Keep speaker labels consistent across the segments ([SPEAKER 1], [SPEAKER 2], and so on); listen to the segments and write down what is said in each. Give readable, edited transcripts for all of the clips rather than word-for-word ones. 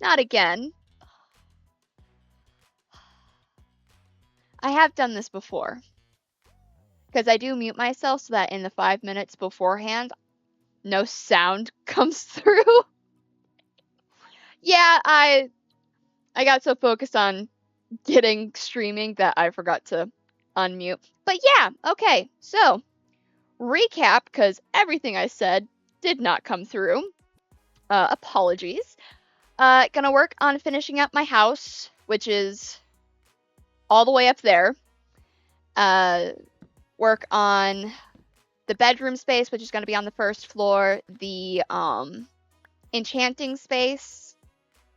[SPEAKER 1] Not again. I have done this before. Because I do mute myself so that in the 5 minutes beforehand, no sound comes through. Yeah, I got so focused on getting streaming that I forgot to unmute. But yeah, okay, so recap, because everything I said did not come through. Apologies. Gonna work on finishing up my house, which is all the way up there. Work on the bedroom space, which is gonna be on the first floor. The enchanting space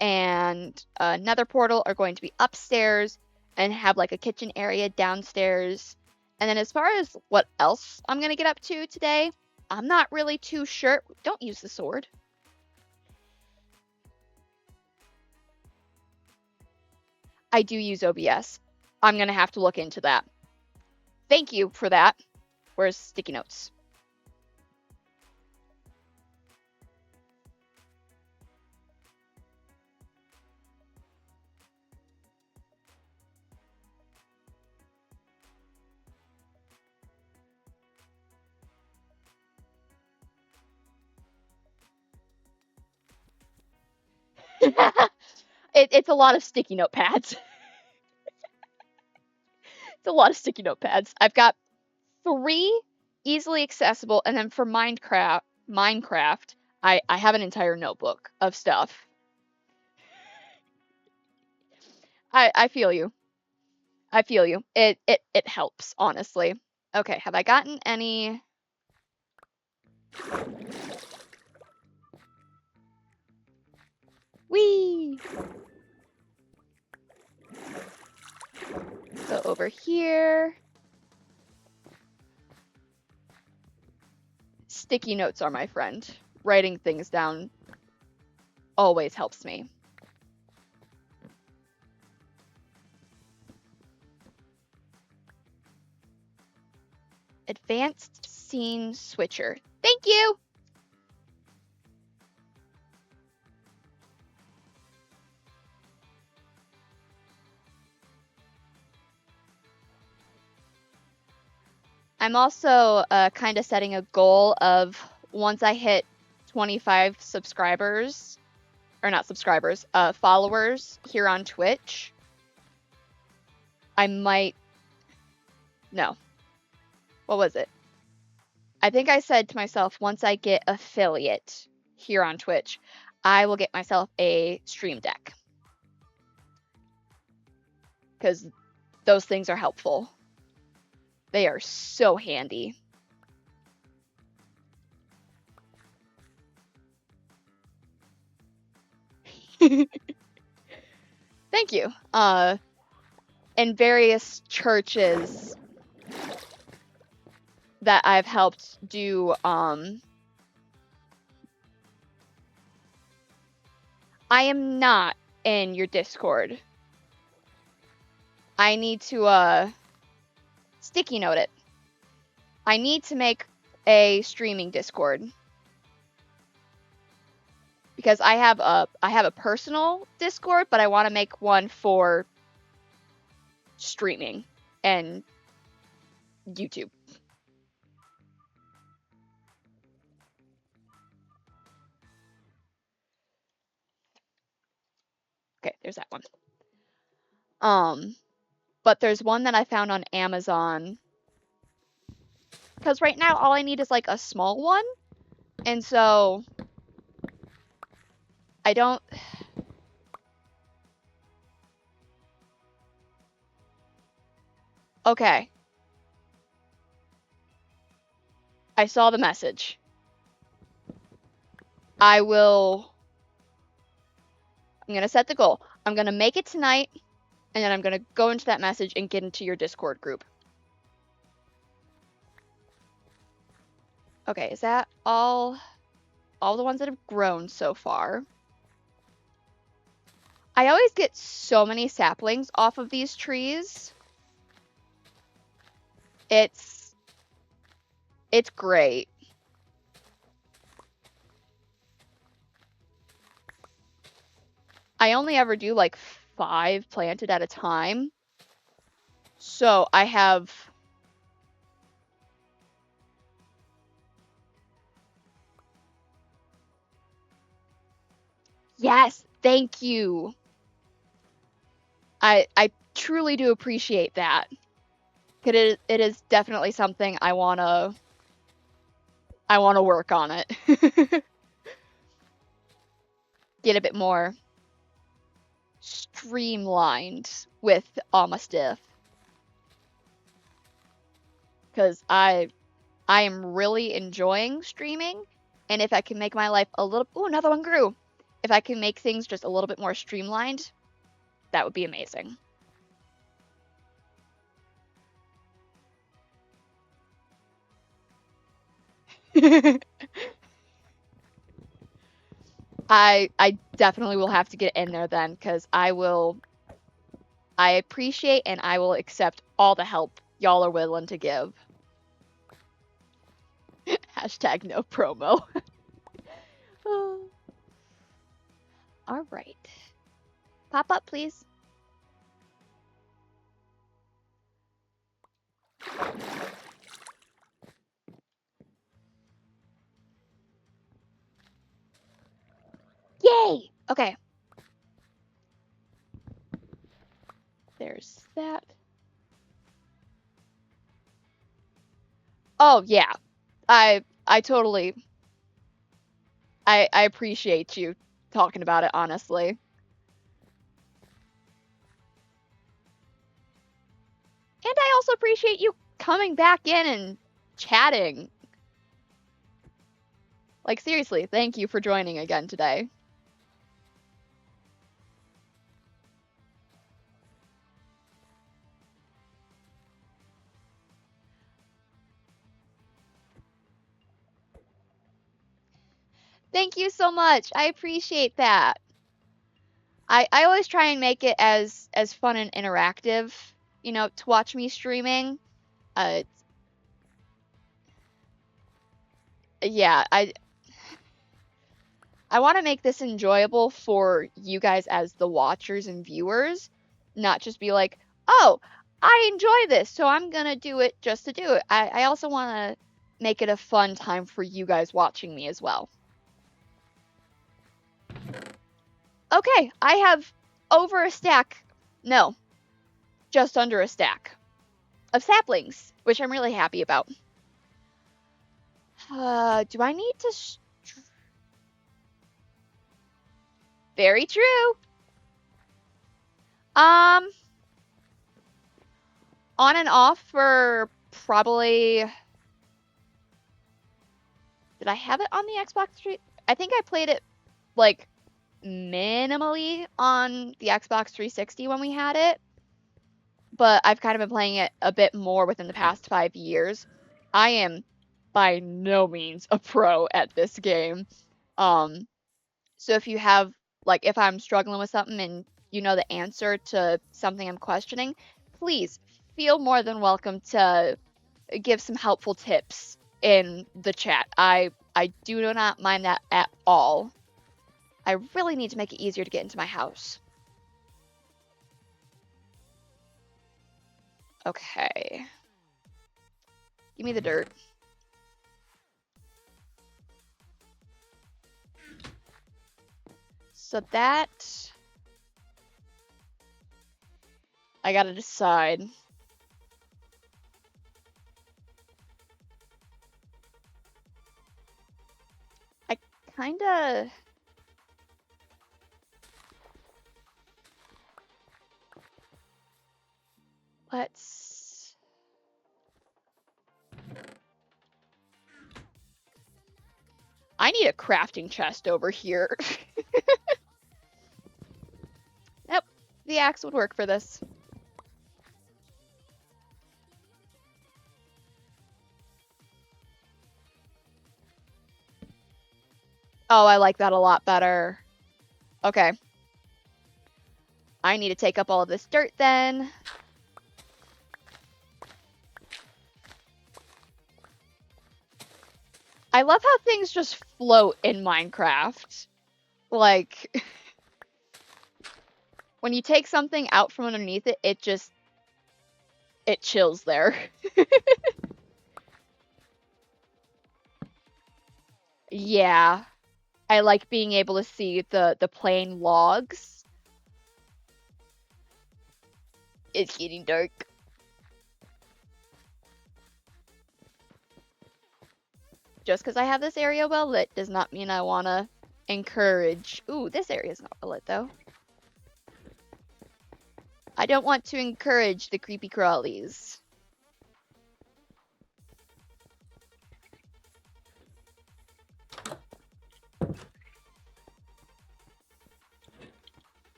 [SPEAKER 1] and nether portal are going to be upstairs and have like a kitchen area downstairs. And then as far as what else I'm going to get up to today, I'm not really too sure. Don't use the sword. I do use OBS. I'm going to have to look into that. Thank you for that. Where's sticky notes? It's a lot of sticky note pads. It's a lot of sticky note pads. I've got 3 easily accessible, and then for Minecraft, I have an entire notebook of stuff. I feel you. I feel you. It helps, honestly. Okay, have I gotten any? Whee! So over here. Sticky notes are my friend. Writing things down always helps me. Advanced scene switcher. Thank you! I'm also kind of setting a goal of once I hit 25 subscribers, or not subscribers, followers here on Twitch, I might, no, what was it? I think I said to myself, once I get affiliate here on Twitch, I will get myself a stream deck. Because those things are helpful. They are so handy. Thank you. In various churches that I've helped do, I am not in your Discord. I need to, sticky note it. I need to make a streaming Discord. Because I have a personal Discord, but I want to make one for streaming and YouTube. Okay, there's that one. But there's one that I found on Amazon. Because right now all I need is like a small one. And so I don't... Okay. I saw the message. I'm going to set the goal. I'm going to make it tonight, and then I'm going to go into that message and get into your Discord group. Okay, is that all the ones that have grown so far? I always get so many saplings off of these trees. It's great. I only ever do like 5 planted at a time. So I have... Yes, thank you. I truly do appreciate that. It is definitely something I wanna work on it. Get a bit more streamlined with all my stuff. Because I am really enjoying streaming, and if I can make my life a little... Ooh, another one grew! If I can make things just a little bit more streamlined, that would be amazing. I definitely will have to get in there then, because I appreciate and I will accept all the help y'all are willing to give. Hashtag no promo. All right. Pop up, please. Yay! Okay. There's that. Oh, yeah. I totally... I appreciate you talking about it, honestly. And I also appreciate you coming back in and chatting. Like, seriously, thank you for joining again today. Thank you so much. I appreciate that. I always try and make it as fun and interactive, you know, to watch me streaming. Yeah, I want to make this enjoyable for you guys as the watchers and viewers, not just be like, oh, I enjoy this, so I'm gonna do it just to do it. I also want to make it a fun time for you guys watching me as well. Okay, I have over a stack, no, just under a stack of saplings, which I'm really happy about. Do I need to... Very true. On and off for probably... Did I have it on the Xbox 3? I think I played it, like, minimally on the Xbox 360 when we had it. But I've kind of been playing it a bit more within the past 5 years. I am by no means a pro at this game. So if you have, like, if I'm struggling with something and you know the answer to something I'm questioning, please feel more than welcome to give some helpful tips in the chat. I do not mind that at all. I really need to make it easier to get into my house. Okay. Give me the dirt. So that... I gotta decide. I kinda... Let's... I need a crafting chest over here. Nope, the axe would work for this. Oh, I like that a lot better. Okay. I need to take up all of this dirt then. I love how things just float in Minecraft. Like, when you take something out from underneath it, it chills there. Yeah. I like being able to see the plain logs. It's getting dark. Just because I have this area well lit does not mean I want to encourage... Ooh, this area is not well lit, though. I don't want to encourage the creepy crawlies.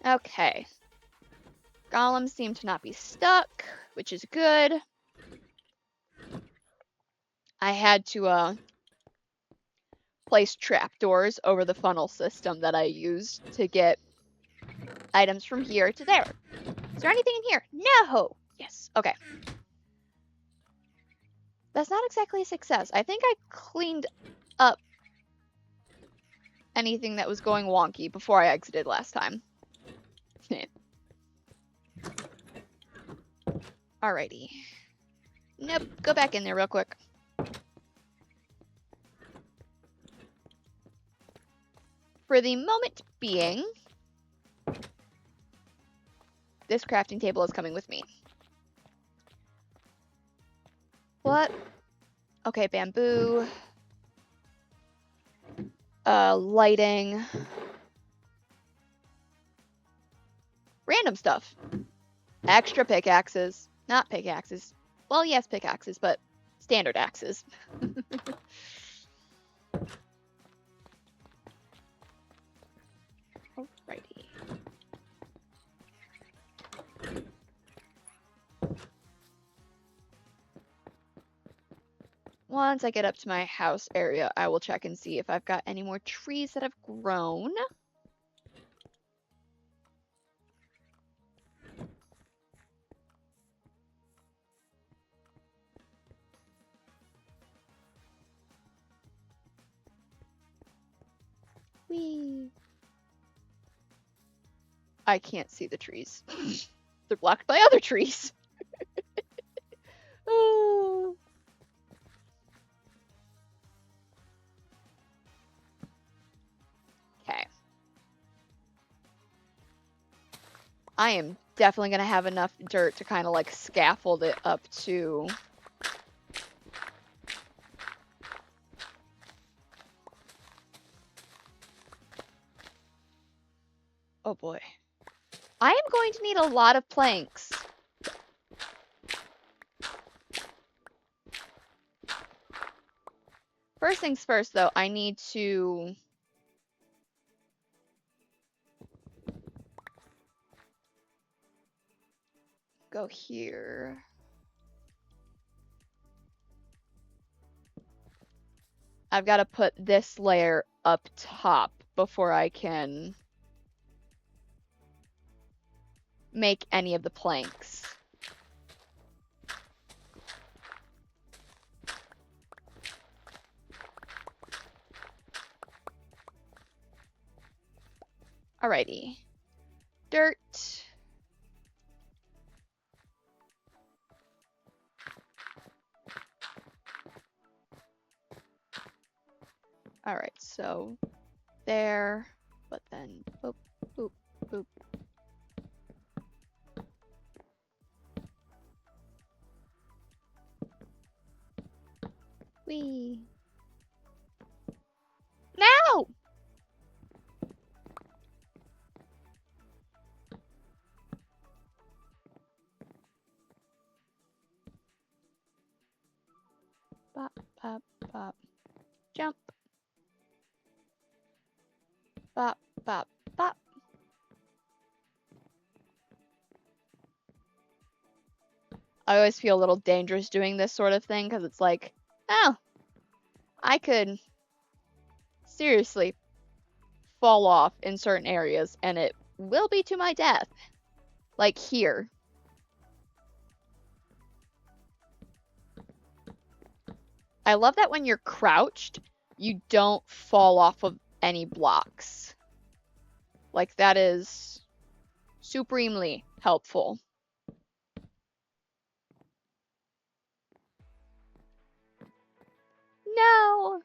[SPEAKER 1] Okay. Golems seem to not be stuck, which is good. I had to place trapdoors over the funnel system that I used to get items from here to there. Is there anything in here? No! Yes, okay. That's not exactly a success. I think I cleaned up anything that was going wonky before I exited last time. Alrighty. Nope, go back in there real quick. For the moment being, this crafting table is coming with me. What? Okay, bamboo. Lighting. Random stuff. Extra pickaxes. Not pickaxes. Well, yes, pickaxes, but standard axes. Alrighty. Once I get up to my house area, I will check and see if I've got any more trees that have grown. Whee! I can't see the trees. They're blocked by other trees. Oh. Okay. I am definitely going to have enough dirt to kind of like scaffold it up to... Oh boy. I am going to need a lot of planks. First things first, though, I need to... go here. I've got to put this layer up top before I can make any of the planks. Alrighty. Dirt. Alright, so there, but then boop, boop, boop. Whee! No! I always feel a little dangerous doing this sort of thing because it's like, oh, I could seriously fall off in certain areas and it will be to my death. Like here. I love that when you're crouched, you don't fall off of any blocks. Like, that is supremely helpful. No!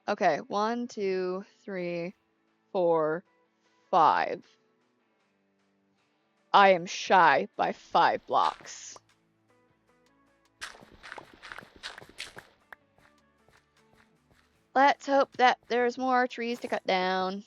[SPEAKER 1] Okay, 1, 2, 3, 4, 5. I am shy by 5 blocks. Let's hope that there's more trees to cut down.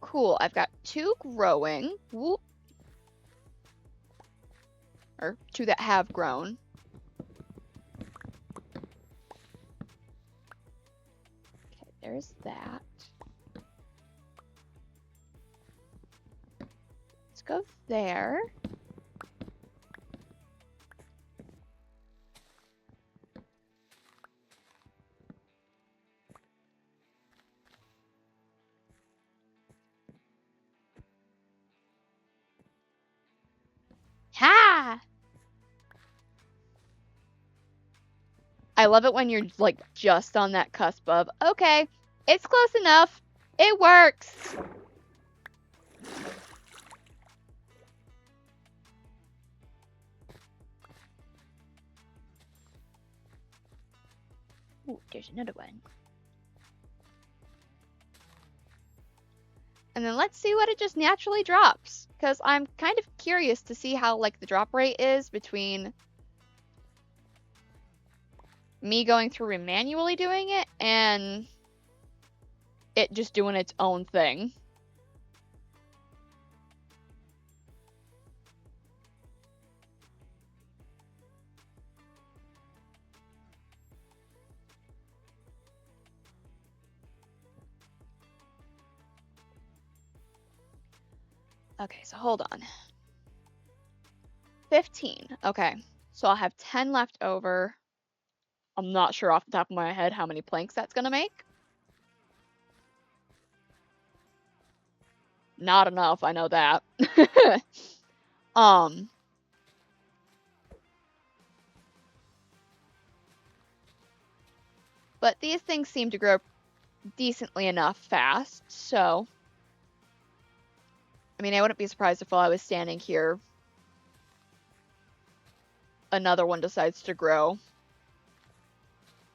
[SPEAKER 1] Cool, I've got 2 growing. Whoop. Or 2 that have grown. Okay, there's that. Let's go there. Ha! I love it when you're like just on that cusp of, okay, it's close enough. It works. Ooh, there's another one. And then let's see what it just naturally drops. Because I'm kind of curious to see how like the drop rate is between me going through and manually doing it and it just doing its own thing. Okay, so hold on. 15. Okay, so I'll have 10 left over. I'm not sure off the top of my head how many planks that's gonna make. Not enough, I know that. But these things seem to grow decently enough fast, so I mean, I wouldn't be surprised if while I was standing here, another one decides to grow.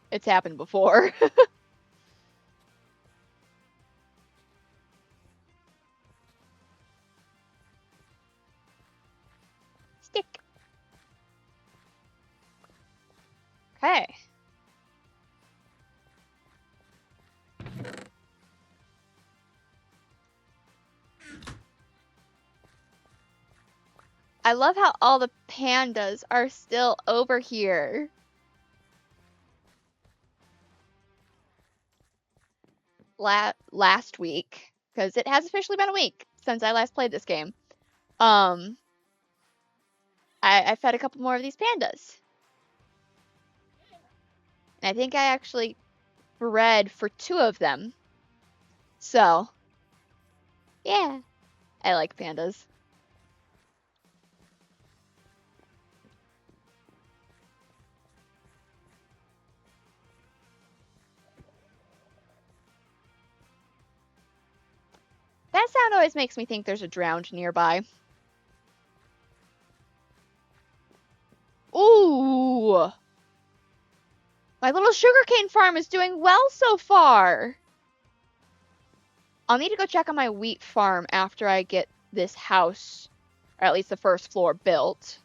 [SPEAKER 1] It's happened before. Stick. Okay. I love how all the pandas are still over here. Last week, because it has officially been a week since I last played this game. I fed a couple more of these pandas. And I think I actually bred for 2 of them. So, yeah, I like pandas. That sound always makes me think there's a drowned nearby. Ooh! My little sugarcane farm is doing well so far! I'll need to go check on my wheat farm after I get this house, or at least the first floor, built.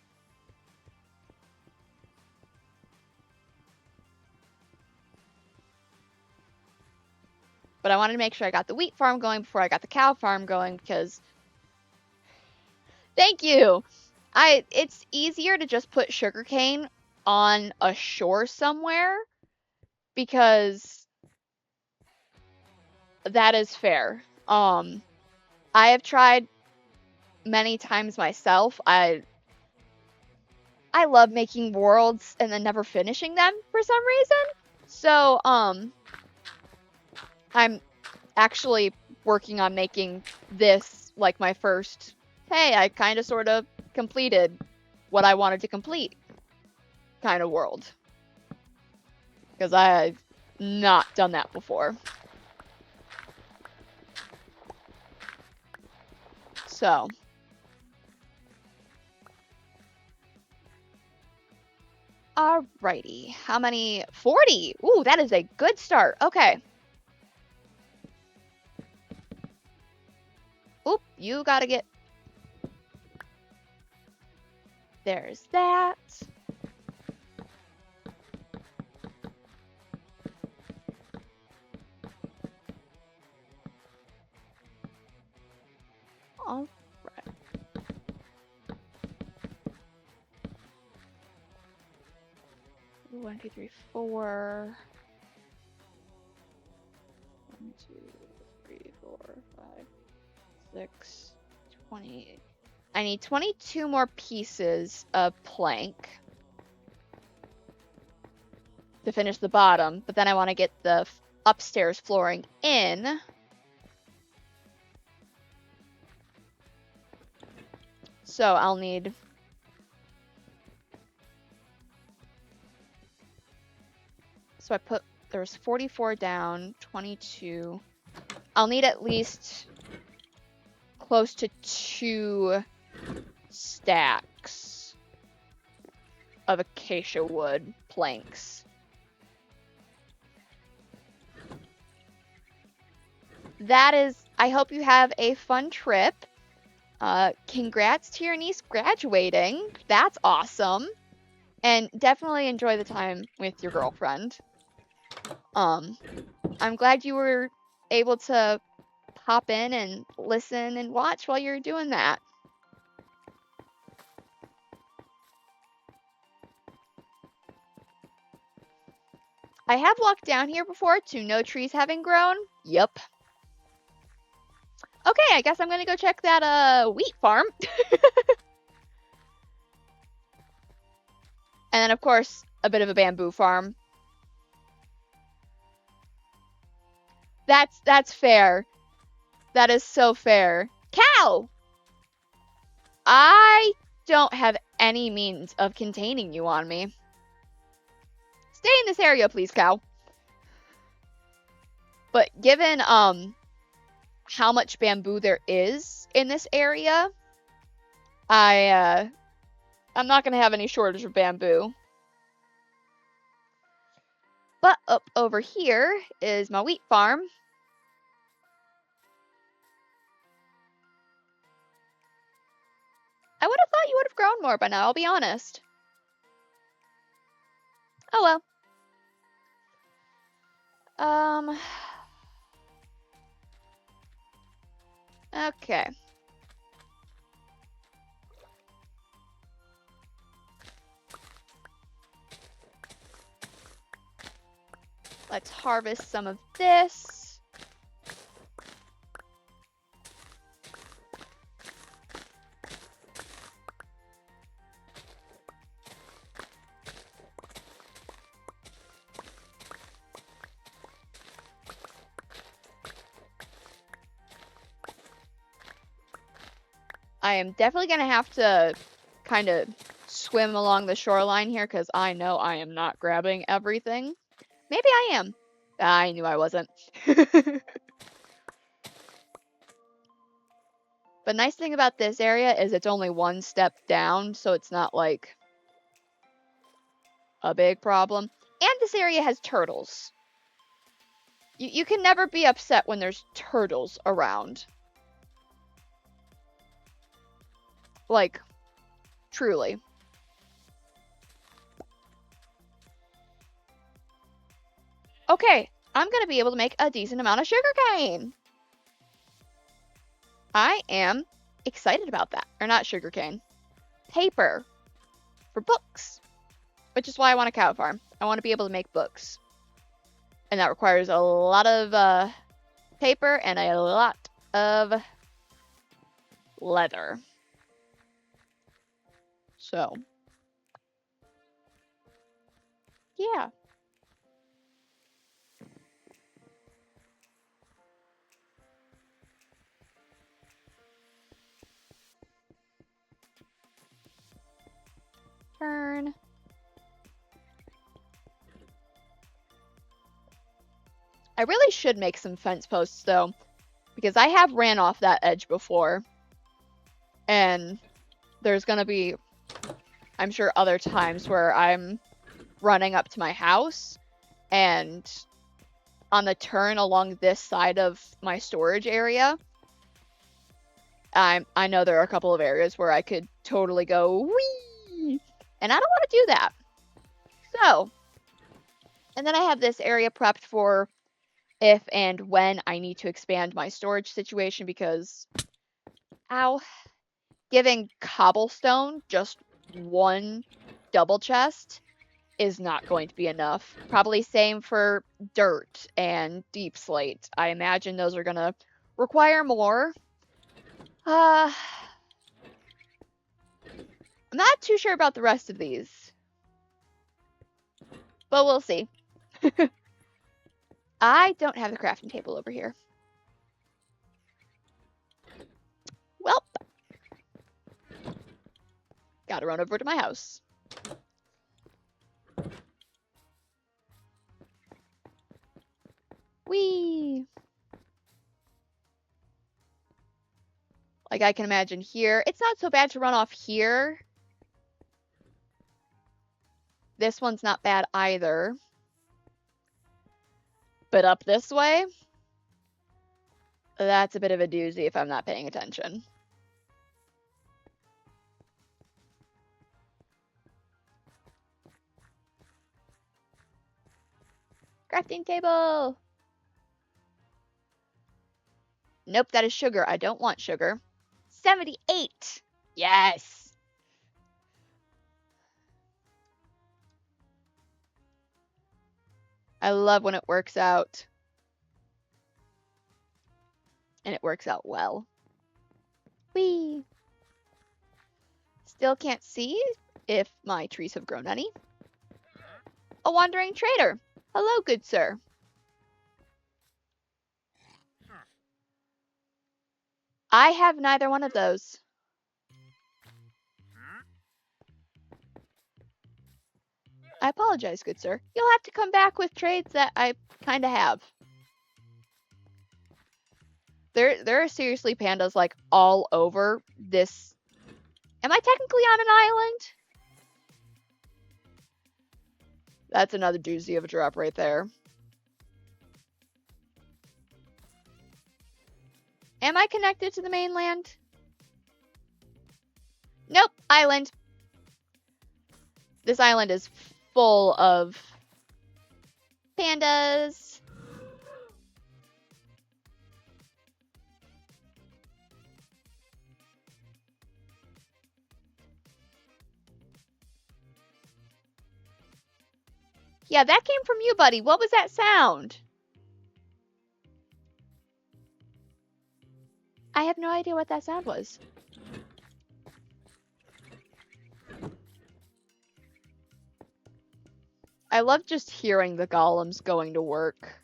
[SPEAKER 1] But I wanted to make sure I got the wheat farm going before I got the cow farm going because... Thank you! It's easier to just put sugarcane on a shore somewhere because that is fair. I have tried many times myself. I love making worlds and then never finishing them for some reason. So, I'm actually working on making this like my first, hey, I kind of sort of completed what I wanted to complete kind of world. Because I've not done that before. So. Alrighty. How many? 40! Ooh, that is a good start. Okay. Oop, you gotta get... There's that. All right. One, two, three, 4. 1, 2, 3, 4, 5, 6, 20. I need 22 more pieces of plank to finish the bottom, but then I want to get the upstairs flooring in. So I'll need... So I put... There's 44 down, 22. I'll need at least close to 2 stacks of acacia wood planks. That is... I hope you have a fun trip. Congrats to your niece graduating. That's awesome. And definitely enjoy the time with your girlfriend. I'm glad you were able to pop in and listen and watch while you're doing that. I have walked down here before to no trees having grown. Yup. Okay, I guess I'm gonna go check that wheat farm. And then, of course, a bit of a bamboo farm. That's fair. That is so fair. Cow! I don't have any means of containing you on me. Stay in this area, please, cow. But given how much bamboo there is in this area, I'm not gonna have any shortage of bamboo. But up over here is my wheat farm. I would have thought you would have grown more by now, I'll be honest. Oh well. Okay. Let's harvest some of this. I am definitely going to have to kind of swim along the shoreline here because I know I am not grabbing everything. Maybe I am. I knew I wasn't. But nice thing about this area is it's only one step down, so it's not like a big problem. And this area has turtles. You can never be upset when there's turtles around. Like, truly. Okay, I'm going to be able to make a decent amount of sugarcane. I am excited about that. Or not sugarcane. Paper for books. Which is why I want a cow farm. I want to be able to make books. And that requires a lot of paper and a lot of leather. So, yeah. Turn. I really should make some fence posts though, because I have ran off that edge before. And there's gonna be, I'm sure, other times where I'm running up to my house and on the turn along this side of my storage area, I know there are a couple of areas where I could totally go wee, and I don't want to do that. So, and then I have this area prepped for if and when I need to expand my storage situation because, ow, giving cobblestone just one double chest is not going to be enough. Probably same for dirt and deep slate. I imagine those are going to require more. I'm not too sure about the rest of these. But we'll see. I don't have the crafting table over here. Welp. Gotta run over to my house. Whee! Like I can imagine here. It's not so bad to run off here. This one's not bad either. But up this way, that's a bit of a doozy if I'm not paying attention. Crafting table! Nope, that is sugar. I don't want sugar. 78! Yes! I love when it works out. And it works out well. Whee! Still can't see if my trees have grown any. A wandering trader. Hello, good sir. I have neither one of those. I apologize, good sir. You'll have to come back with trades that I kind of have. There are seriously pandas like all over this. Am I technically on an island? That's another doozy of a drop right there. Am I connected to the mainland? Nope, island. This island is full of pandas. Yeah, that came from you, buddy. What was that sound? I have no idea what that sound was. I love just hearing the golems going to work.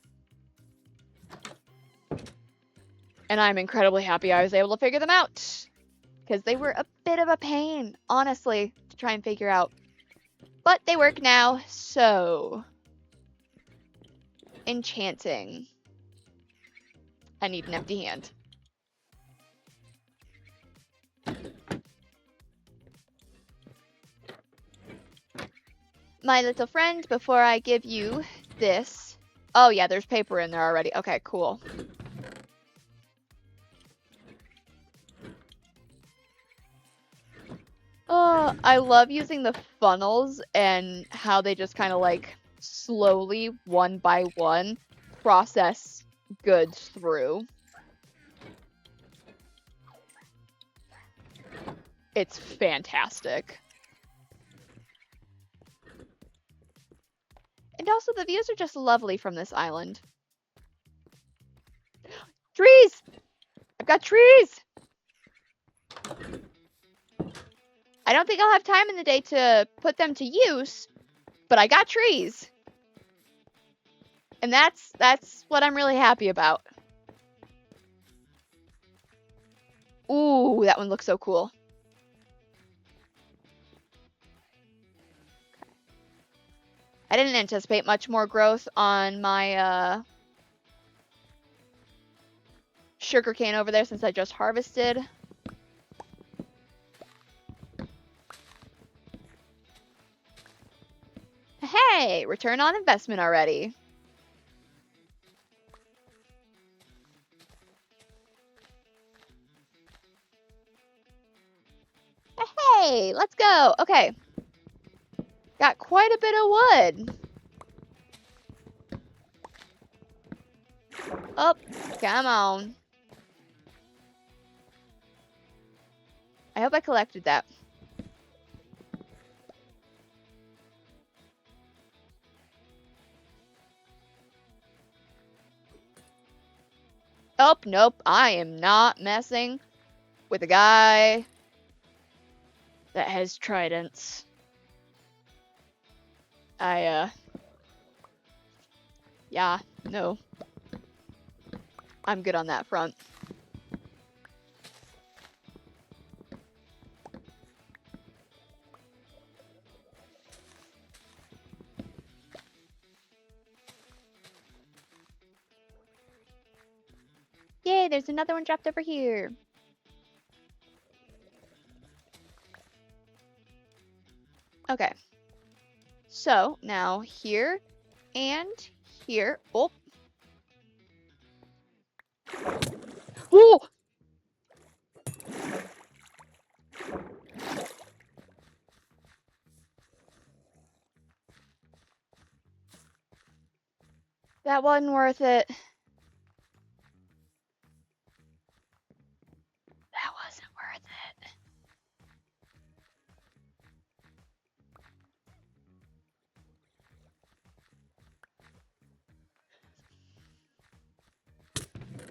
[SPEAKER 1] And I'm incredibly happy I was able to figure them out. Because they were a bit of a pain, honestly, to try and figure out. But they work now, so... Enchanting. I need an empty hand. My little friend, before I give you this... Oh yeah, there's paper in there already. Okay, cool. Oh, I love using the funnels and how they just kind of like slowly, one by one, process goods through. It's fantastic. And also the views are just lovely from this island. Trees! I've got trees! I don't think I'll have time in the day to put them to use, but I got trees. And that's what I'm really happy about. Ooh, that one looks so cool. I didn't anticipate much more growth on my sugarcane over there since I just harvested. Hey, return on investment already. Hey, let's go. Okay. Got quite a bit of wood. Oh, come on. I hope I collected that. Oh, nope. I am not messing with a guy that has tridents. Yeah, no. I'm good on that front. Yay, there's another one dropped over here. Okay. So, now here and here. Oh. Ooh! That wasn't worth it. That wasn't worth it.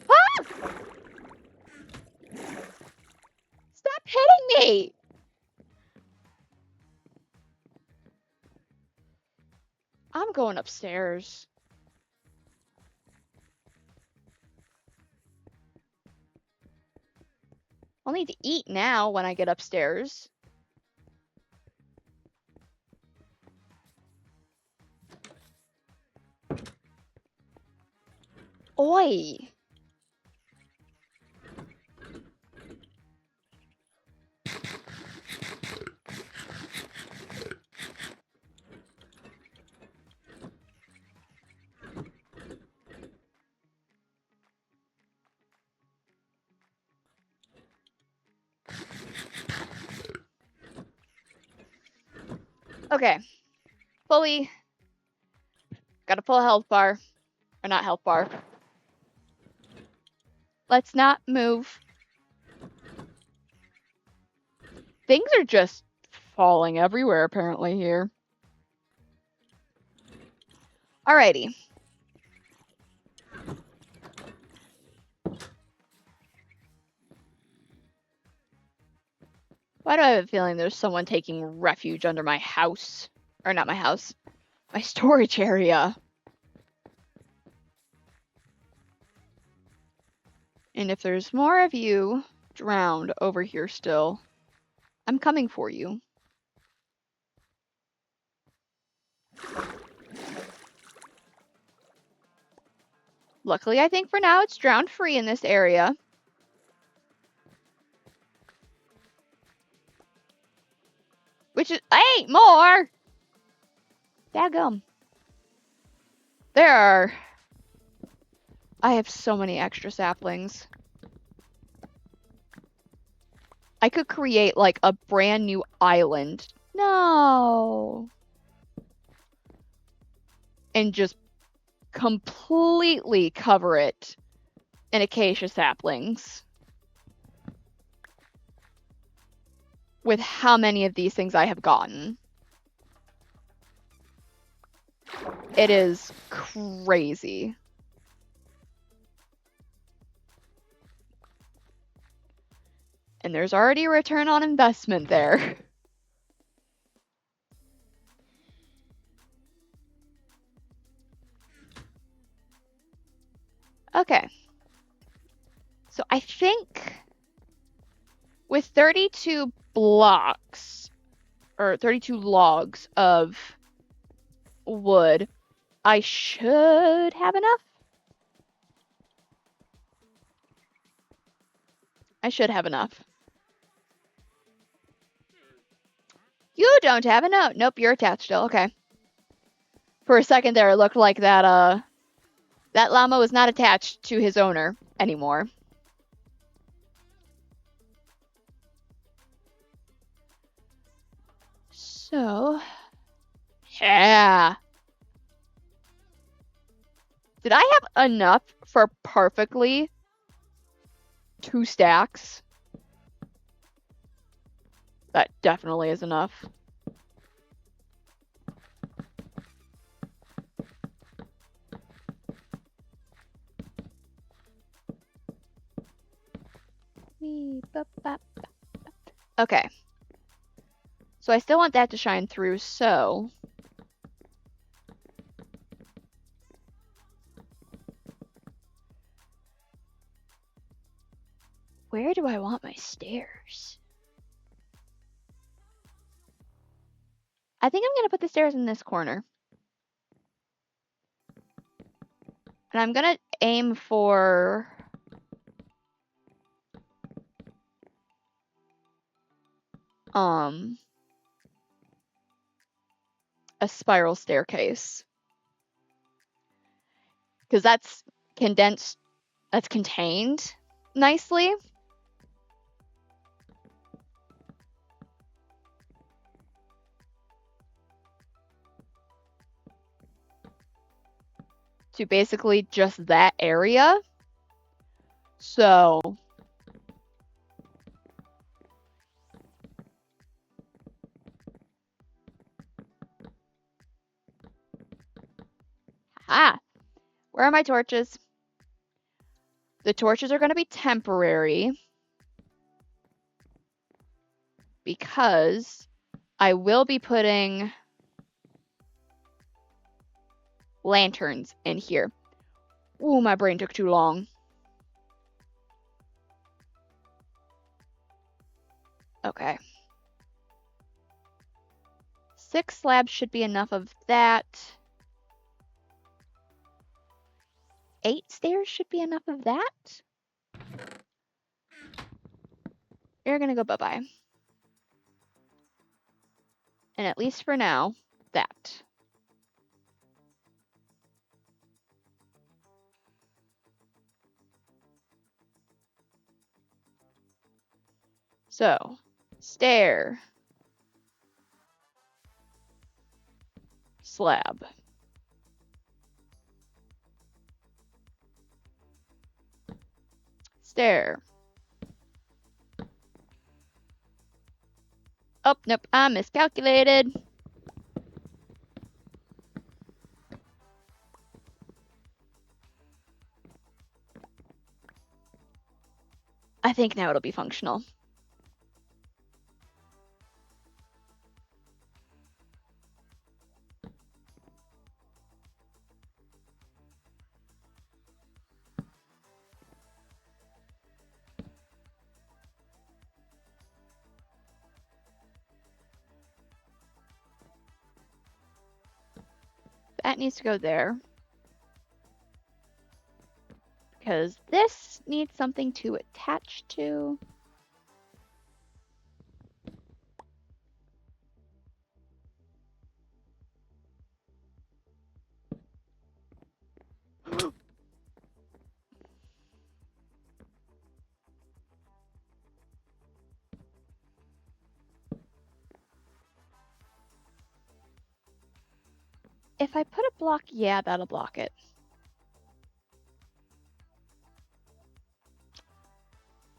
[SPEAKER 1] Ah! Stop hitting me! I'm going upstairs. I'll need to eat now when I get upstairs. Oi! Okay. Fully. Got a full health bar. Or not health bar. Let's not move. Things are just falling everywhere apparently here. Alrighty. Why do I have a feeling there's someone taking refuge under my house? Or not my house. My storage area. And if there's more of you drowned over here still, I'm coming for you. Luckily, I think for now it's drowned free in this area. Which is, hey, more! Daggum. I have so many extra saplings. I could create like a brand new island. No. And just completely cover it in acacia saplings with how many of these things I have gotten. It is crazy. And there's already a return on investment there. Okay. So I think with 32 blocks, or 32 logs of wood, I should have enough. I should have enough. You don't have enough. Nope, you're attached still. Okay. For a second there, it looked like that llama was not attached to his owner anymore. So, yeah. Did I have enough for perfectly 2 stacks? That definitely is enough. Okay. So I still want that to shine through, so where do I want my stairs? I think I'm going to put the stairs in this corner. And I'm going to aim for a spiral staircase. Because that's condensed, that's contained nicely. To basically just that area. So where are my torches? The torches are going to be temporary because I will be putting lanterns in here. Ooh, my brain took too long. Okay. 6 slabs should be enough of that. 8 stairs should be enough of that. You're gonna go bye-bye. And at least for now, that. So, stair. Slab. Stair. Oh, nope, I miscalculated. I think now it'll be functional. That needs to go there. Because this needs something to attach to. If I put a block, yeah, that'll block it.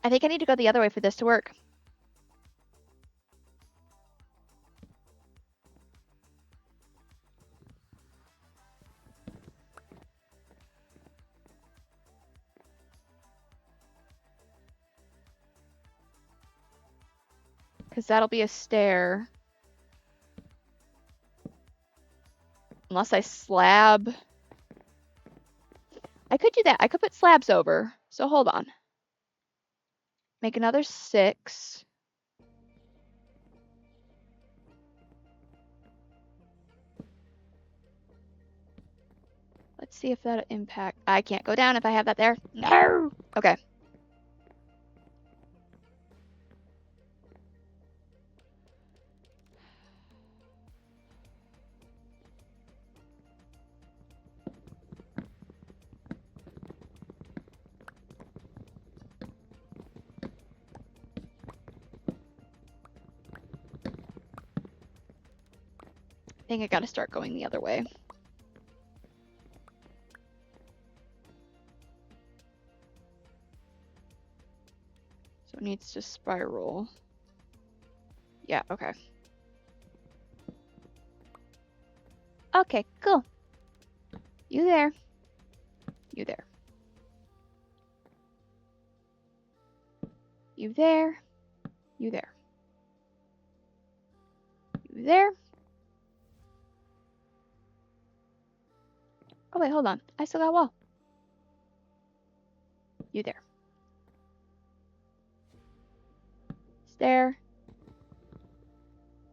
[SPEAKER 1] I think I need to go the other way for this to work. Because that'll be a stair. Unless I slab. I could do that. I could put slabs over. So hold on. Make another 6. Let's see if that'll impact. I can't go down if I have that there. No! Okay. I think I gotta start going the other way. So it needs to spiral. Yeah, okay. Okay, cool. You there. You there. You there. You there. You there. Oh wait, hold on. I still got a wall. You there. Stair.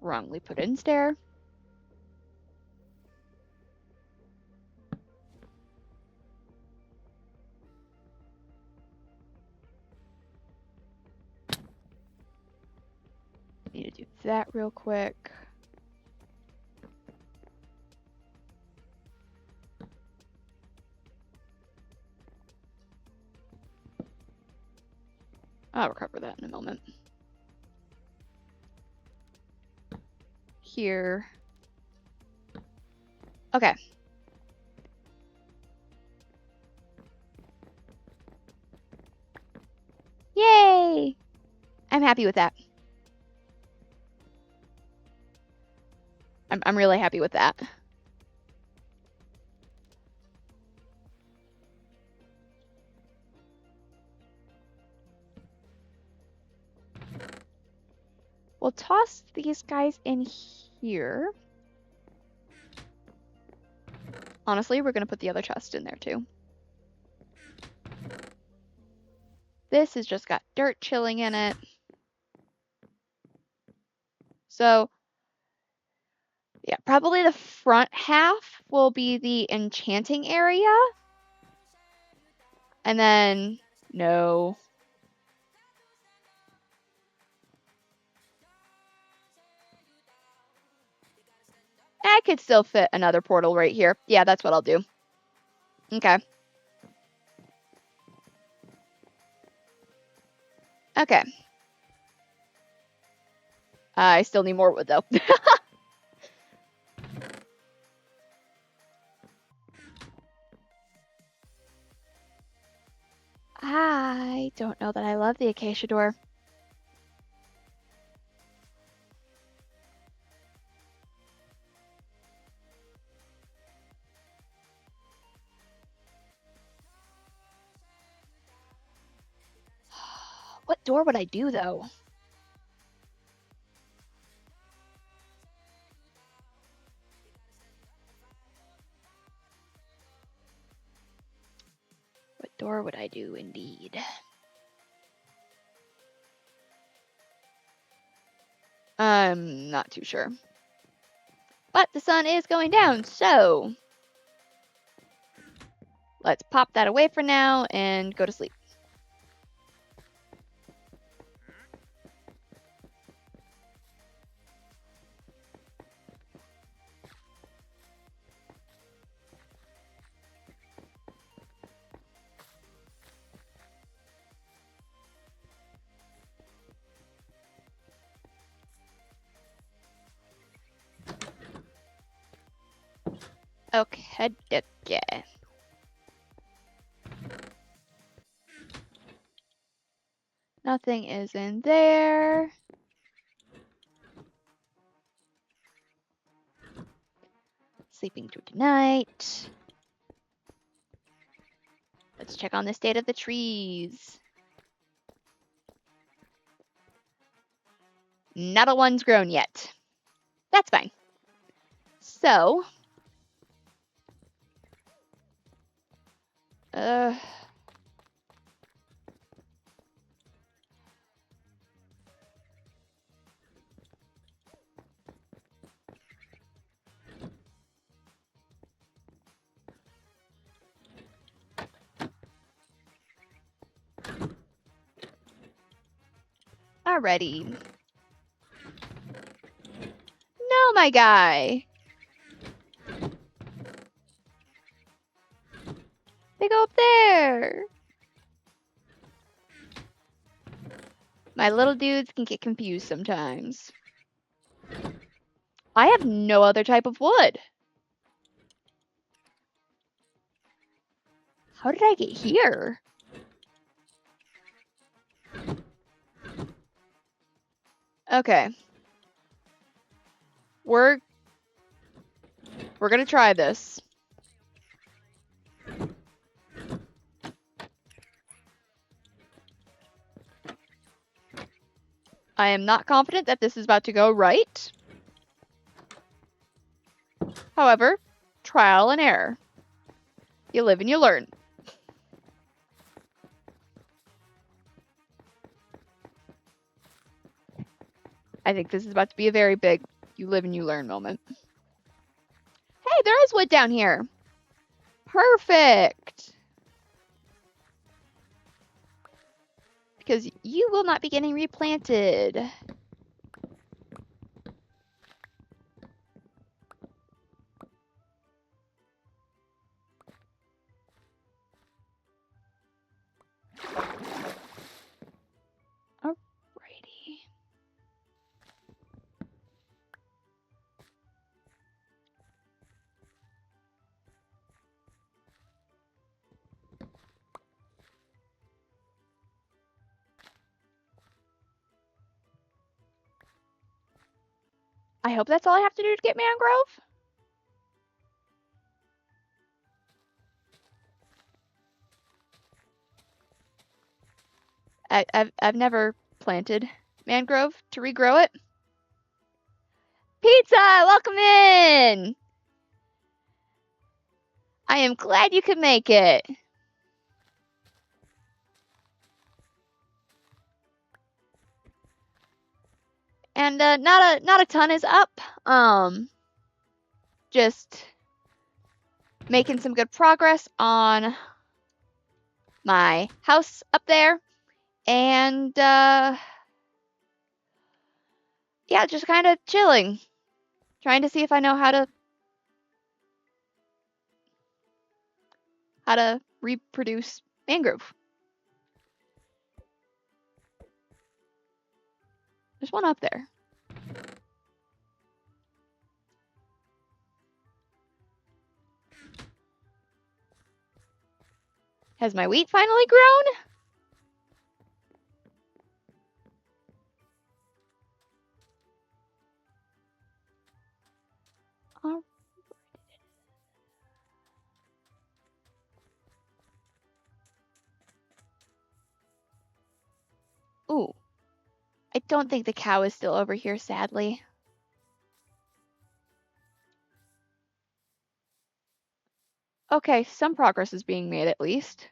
[SPEAKER 1] Wrongly put in stair. Need to do that real quick. I'll recover that in a moment. Here. Okay. Yay! I'm happy with that. I'm really happy with that. We'll toss these guys in here. Honestly, we're going to put the other chest in there too. This has just got dirt chilling in it. So, yeah, probably the front half will be the enchanting area. And then, no. I could still fit another portal right here. Yeah, that's what I'll do. Okay. Okay. I still need more wood though. I don't know that I love the acacia door. What door would I do though? What door would I do indeed? I'm not too sure. But the sun is going down, so let's pop that away for now and go to sleep. Okay, okay. Nothing is in there. Sleeping through tonight. Let's check on the state of the trees. Not a one's grown yet. That's fine. So, alrighty. No, my guy. They go up there. My little dudes can get confused sometimes. I have no other type of wood. How did I get here? Okay. We're gonna try this. I am not confident that this is about to go right. However, trial and error. You live and you learn. I think this is about to be a very big you live and you learn moment. Hey, there is wood down here. Perfect. Because you will not be getting replanted. Alrighty. I hope that's all I have to do to get mangrove. I've never planted mangrove to regrow it. Pizza, welcome in. I am glad you could make it. And not a ton is up. Just making some good progress on my house up there. And yeah, just kind of chilling. Trying to see if I know how to reproduce mangrove. There's one up there. Has my wheat finally grown? Ooh. I don't think the cow is still over here, sadly. Okay, some progress is being made at least.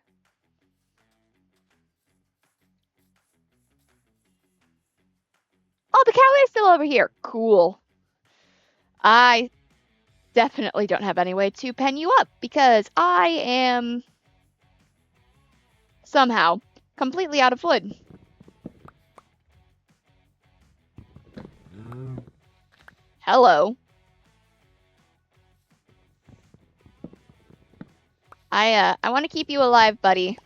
[SPEAKER 1] Oh, the cow is still over here. Cool. I definitely don't have any way to pen you up because I am somehow completely out of wood. Hello. I want to keep you alive, buddy.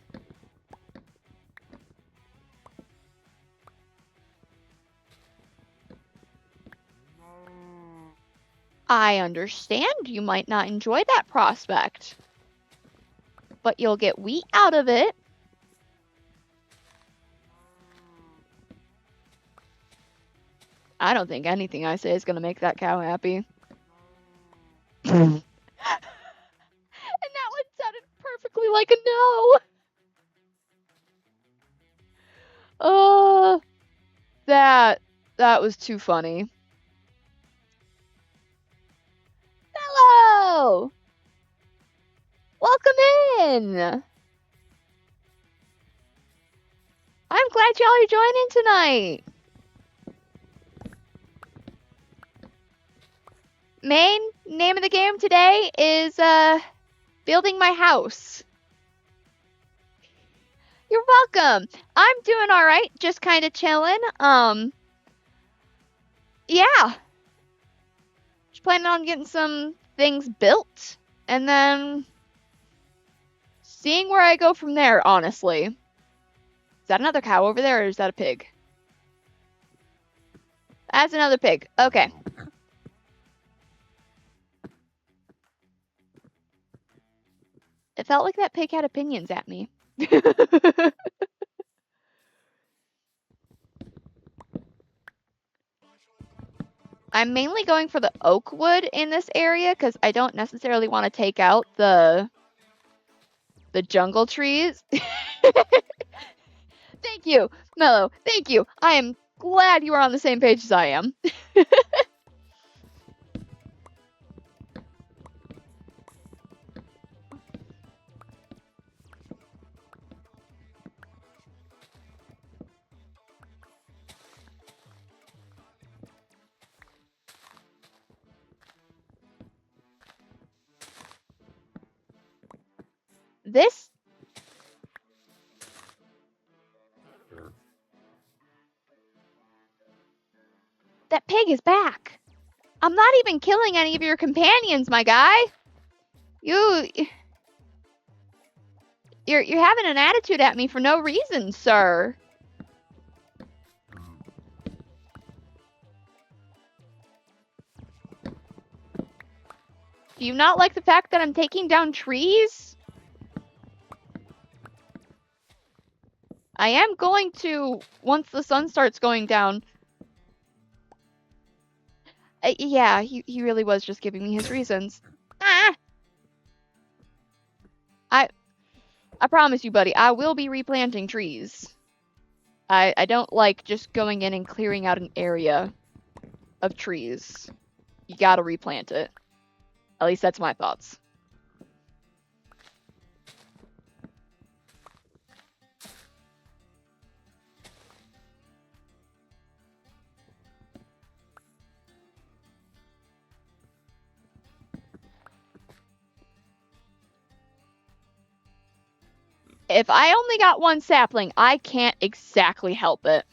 [SPEAKER 1] I understand you might not enjoy that prospect, but you'll get wheat out of it. I don't think anything I say is gonna make that cow happy. And that one sounded perfectly like a no. That was too funny. Hello! Welcome in! I'm glad y'all are joining tonight. Main name of the game today is building my house. You're welcome. I'm doing all right, just kind of chilling. Yeah. Just planning on getting some things built and then seeing where I go from there, honestly. Is that another cow over there or is that a pig? That's another pig. Okay. It felt like that pig had opinions at me. I'm mainly going for the oak wood in this area because I don't necessarily want to take out the jungle trees. Thank you, Mello. Thank you. I am glad you are on the same page as I am. That pig is back. I'm not even killing any of your companions, my guy. You're having an attitude at me for no reason, sir. Do you not like the fact that I'm taking down trees? I am going to, once the sun starts going down. Yeah, he really was just giving me his reasons. Ah! I promise you, buddy, I will be replanting trees. I don't like just going in and clearing out an area of trees. You gotta replant it. At least that's my thoughts. If I only got one sapling, I can't exactly help it.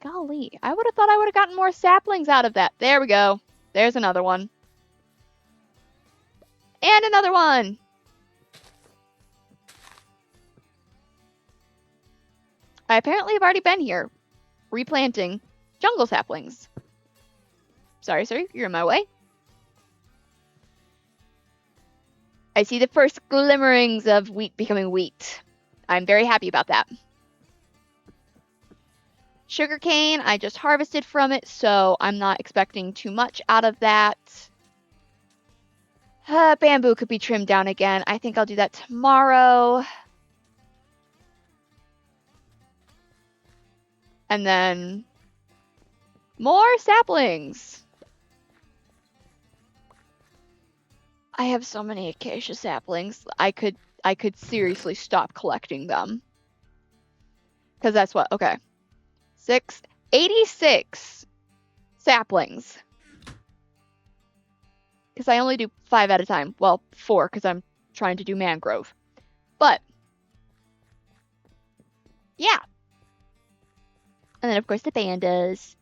[SPEAKER 1] Golly, I would have thought I would have gotten more saplings out of that. There we go. There's another one. And another one! I apparently have already been here, replanting jungle saplings. Sorry, sir, you're in my way. I see the first glimmerings of wheat becoming wheat. I'm very happy about that. Sugarcane, I just harvested from it, so I'm not expecting too much out of that. Bamboo could be trimmed down again. I think I'll do that tomorrow. And then more saplings. I have so many acacia saplings. I could seriously stop collecting them. Because that's what, okay. 86 saplings. Because I only do 5 at a time. Well, 4 because I'm trying to do mangrove. But, yeah. And then, of course, the pandas.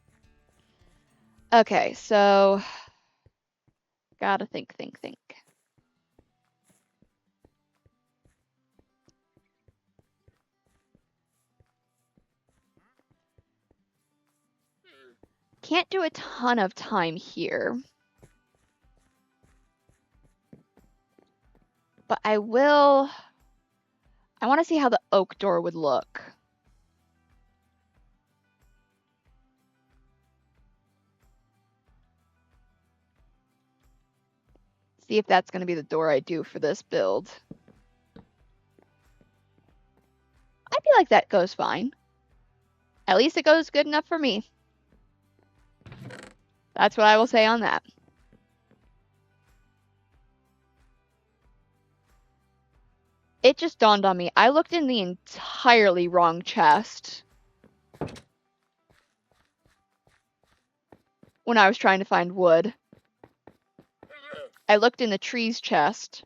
[SPEAKER 1] Okay, so gotta think. Can't do a ton of time here. But I want to see how the oak door would look. See if that's going to be the door I do for this build. I feel like that goes fine. At least it goes good enough for me. That's what I will say on that. It just dawned on me. I looked in the entirely wrong chest when I was trying to find wood. I looked in the trees chest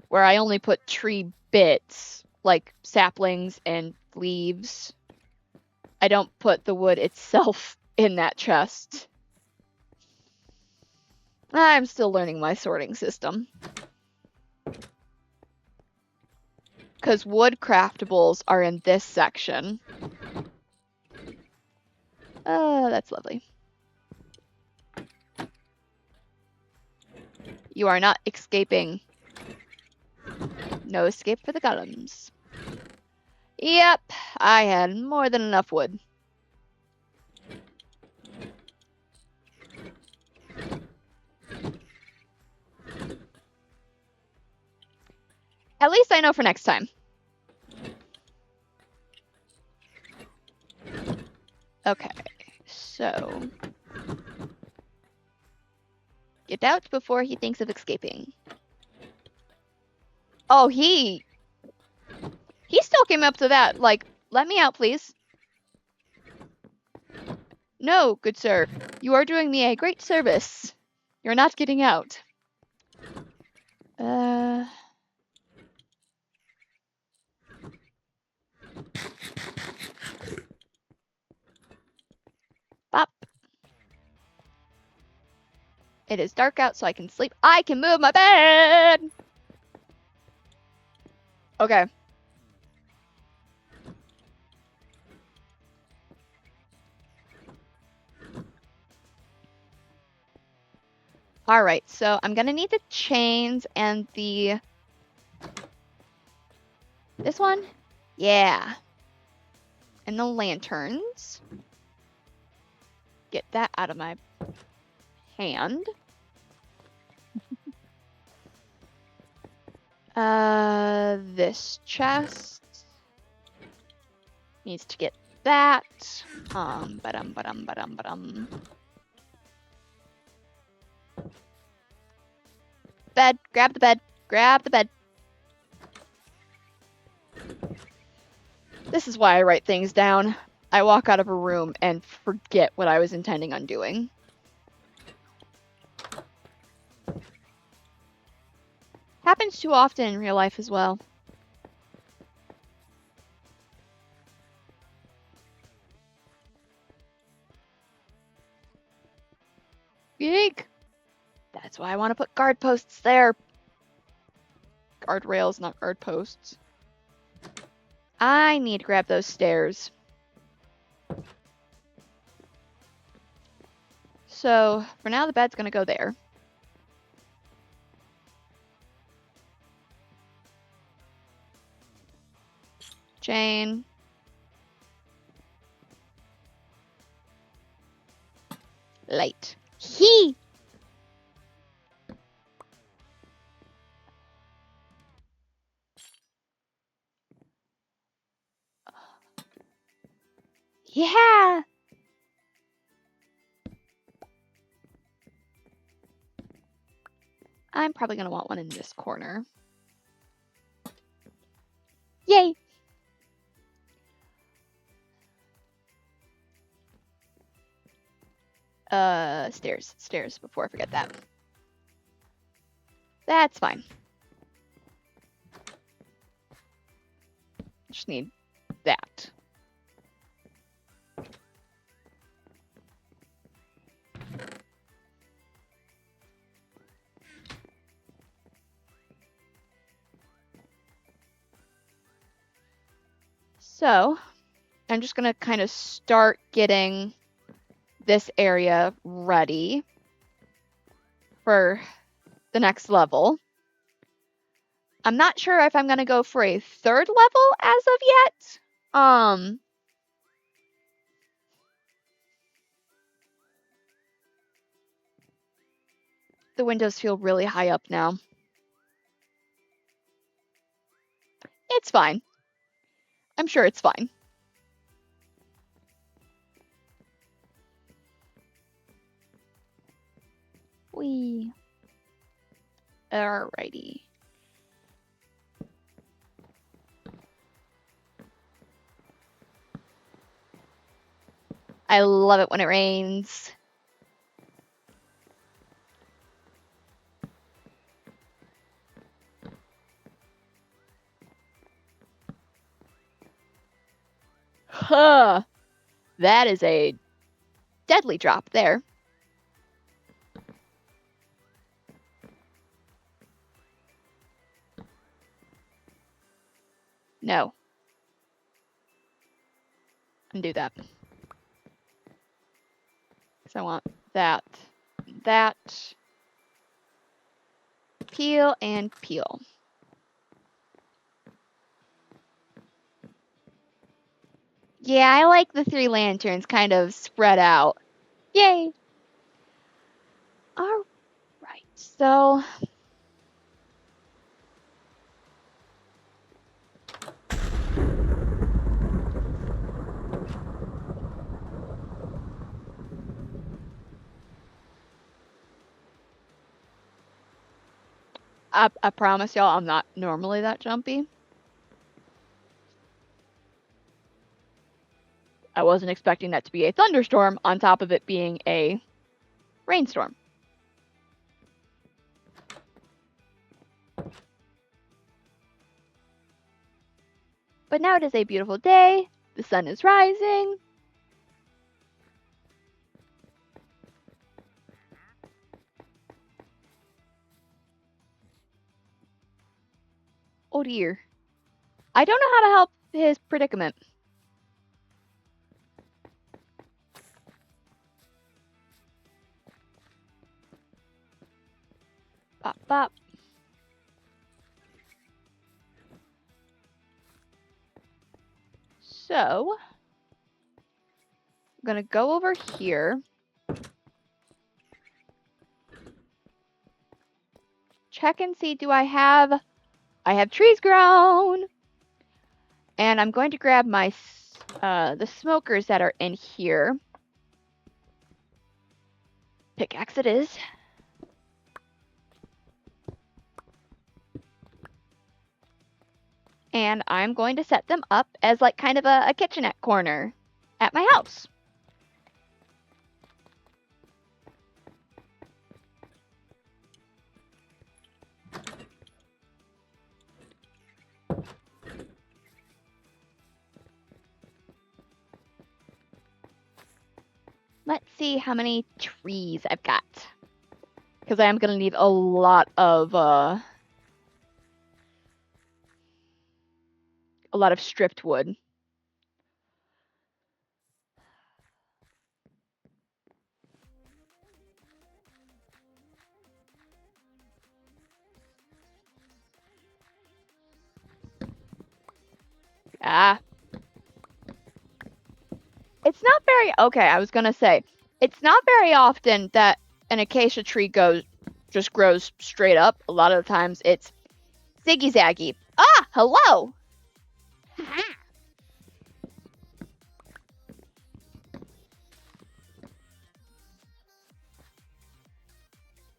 [SPEAKER 1] where I only put tree bits, like saplings and leaves. I don't put the wood itself in that chest. I'm still learning my sorting system. Because wood craftables are in this section. That's lovely. You are not escaping. No escape for the golems. Yep, I had more than enough wood. At least I know for next time. Okay, so get out before he thinks of escaping. Oh, he still came up to that, like, let me out, please. No, good sir. You are doing me a great service. You're not getting out. Bop. It is dark out, so I can sleep. I can move my bed! Okay. Alright, so I'm gonna need the chains and the... This one? Yeah. And the lanterns. Get that out of my hand. This chest needs to get that. Ba-dum. Bed, grab the bed, grab the bed. This is why I write things down. I walk out of a room and forget what I was intending on doing. Happens too often in real life as well. Eek! That's why I want to put guard posts there. Guard rails, not guard posts. I need to grab those stairs. So, for now, the bed's gonna go there. Chain. Light. He! Yeah! I'm probably gonna want one in this corner. Yay! Stairs, before I forget that. That's fine. Just need that. So, I'm just gonna kind of start getting this area ready for the next level. I'm not sure if I'm gonna go for a 3rd level as of yet. The windows feel really high up now. It's fine. I'm sure it's fine. Whee. Alrighty. I love it when it rains. Huh. That is a deadly drop there. No. Undo that. Because I want that. That. Peel and peel. Yeah, I like the 3 lanterns kind of spread out. Yay! Alright, so... I promise y'all I'm not normally that jumpy. I wasn't expecting that to be a thunderstorm on top of it being a rainstorm. But now it is a beautiful day. The sun is rising. Oh dear. I don't know how to help his predicament. Bop, bop. So, I'm gonna go over here. Check and see, do I have trees grown. And I'm going to grab my, the smokers that are in here. Pickaxe it is. And I'm going to set them up as like kind of a kitchenette corner at my house. Let's see how many trees I've got. Because I am going to need a lot of stripped wood. Ah. It's not very... Okay, I was going to say. It's not very often that an acacia tree just grows straight up. A lot of the times it's ziggy-zaggy. Ah! Hello!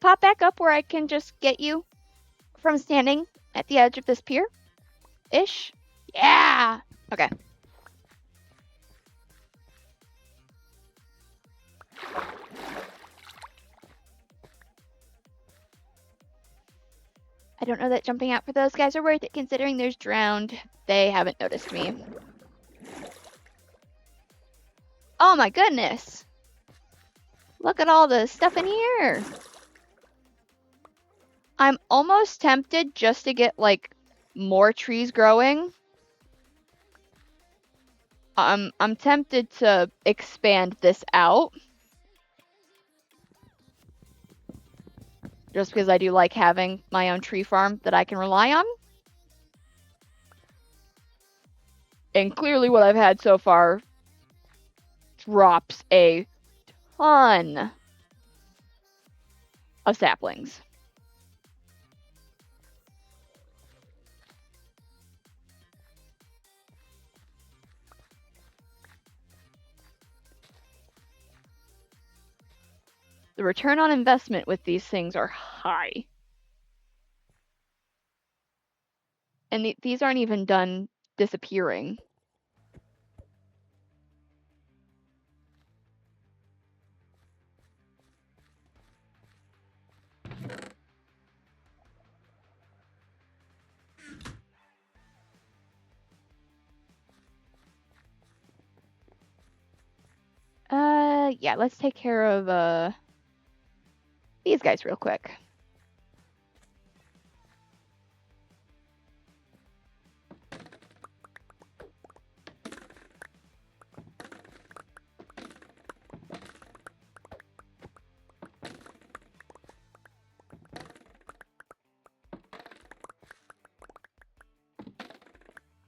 [SPEAKER 1] Pop back up where I can just get you from standing at the edge of this pier. Ish. Yeah! Okay. I don't know that jumping out for those guys are worth it considering there's drowned. They haven't noticed me. Oh my goodness! Look at all the stuff in here! I'm almost tempted just to get, like, more trees growing. I'm tempted to expand this out. Just because I do like having my own tree farm that I can rely on. And clearly what I've had so far drops a ton of saplings. The return on investment with these things are high. And these aren't even done disappearing. Yeah, let's take care of, these guys real quick.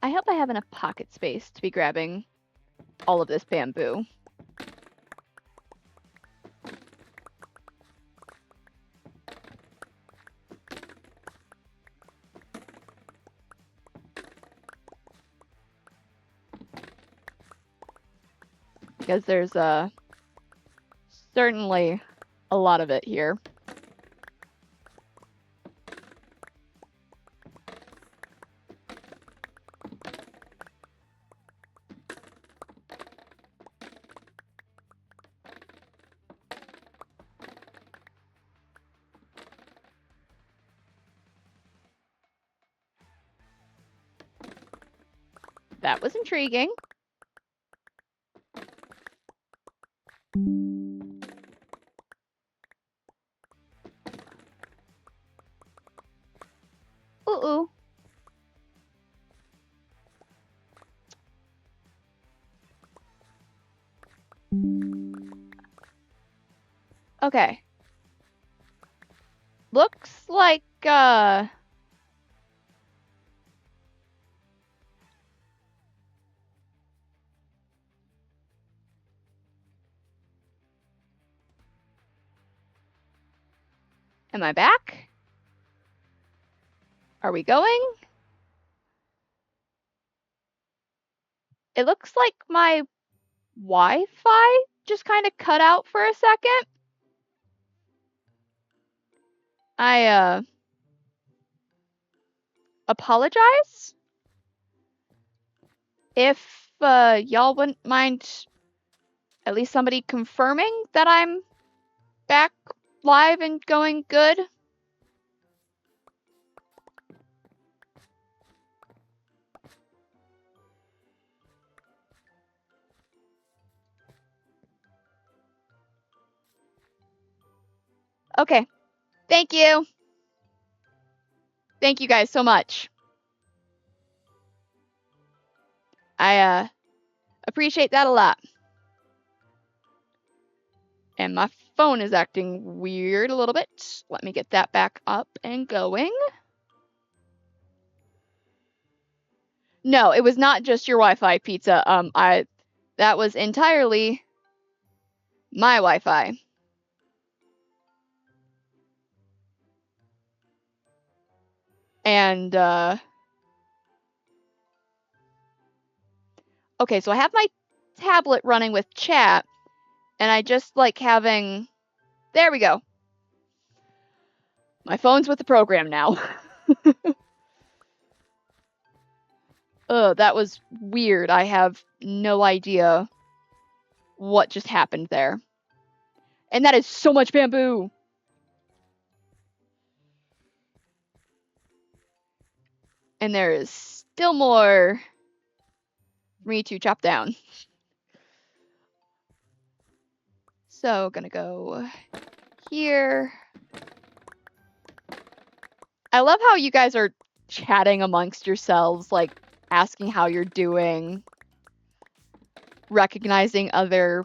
[SPEAKER 1] I hope I have enough pocket space to be grabbing all of this bamboo. Because there's certainly a lot of it here. That was intriguing. Ooh. Okay. Looks like, am I back? Are we going? It looks like my Wi-Fi just kind of cut out for a second. I apologize. If y'all wouldn't mind at least somebody confirming that I'm back live and going good. Okay. Thank you. Thank you guys so much. I appreciate that a lot. And my phone is acting weird a little bit. Let me get that back up and going. No, it was not just your Wi-Fi, Pizza. That was entirely my Wi-Fi. And okay, so I have my tablet running with chat, and I just like having. There we go. My phone's with the program now. That was weird. I have no idea what just happened there. And that is so much bamboo. And there is still more for me to chop down. So, gonna go here. I love how you guys are chatting amongst yourselves, like asking how you're doing, recognizing other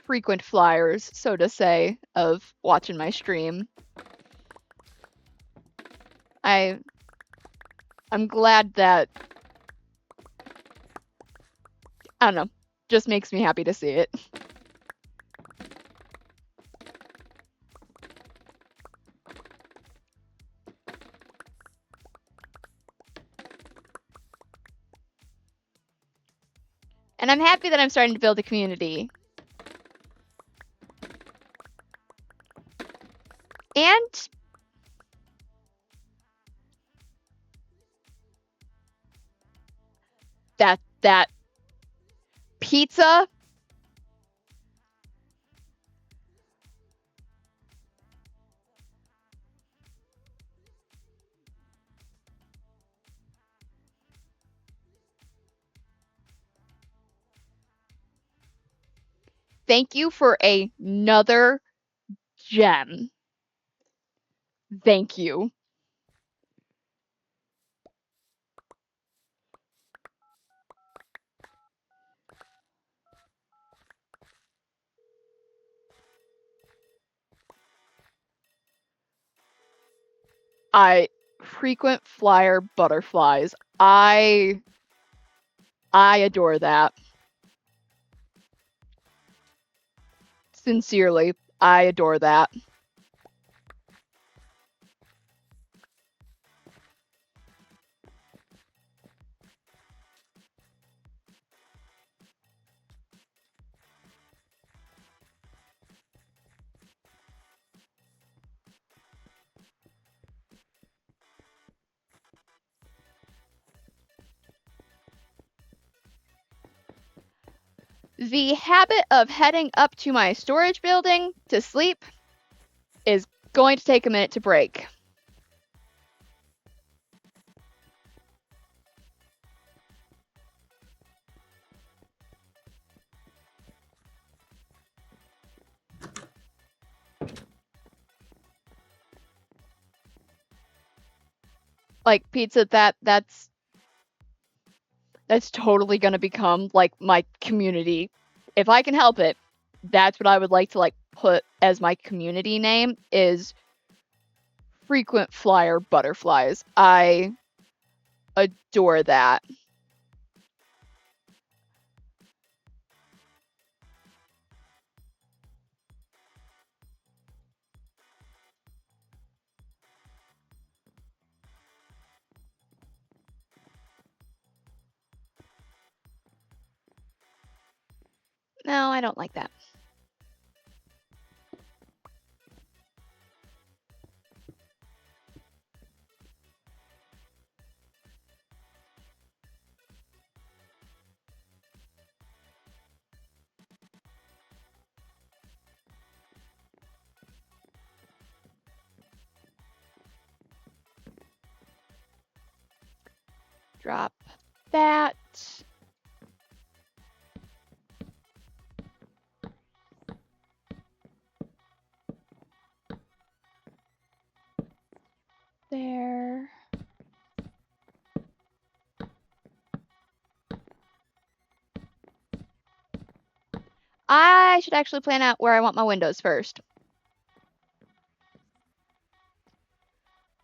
[SPEAKER 1] frequent flyers, so to say, of watching my stream. I'm glad that I don't know. Just makes me happy to see it. And I'm happy that I'm starting to build a community. And that pizza. Thank you for another gem. Thank you. Frequent flyer butterflies. I adore that. Sincerely, I adore that. The habit of heading up to my storage building to sleep is going to take a minute to break. Like pizza, that's totally gonna become like my community. If I can help it, that's what I would like to like put as my community name is frequent flyer butterflies. I adore that. No, I don't like that. Drop that. There. I should actually plan out where I want my windows first.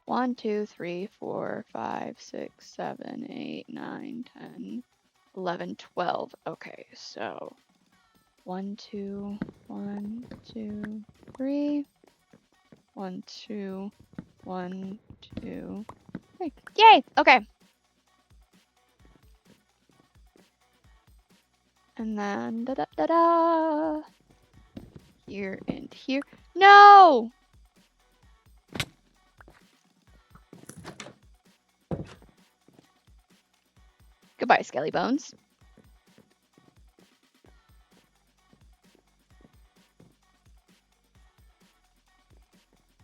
[SPEAKER 1] 1, 2, 3, 4, 5, 6, 7, 8, 9, 10, 11, 12. Okay, so 1, 2, 1, 2, 3. 1, 2, 1, 2, 3. Yay! Okay. And then da da da da. Here and here. No! Goodbye, Skelly Bones.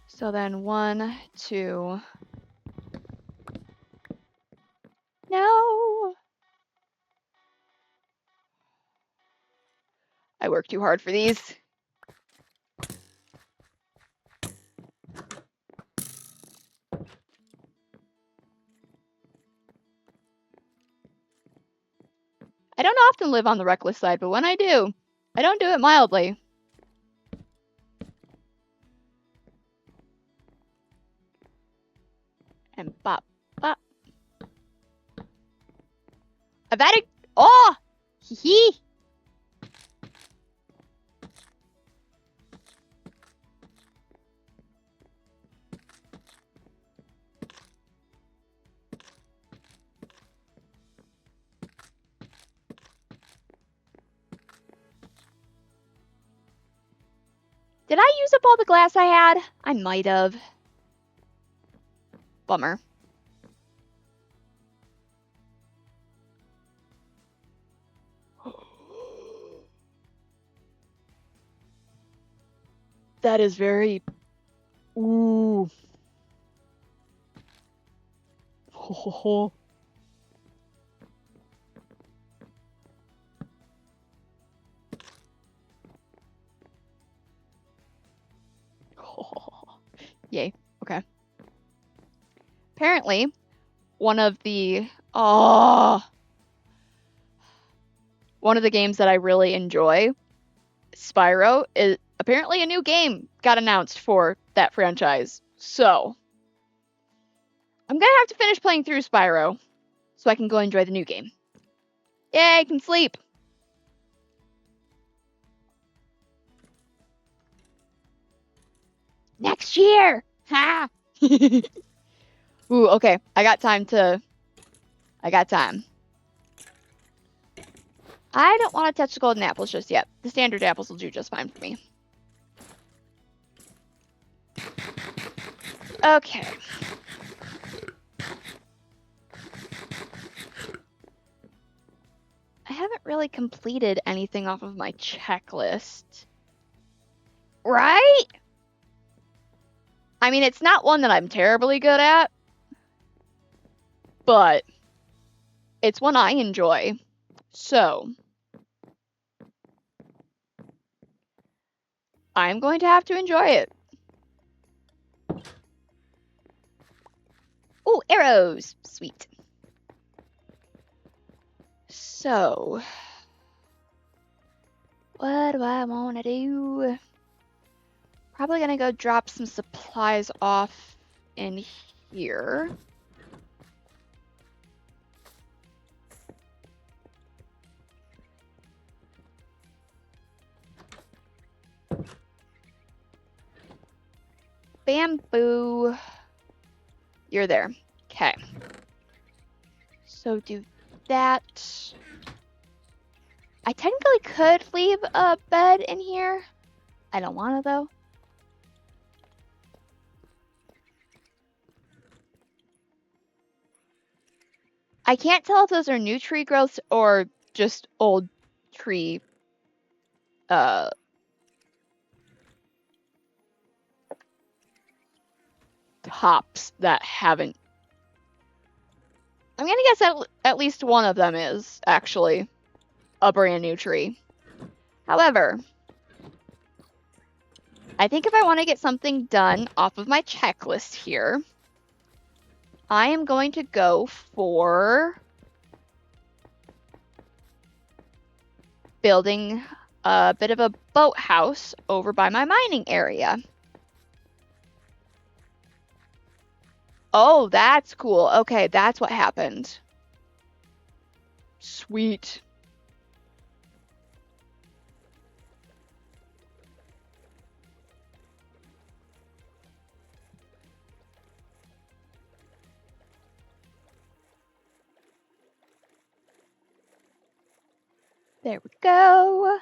[SPEAKER 1] So then 1, 2. No! I work too hard for these. I don't often live on the reckless side, but when I do, I don't do it mildly. And bop, bop. I've added. Oh! Hee hee. Did I use up all the glass I had? I might have. Bummer. That is very... Ooh. Ho, ho, ho. Oh. Yay. Okay. Apparently, one of the games that I really enjoy, Spyro, is apparently a new game got announced for that franchise. So, I'm gonna have to finish playing through Spyro so I can go enjoy the new game. Yay, I can sleep. Next year! Ha! Ooh, okay. I got time. I don't want to touch the golden apples just yet. The standard apples will do just fine for me. Okay. I haven't really completed anything off of my checklist. Right? I mean, it's not one that I'm terribly good at, but it's one I enjoy. So, I'm going to have to enjoy it. Ooh, arrows! Sweet. So, what do I want to do? Probably gonna go drop some supplies off in here. Bamboo. You're there. Okay. So do that. I technically could leave a bed in here. I don't want to, though. I can't tell if those are new tree growths or just old tree tops that haven't. I'm gonna guess at least one of them is actually a brand new tree. However, I think if I want to get something done off of my checklist here, I am going to go for building a bit of a boathouse over by my mining area. Oh, that's cool. Okay, that's what happened. Sweet. There we go. I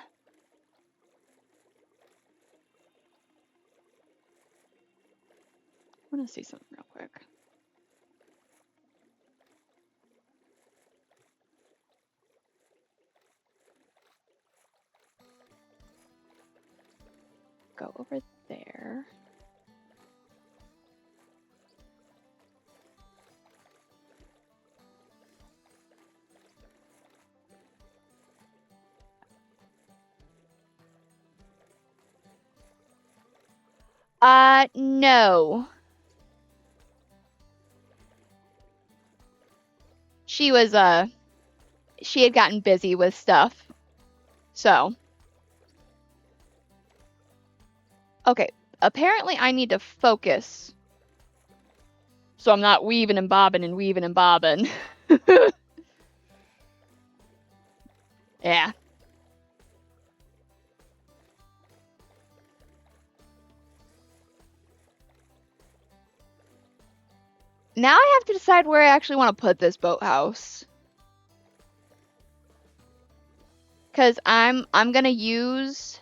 [SPEAKER 1] want to see something real quick. Go over there. No. She had gotten busy with stuff. So. Okay, apparently I need to focus. So I'm not weaving and bobbing and weaving and bobbing. Yeah. Now I have to decide where I actually want to put this boathouse. Cause I'm gonna use,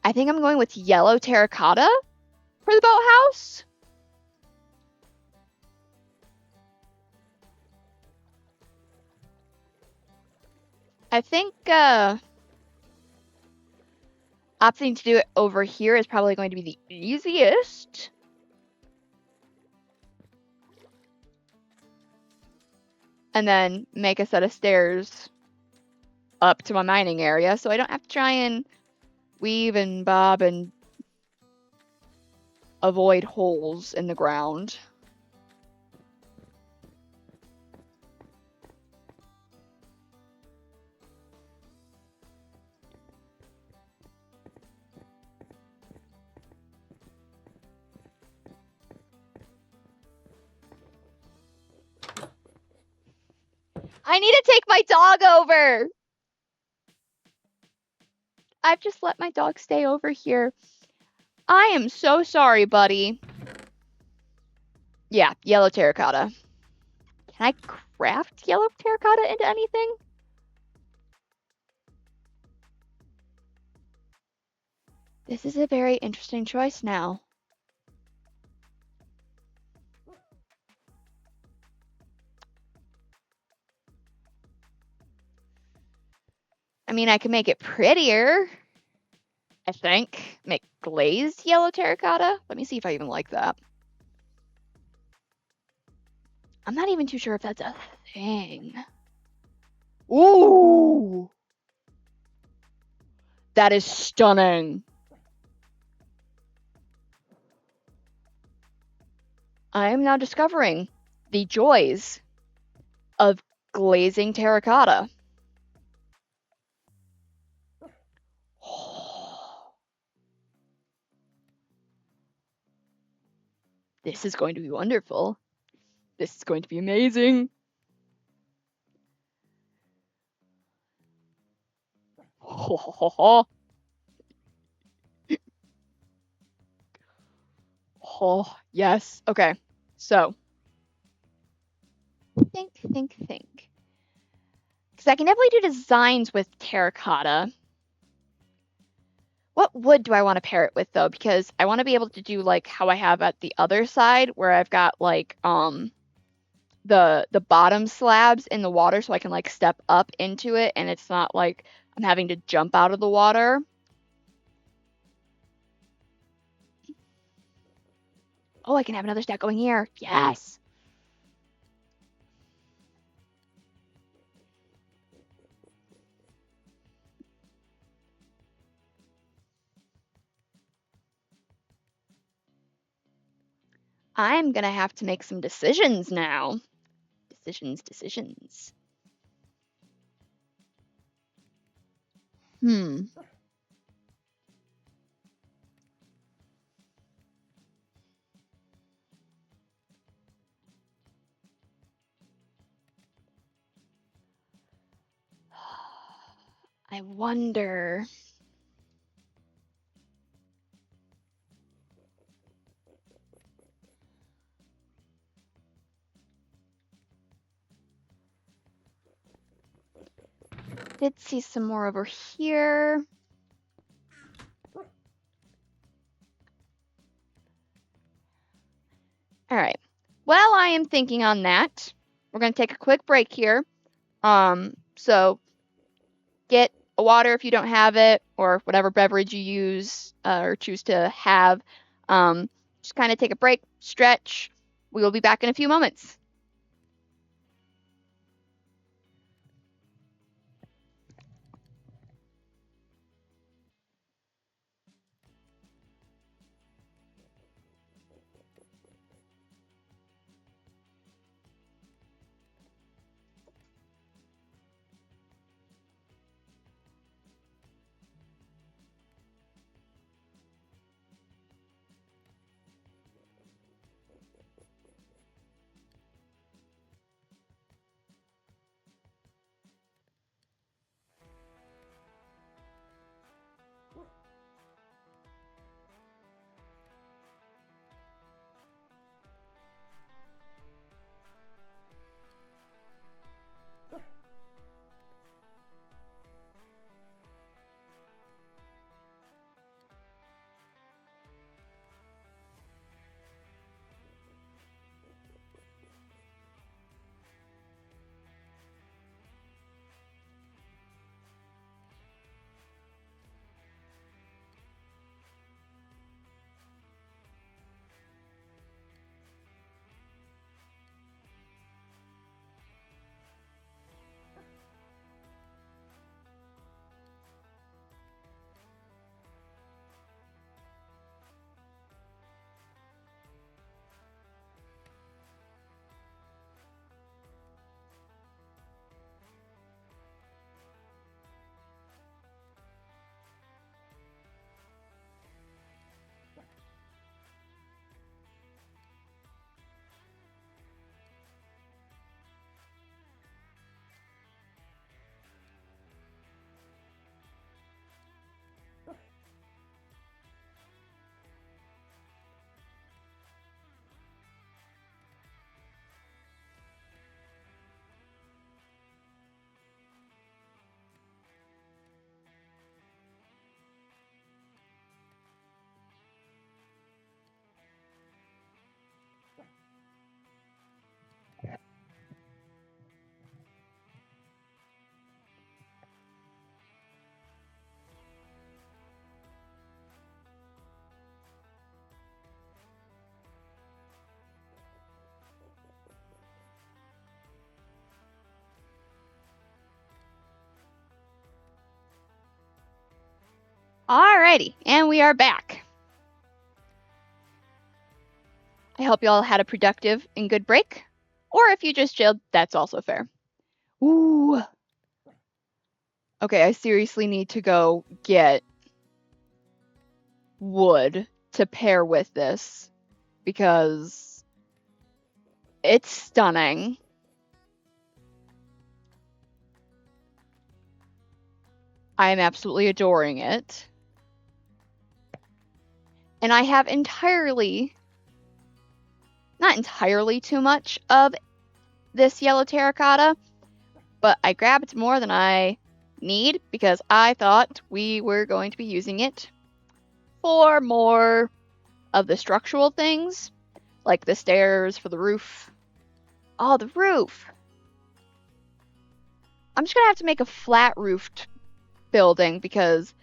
[SPEAKER 1] I think I'm going with yellow terracotta for the boathouse. I think opting to do it over here is probably going to be the easiest. And then make a set of stairs up to my mining area so I don't have to try and weave and bob and avoid holes in the ground. I need to take my dog over. I've just let my dog stay over here. I am so sorry, buddy. Yeah, yellow terracotta. Can I craft yellow terracotta into anything? This is a very interesting choice now. I mean, I can make it prettier, I think. Make glazed yellow terracotta. Let me see if I even like that. I'm not even too sure if that's a thing. Ooh! That is stunning. I am now discovering the joys of glazing terracotta. This is going to be wonderful. This is going to be amazing. Oh, yes. Okay. So, think. Because I can definitely do designs with terracotta. What wood do I want to pair it with though? Because I want to be able to do like how I have at the other side where I've got like the bottom slabs in the water so I can like step up into it and it's not like I'm having to jump out of the water. Oh, I can have another stack going here. Yes. I'm gonna have to make some decisions now. Decisions. I wonder. Did see some more over here. All right. While I am thinking on that, we're going to take a quick break here. So get a water if you don't have it, or whatever beverage you use or choose to have. Just kind of take a break, stretch. We will be back in a few moments. Alrighty, and we are back. I hope you all had a productive and good break. Or if you just chilled, that's also fair. Ooh. Okay, I seriously need to go get wood to pair with this because it's stunning. I am absolutely adoring it. And I have not entirely too much of this yellow terracotta, but I grabbed more than I need because I thought we were going to be using it for more of the structural things, like the stairs for the roof. Oh, the roof! I'm just gonna have to make a flat roofed building because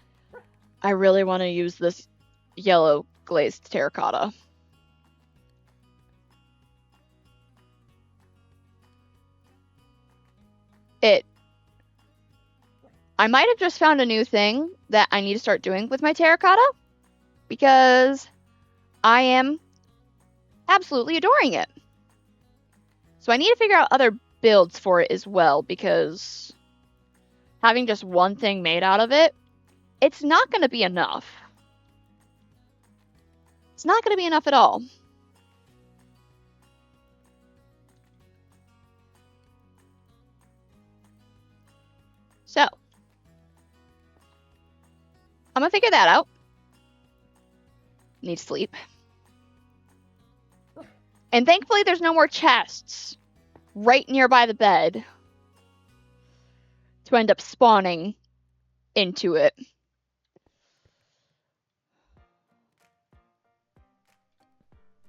[SPEAKER 1] I really want to use this yellow glazed terracotta. I might have just found a new thing that I need to start doing with my terracotta because I am absolutely adoring it. So I need to figure out other builds for it as well because having just one thing made out of it, it's not going to be enough. It's not going to be enough at all. So I'm going to figure that out. Need sleep. And thankfully there's no more chests right nearby the bed to end up spawning into it.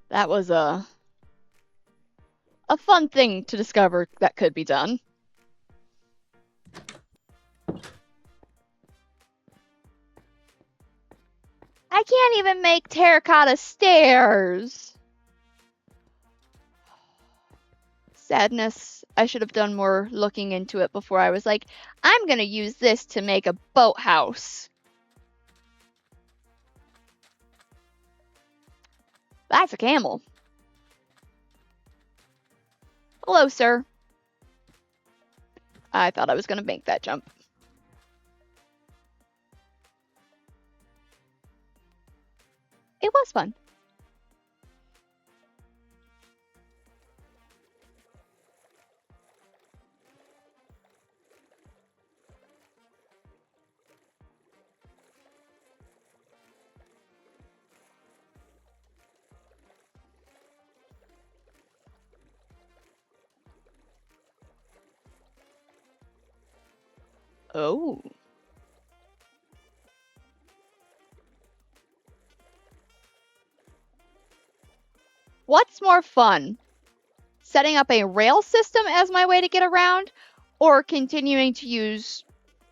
[SPEAKER 1] That was a fun thing to discover that could be done. I can't even make terracotta stairs. Sadness. I should have done more looking into it before I was like, I'm gonna use this to make a boathouse. That's a camel. Hello, sir. I thought I was gonna make that jump. It was fun. Oh. What's more fun? Setting up a rail system as my way to get around, or continuing to use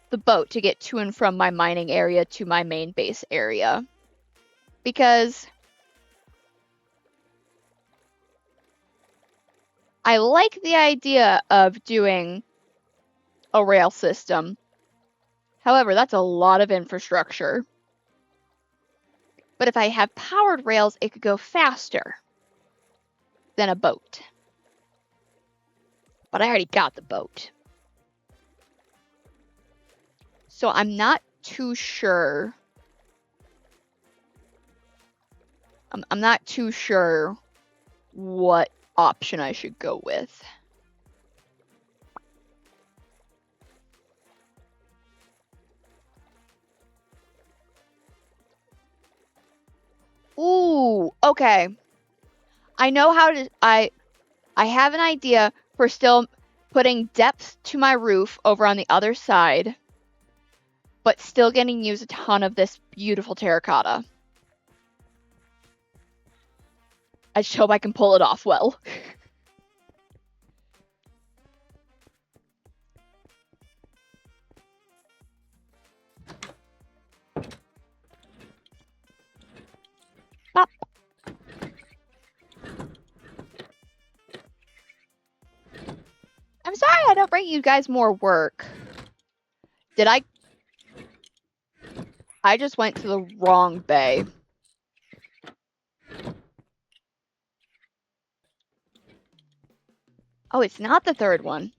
[SPEAKER 1] the boat to get to and from my mining area to my main base area? Because I like the idea of doing a rail system. However, that's a lot of infrastructure. But if I have powered rails, it could go faster than a boat. But I already got the boat. So I'm not too sure. I'm not too sure what option I should go with. Ooh, okay. I know how to. I have an idea for still putting depth to my roof over on the other side, but still getting to use a ton of this beautiful terracotta. I just hope I can pull it off well. Pop. I'm sorry I don't bring you guys more work. Did I? I just went to the wrong bay. Oh, it's not the third one.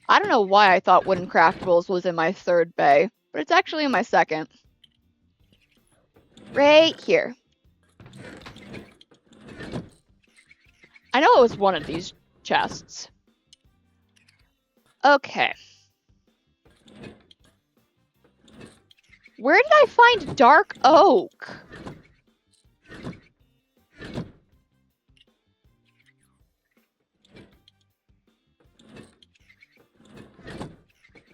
[SPEAKER 1] I don't know why I thought Wooden Craftables was in my third bay, but it's actually in my second. Right here. I know it was one of these chests. Okay. Where did I find dark oak?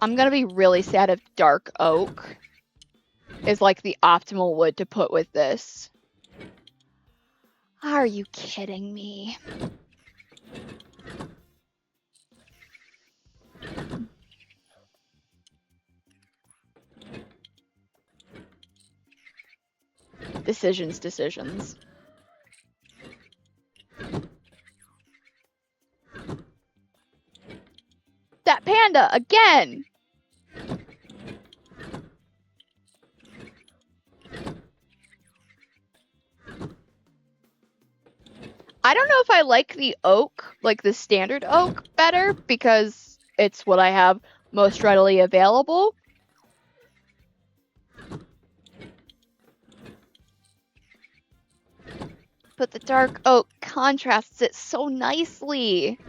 [SPEAKER 1] I'm gonna be really sad if dark oak is like the optimal wood to put with this. Are you kidding me? Decisions. That panda again! I don't know if I like the oak, like the standard oak, better because it's what I have most readily available. But the dark oak contrasts it so nicely.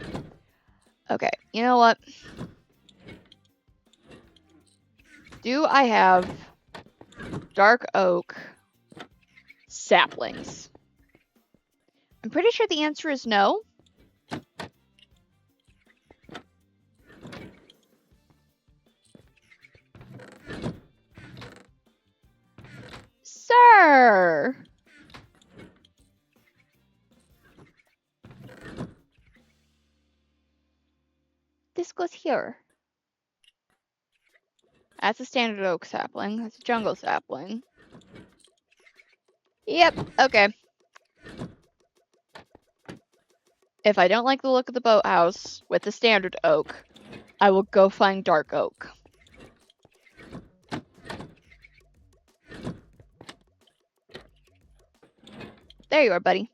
[SPEAKER 1] Okay, you know what? Do I have dark oak saplings? I'm pretty sure the answer is no. Sir! This goes here. That's a standard oak sapling. That's a jungle sapling. Yep, okay. If I don't like the look of the boathouse with the standard oak, I will go find dark oak. There you are, buddy.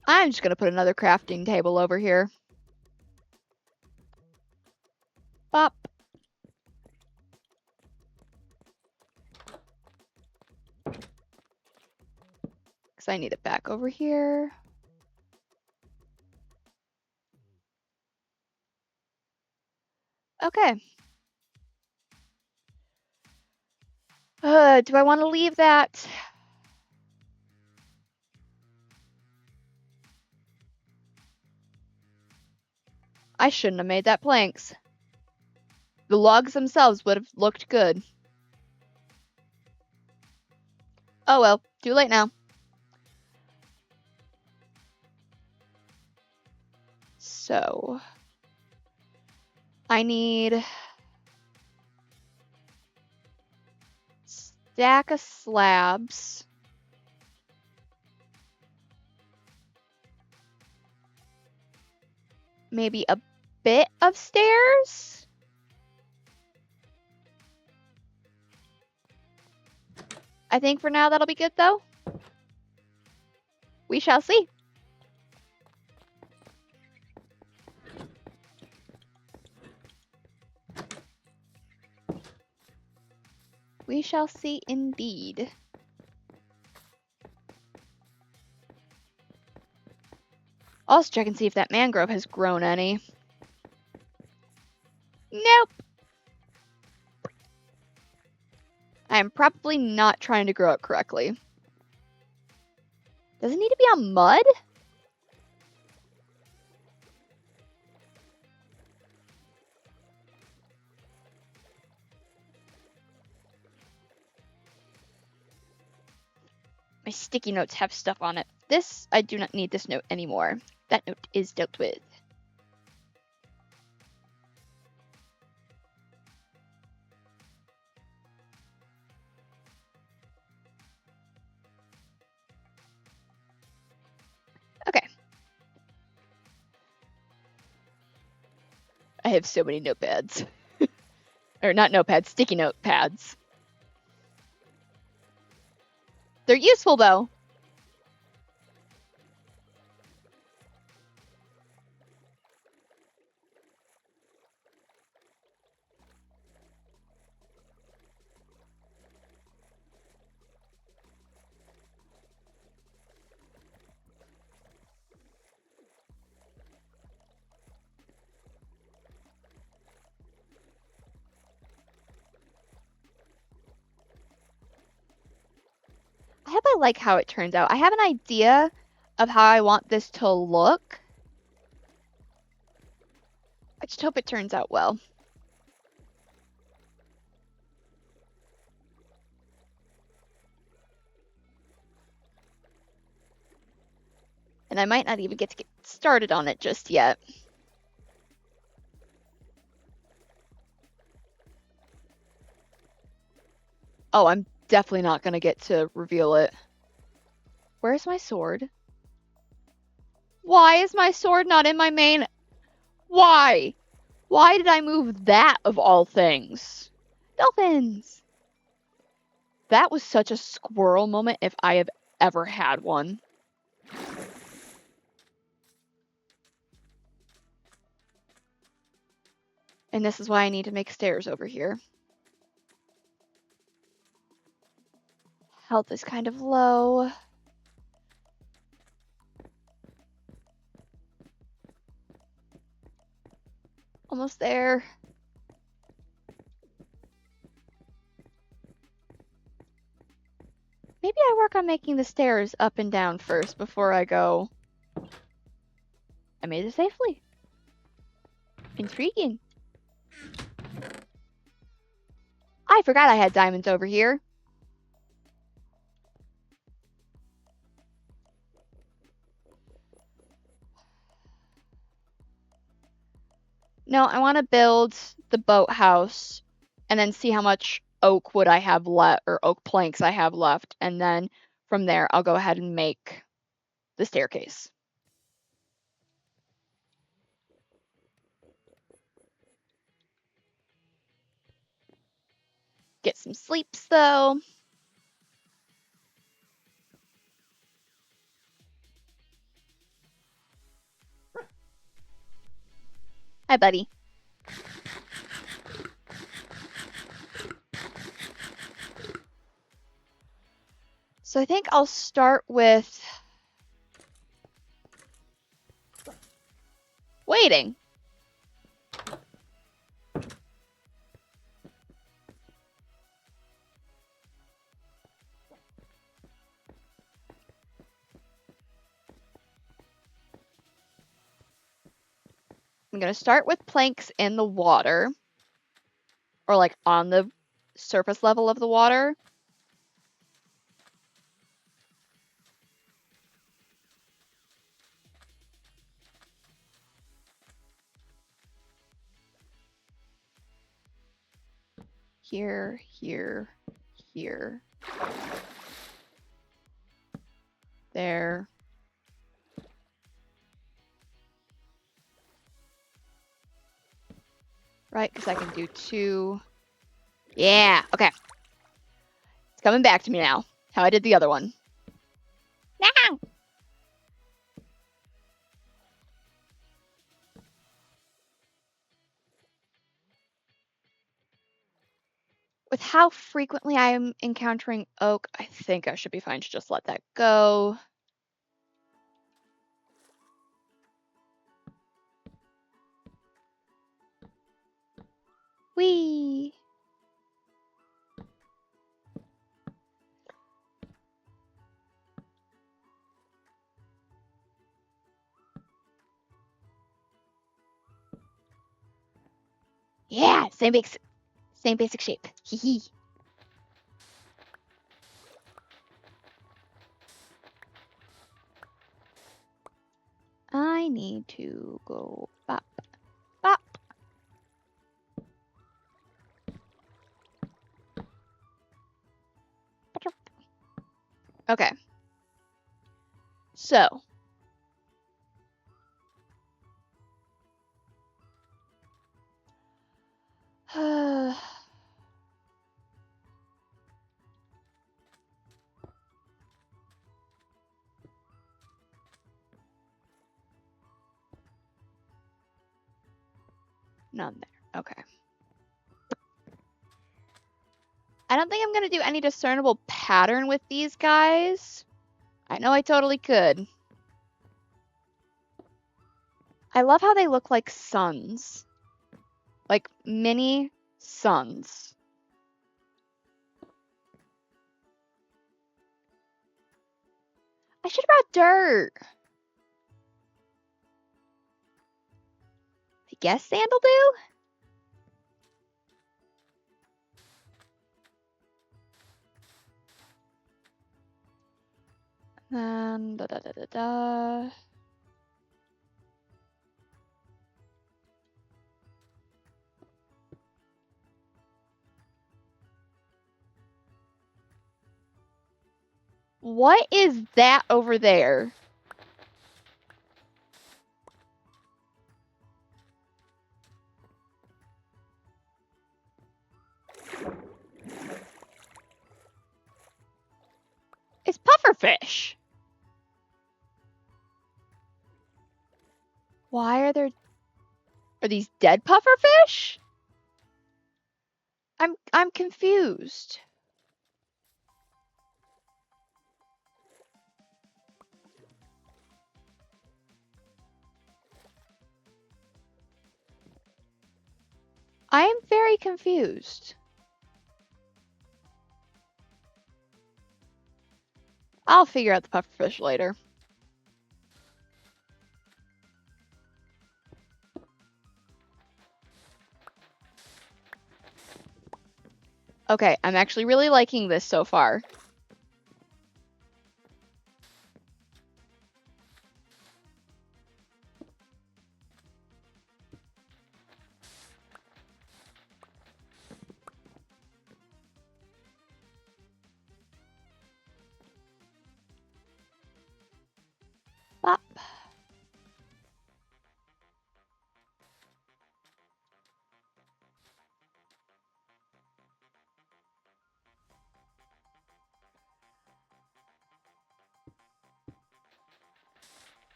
[SPEAKER 1] I'm just gonna put another crafting table over here. Bop. Because I need it back over here. Okay. Do I want to leave that? I shouldn't have made that planks. The logs themselves would have looked good. Oh well, too late now. So, I need stack of slabs. Maybe a bit of stairs? I think for now that'll be good though. We shall see. We shall see indeed. Also check and see if that mangrove has grown any. Nope. I'm probably not trying to grow it correctly. Does it need to be on mud? My sticky notes have stuff on it. This, I do not need this note anymore. That note is dealt with. Okay. I have so many notepads. Or not notepads, sticky notepads. They're useful, though. I hope I like how it turns out. I have an idea of how I want this to look. I just hope it turns out well. And I might not even get started on it just yet. Oh, I'm definitely not going to get to reveal it. Where's my sword? Why is my sword not in my main? Why? Why did I move that of all things? Dolphins! That was such a squirrel moment if I have ever had one. And this is why I need to make stairs over here. Health is kind of low. Almost there. Maybe I work on making the stairs up and down first before I go. I made it safely. Intriguing. I forgot I had diamonds over here. No, I want to build the boathouse and then see how much oak wood I have left, or oak planks I have left, and then from there I'll go ahead and make the staircase. Get some sleeps though. Hi, buddy. So I think I'll start with waiting. I'm going to start with planks in the water, or like on the surface level of the water. Here, here, here. There. Right, because I can do 2. Yeah, okay. It's coming back to me now, how I did the other one. Now! With how frequently I am encountering oak, I think I should be fine to just let that go. Whee! Yeah, same basic shape. Hee hee. I I need to go bop, bop. Okay. So. None there. Okay. I don't think I'm going to do any discernible pattern with these guys. I know I totally could. I love how they look like suns. Like mini suns. I should have brought dirt. I guess sand will do? And da da da da da. What is that over there? It's pufferfish. Why are there... Are these dead pufferfish? I'm confused. I am very confused. I'll figure out the pufferfish later. Okay, I'm actually really liking this so far. Bop.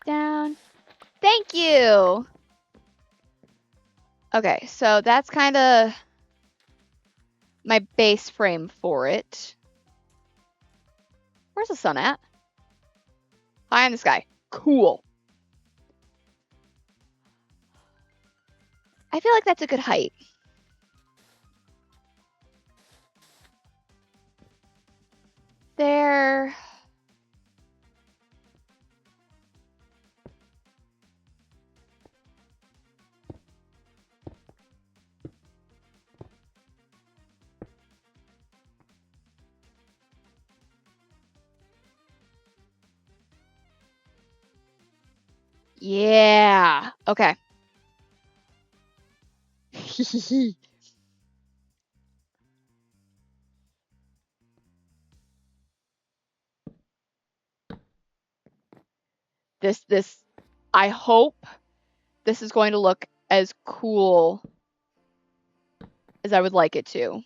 [SPEAKER 1] Down. Thank you! Okay, so that's kind of my base frame for it. Where's the sun at? High in the sky. Cool. I feel like that's a good height. There. Yeah. Okay. This, I hope this is going to look as cool as I would like it to.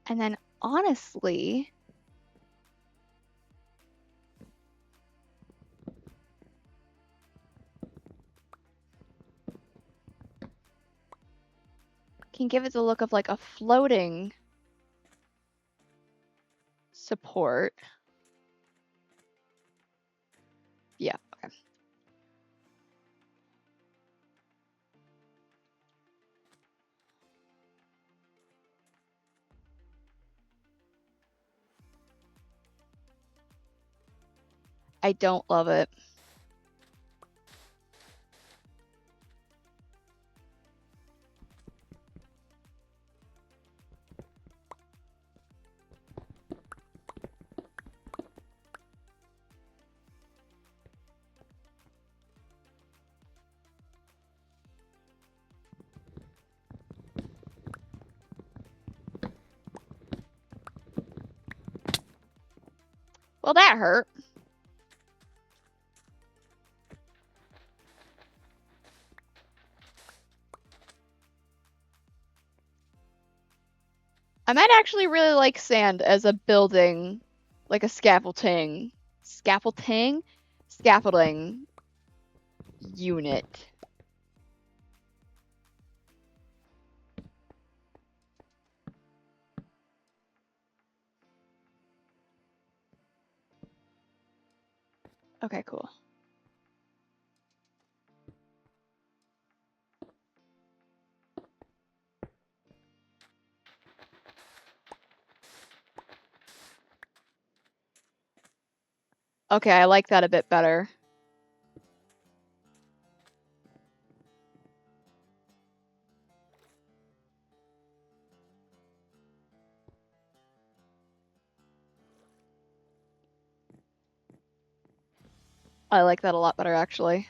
[SPEAKER 1] And then honestly, can give it the look of like a floating support. Yeah, okay. I don't love it. Well, that hurt. I might actually really like sand as a building, like a scaffolding unit. Okay, cool. Okay, I like that a bit better. I like that a lot better, actually.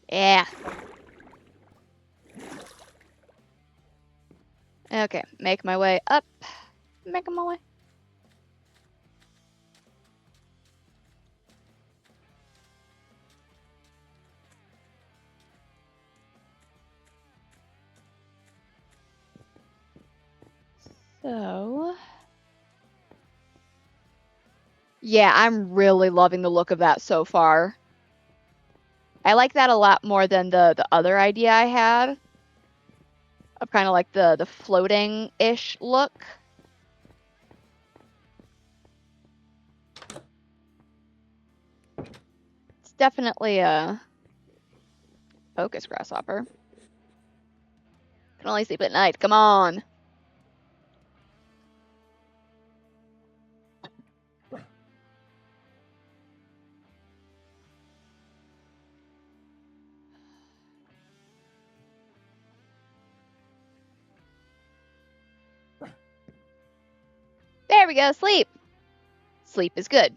[SPEAKER 1] Yeah. Okay, make my way up. Making my way. So... yeah, I'm really loving the look of that so far. I like that a lot more than the other idea I had. Of kind of like the floating-ish look. It's definitely a focus grasshopper. Can only sleep at night. Come on. There we go. Sleep. Sleep is good.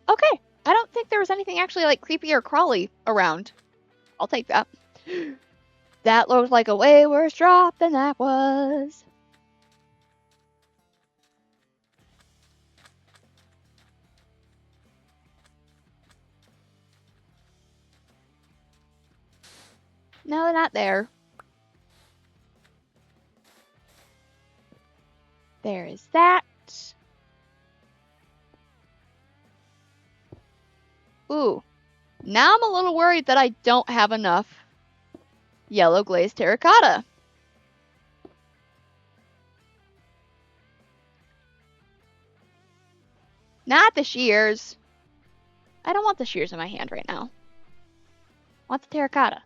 [SPEAKER 1] Okay. I don't think there was anything actually like creepy or crawly around. I'll take that. That looked like a way worse drop than that was. No, they're not there. There is that. Ooh. Now I'm a little worried that I don't have enough yellow glazed terracotta. Not the shears. I don't want the shears in my hand right now. I want the terracotta.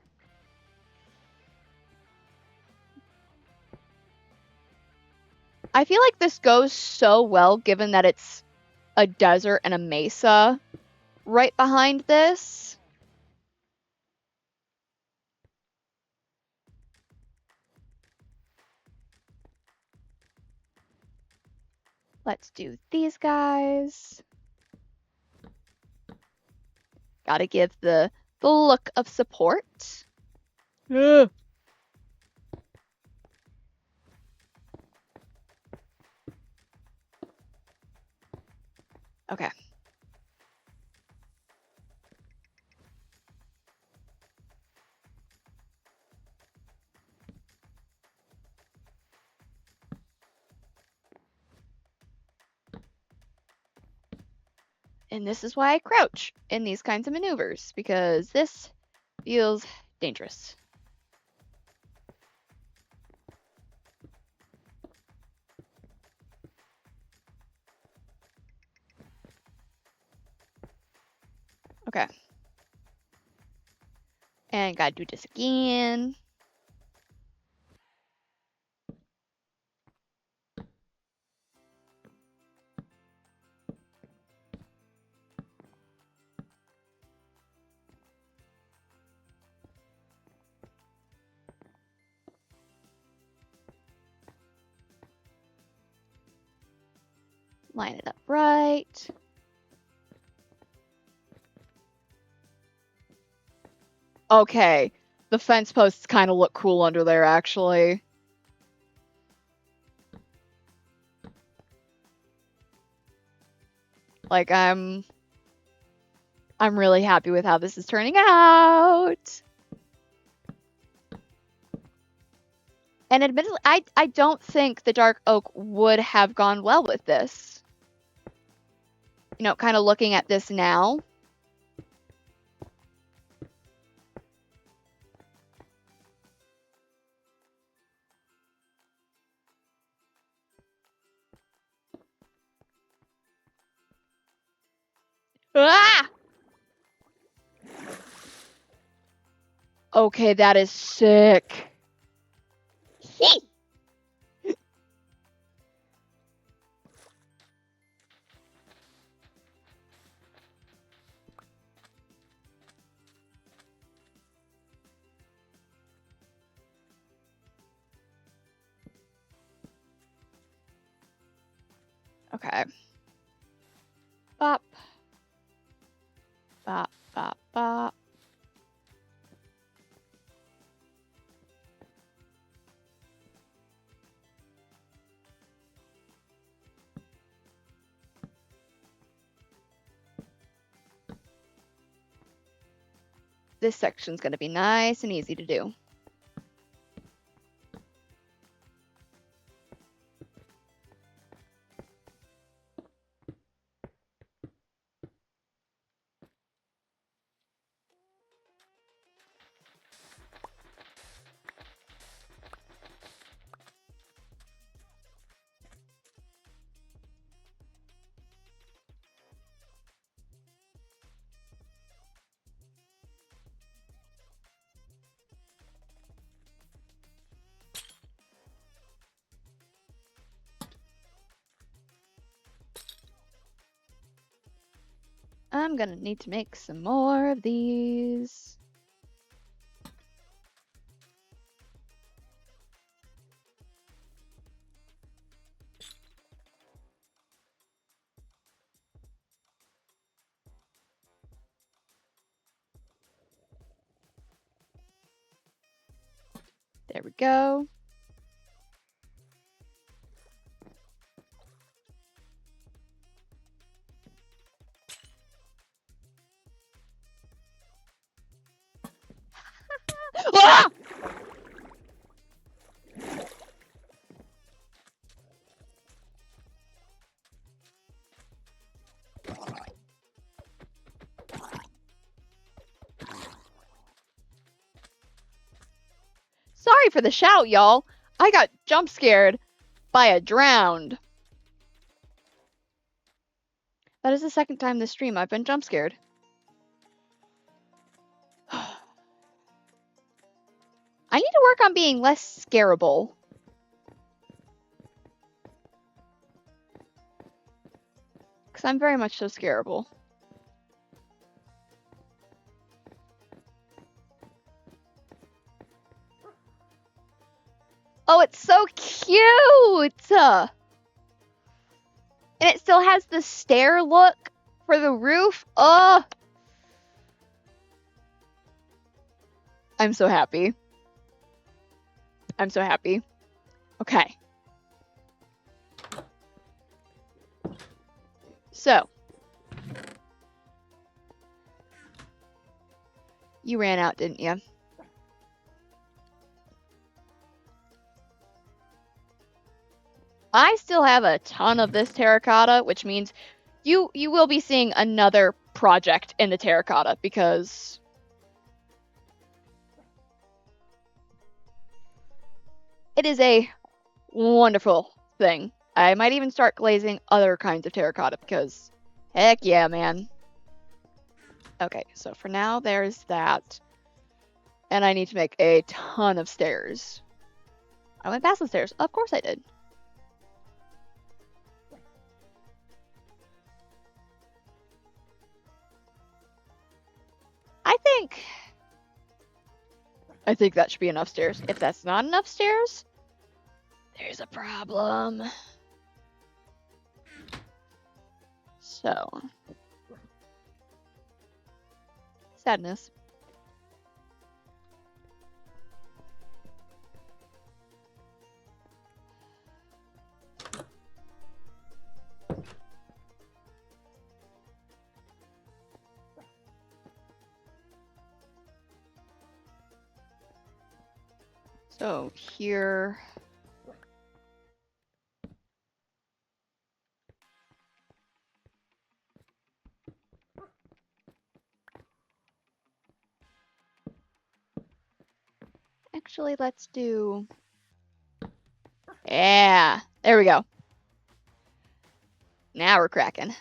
[SPEAKER 1] I feel like this goes so well given that it's a desert and a mesa right behind this. Let's do these guys. Gotta give the the look of support. Ugh. Okay. And this is why I crouch in these kinds of maneuvers, because this feels dangerous. Okay. And gotta do this again. Line it up right. Okay. The fence posts kind of look cool under there, actually. Like, I'm really happy with how this is turning out. And admittedly, I don't think the dark oak would have gone well with this. You know, kind of looking at this now. Ah! Okay, that is sick. Okay. Bop. Bop, bop, bop. This section's going to be nice and easy to do. I'm gonna need to make some more of these. There we go. Ah! Sorry for the shout, y'all. I got jump scared by a drowned. That is the second time this stream I've been jump scared. I need to work on being less scareable. Because I'm very much so scareable. Oh, it's so cute! And it still has the stair look for the roof. Oh! I'm so happy. I'm so happy. Okay. So. You ran out, didn't you? I still have a ton of this terracotta, which means you will be seeing another project in the terracotta because it is a wonderful thing. I might even start glazing other kinds of terracotta because heck yeah, man. Okay, so for now there's that. And I need to make a ton of stairs. I went past the stairs. Of course I did. I think that should be enough stairs. If that's not enough stairs, there's a problem. So. Sadness. So here. Actually, let's do. Yeah, there we go. Now we're cracking.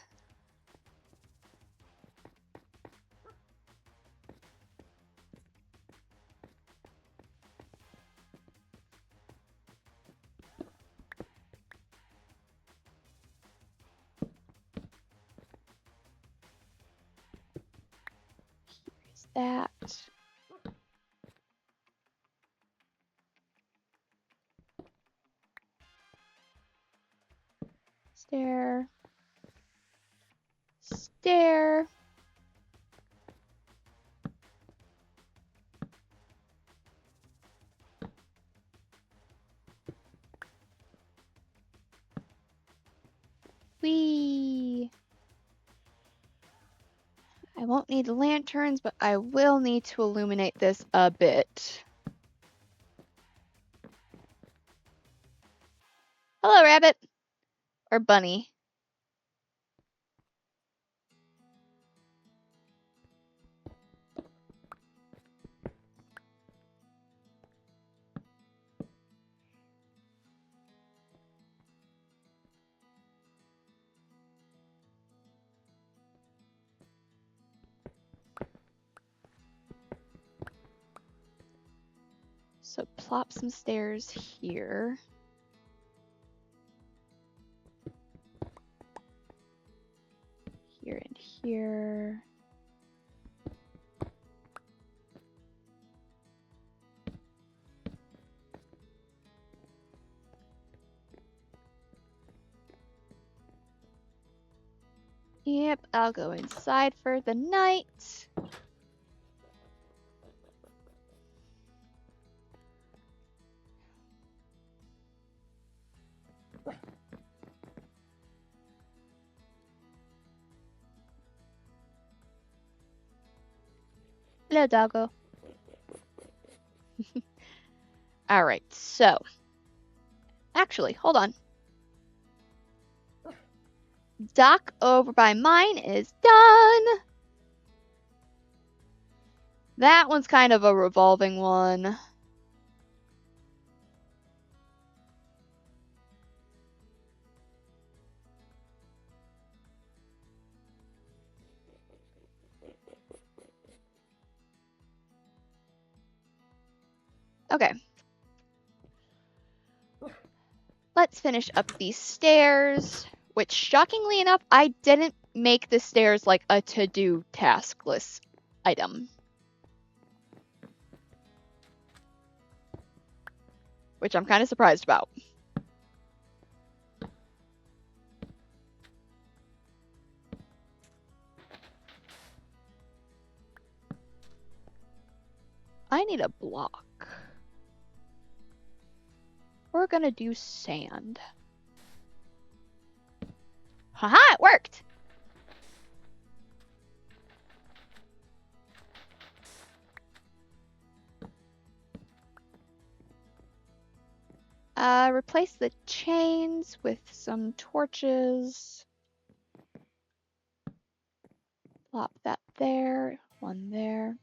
[SPEAKER 1] Here's that. Stair. Stair. Whee! I won't need lanterns, but I will need to illuminate this a bit. Hello, rabbit. Or bunny. So plop some stairs here. Here and here. Yep, I'll go inside for the night. Hello, doggo. All right, so actually, hold on. Dock over by mine is done. That one's kind of a revolving one. Okay. Let's finish up these stairs, which shockingly enough, I didn't make the stairs like a to-do task list item. Which I'm kind of surprised about. I I need a block. We're gonna do sand. Haha, it worked! Replace the chains with some torches. Plop that there, one there.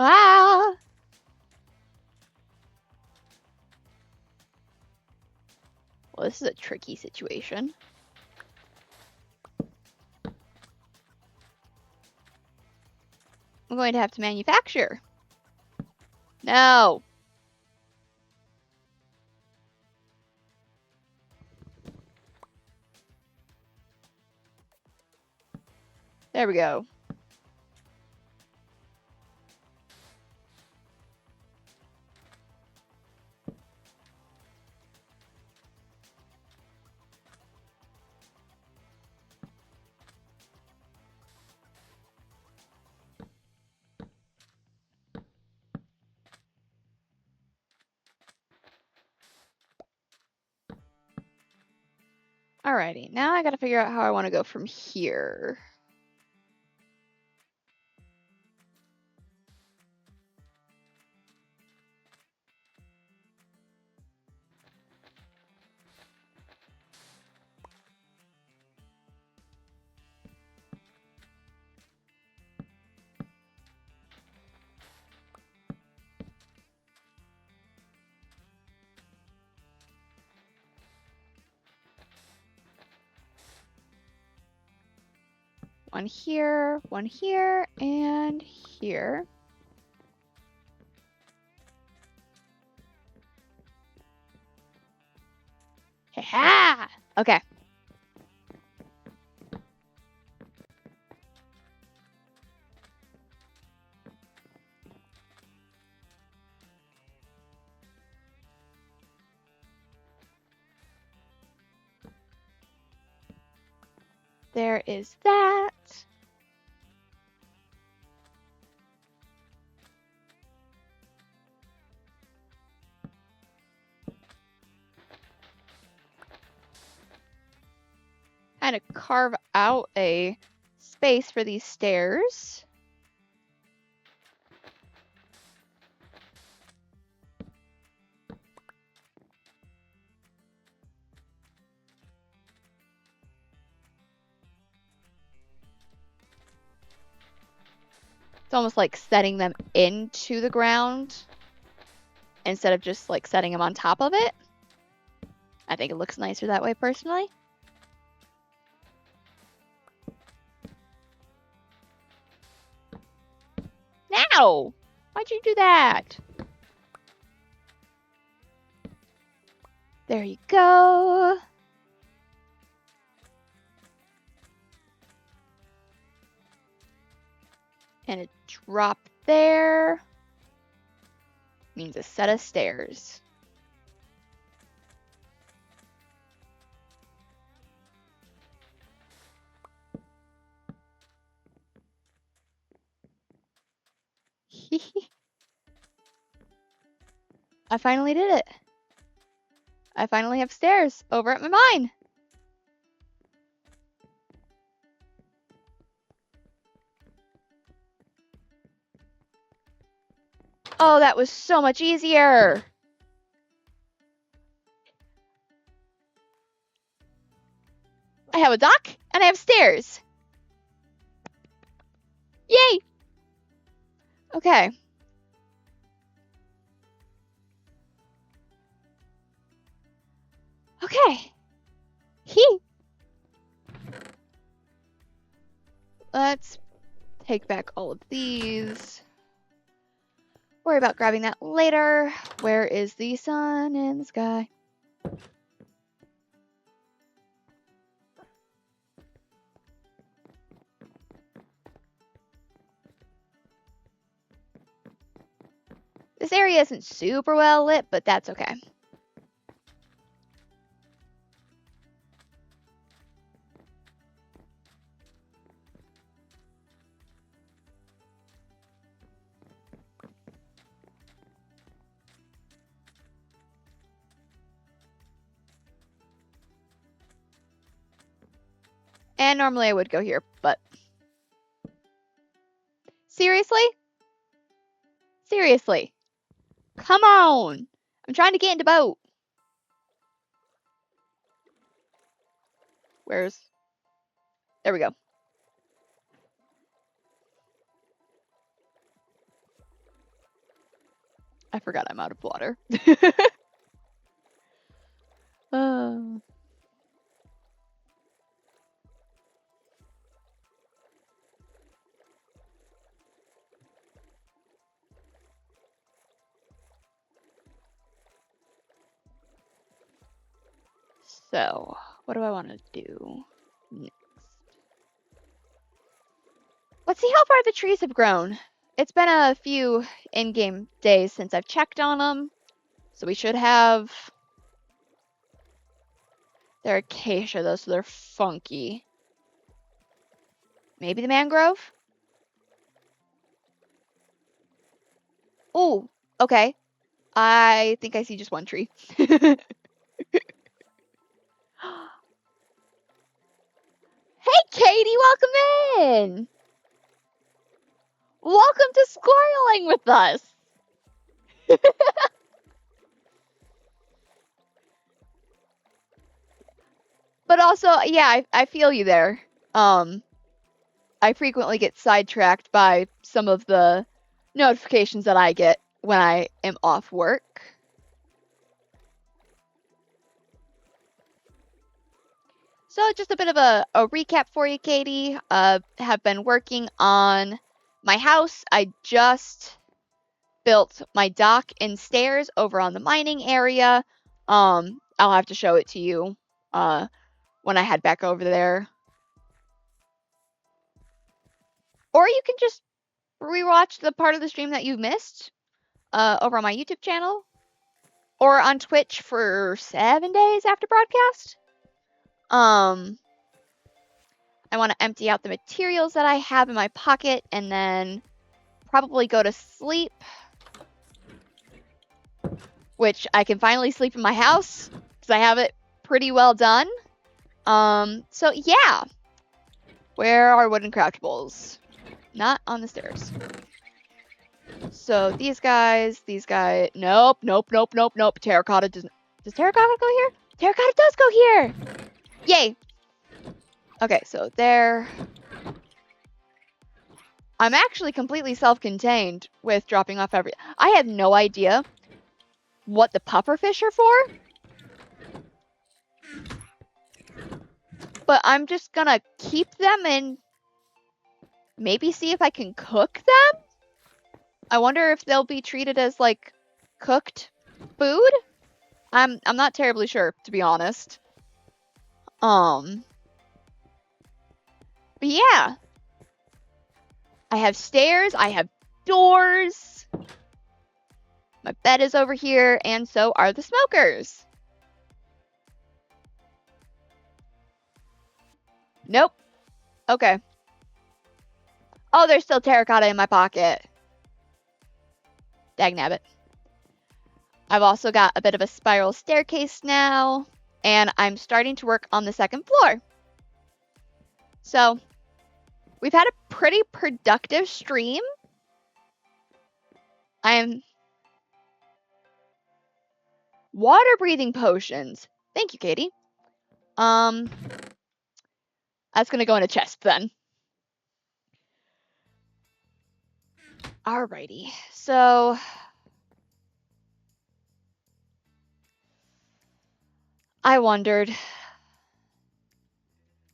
[SPEAKER 1] Ah! Well, this is a tricky situation. I'm going to have to manufacture. No. There we go. Alrighty, now I gotta figure out how I want to go from here. One here, and here. Ha! Okay. There is that. Kind of carve out a space for these stairs. It's almost like setting them into the ground instead of just like setting them on top of it. I think it looks nicer that way personally. Now! Why'd you do that? There you go. And a drop there means a set of stairs. I finally did it. I finally have stairs over at my mine. Oh, that was so much easier. I have a dock and I have stairs. Yay! Okay. Okay. Let's Take back all of these. Worry about grabbing that later. Where is the sun in the sky? This area isn't super well lit, but that's okay. And normally I would go here, but... Seriously? Seriously. Come on! I'm trying to get into boat. Where's... There we go. I forgot I'm out of water. So, what do I want to do next? Let's see how far the trees have grown. It's been a few in-game days since I've checked on them, so we should have... They're acacia though, so they're funky. Maybe the mangrove? Oh, okay. I think I see just one tree. Hey, Katie, welcome in! Welcome to squirreling with us! But also, yeah, I feel you there. I frequently get sidetracked by some of the notifications that I get when I am off work. So just a bit of a recap for you, Katie. Have been working on my house. I just built my dock and stairs over on the mining area. I'll have to show it to you when I head back over there. Or you can just rewatch the part of the stream that you missed over on my YouTube channel or on Twitch for 7 days after broadcast. I want to empty out the materials that I have in my pocket and then probably go to sleep, which I can finally sleep in my house because I have it pretty well done. So yeah, where are wooden crouchables? Not on the stairs. So these guys, nope. Terracotta doesn't. Does terracotta go here? Terracotta does go here! Yay! Okay, so there. I'm actually completely self-contained with dropping off every... I have no idea what the pufferfish are for. But I'm just gonna keep them and maybe see if I can cook them? I wonder if they'll be treated as, like, cooked food? I'm not terribly sure, to be honest. But yeah. I have stairs, I have doors. My bed is over here, and so are the smokers. Nope. Okay. Oh, there's still terracotta in my pocket. Dagnabbit. I've also got a bit of a spiral staircase now, and I'm starting to work on the second floor. So, we've had a pretty productive stream. I'm... Water breathing potions. Thank you, Katie. That's gonna go in a chest then. Alrighty, so... I wondered.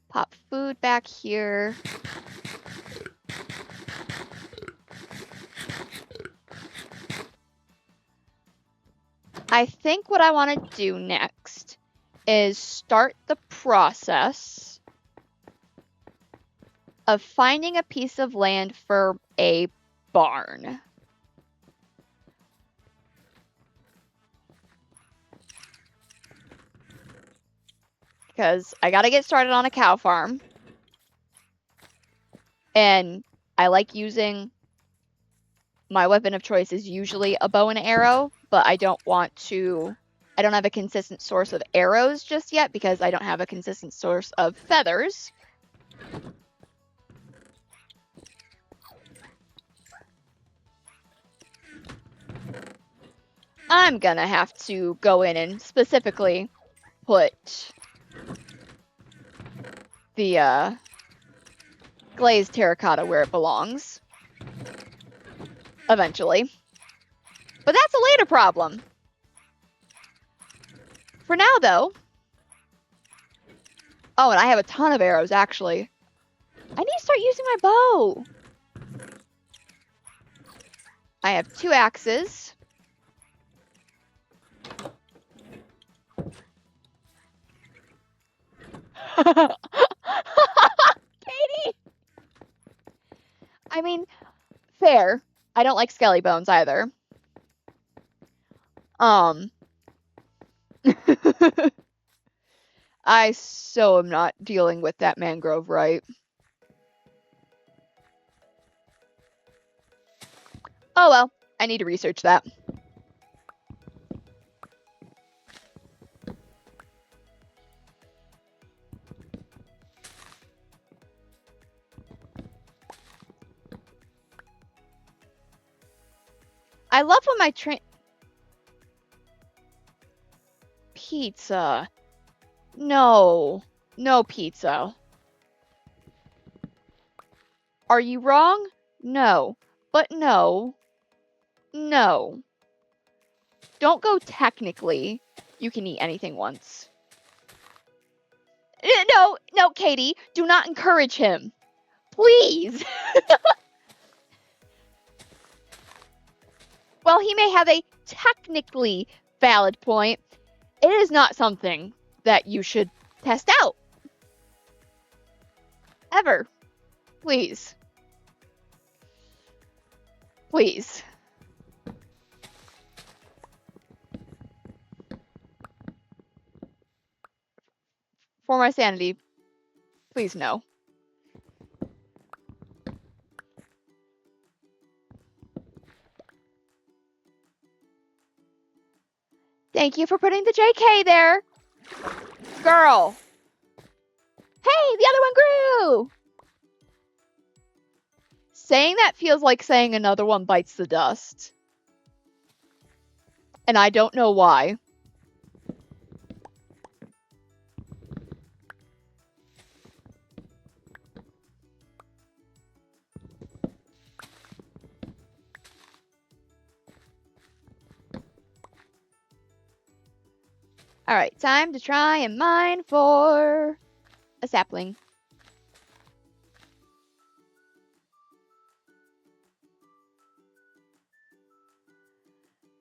[SPEAKER 1] Pop food back here. I think what I want to do next is start the process of finding a piece of land for a barn. Because I gotta get started on a cow farm. And I like using, my weapon of choice is usually a bow and arrow, but I don't have a consistent source of arrows just yet because I don't have a consistent source of feathers. I'm gonna have to go in and specifically put the glazed terracotta where it belongs. Eventually. But that's a later problem. For now, though... Oh, and I have a ton of arrows, actually. I need to start using my bow. I have 2 axes. Katie! I mean, fair. I don't like skelly bones either. I so am not dealing with that mangrove right. Oh well, I need to research that. I love when my pizza. No. No pizza. Are you wrong? No. But no. No. Don't go technically. You can eat anything once. No, Katie. Do not encourage him. Please. While he may have a technically valid point, it is not something that you should test out. Ever. Please. Please. For my sanity, please no. Thank you for putting the JK there. Girl. Hey, the other one grew! Saying that feels like saying another one bites the dust. And I don't know why. Alright, time to try and mine for a sapling.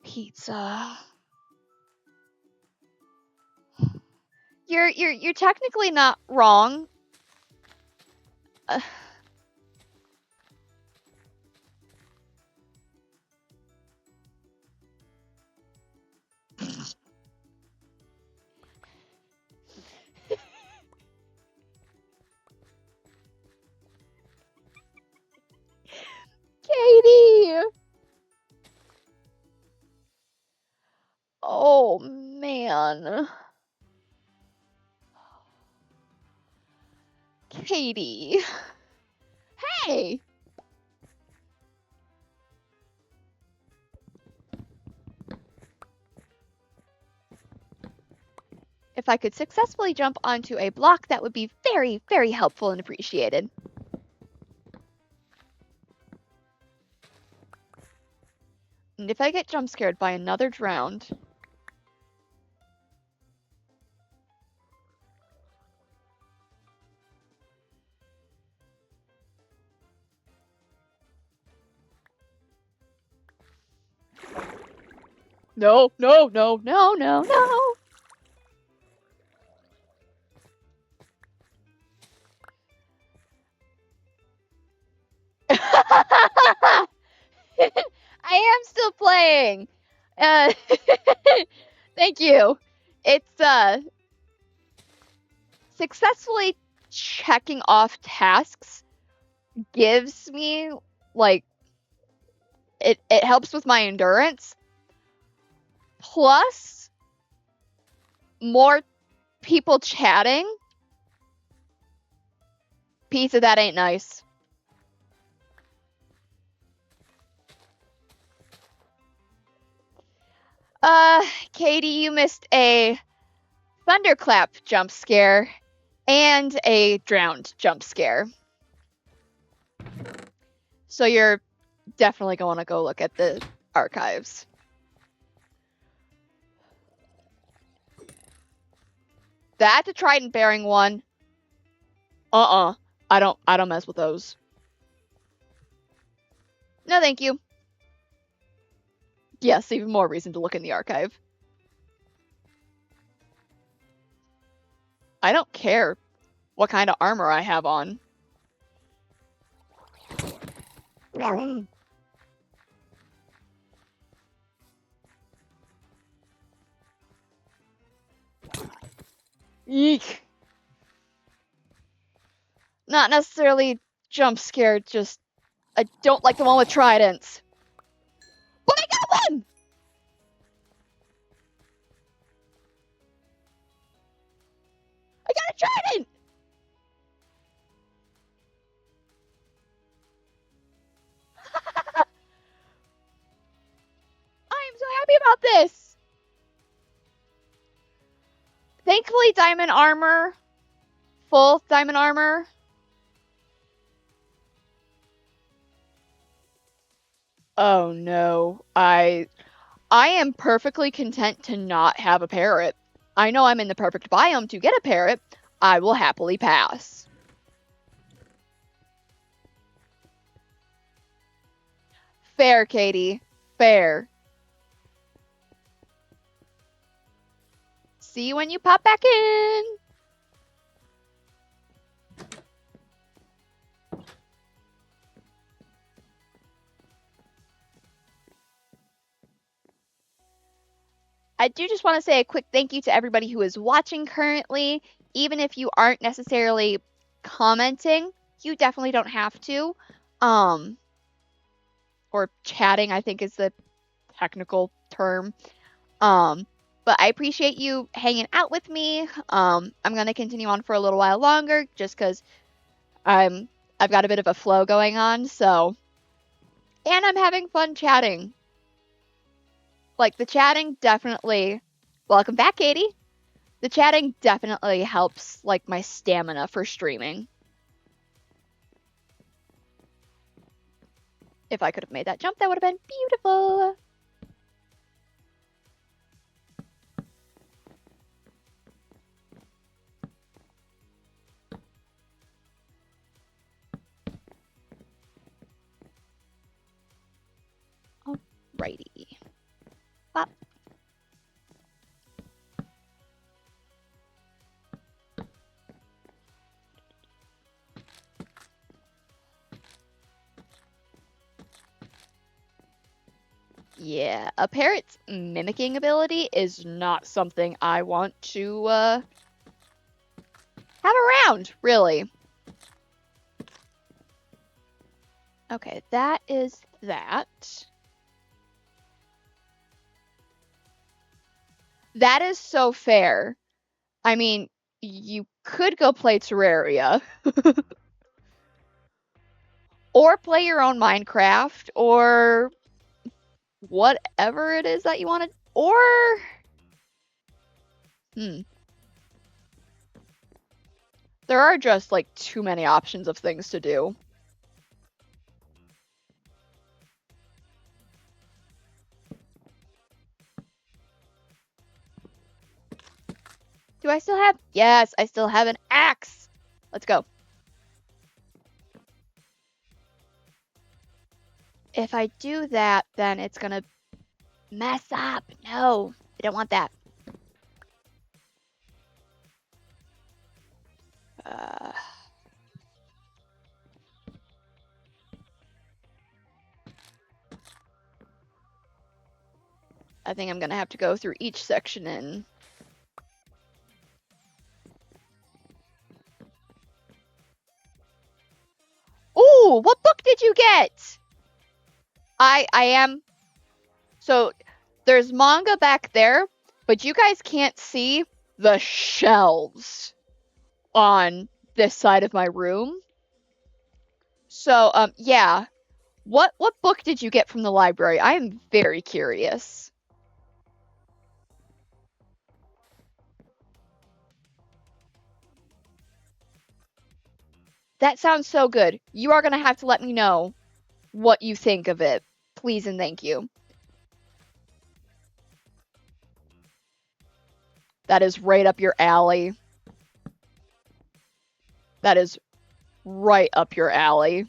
[SPEAKER 1] Pizza. You're technically not wrong. Katie! Oh, man. Katie. Hey! If I could successfully jump onto a block, that would be very, very helpful and appreciated. And if I get jump scared by another drowned... No, no, no, no, no, no. I am still playing. Thank you. It's successfully checking off tasks gives me like it helps with my endurance. Plus more people chatting. Pizza, that ain't nice. Katie, you missed a thunderclap jump scare and a drowned jump scare. So you're definitely going to go look at the archives. That's a trident bearing one. I don't mess with those. No, thank you. Yes, even more reason to look in the archive. I don't care what kind of armor I have on. Eek. Not necessarily jump scared, just I don't like the one with tridents. But I got one! I got a trident! I am so happy about this! Thankfully, diamond armor. Full diamond armor. Oh no. I am perfectly content to not have a parrot. I know I'm in the perfect biome to get a parrot. I will happily pass. Fair, Katie. Fair. See you when you pop back in. I do just want to say a quick thank you to everybody who is watching currently. Even if you aren't necessarily commenting, you definitely don't have to. Or chatting, I think is the technical term. But I appreciate you hanging out with me. I'm going to continue on for a little while longer just because I've got a bit of a flow going on, so. And I'm having fun chatting. Like, the chatting definitely. Welcome back, Katie. The chatting definitely helps, like, my stamina for streaming. If I could have made that jump, that would have been beautiful. Alrighty. Bop. Yeah, a parrot's mimicking ability is not something I want to have around, really. Okay, that is that. That is so fair. I mean, you could go play Terraria. Or play your own Minecraft, or whatever it is that you want to, or there are just like too many options of things to do. Do I still have? Yes, I still have an axe. Let's go. If I do that, then it's gonna Mess up. No, I don't want that. I think I'm gonna have to go through each section and... Ooh, what book did you get? I am... So, there's manga back there, but you guys can't see the shelves on this side of my room. So, yeah. What book did you get from the library? I am very curious. That sounds so good. You are gonna have to let me know what you think of it. Please and thank you. That is right up your alley. That is right up your alley.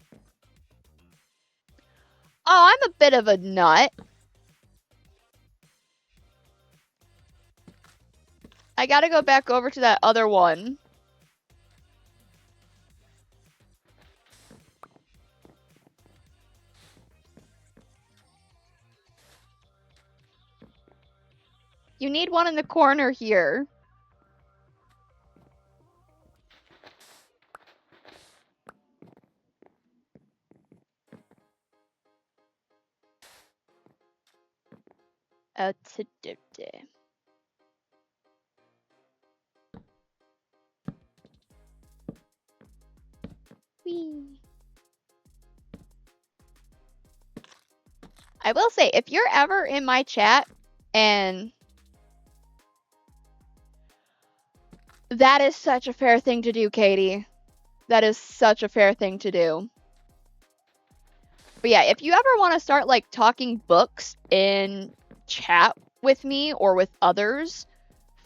[SPEAKER 1] Oh, I'm a bit of a nut. I gotta go back over to that other one. You need one in the corner here. Whee. I will say, if you're ever in my chat and that is such a fair thing to do, Katie. That is such a fair thing to do. But yeah, if you ever want to start like talking books in chat with me or with others,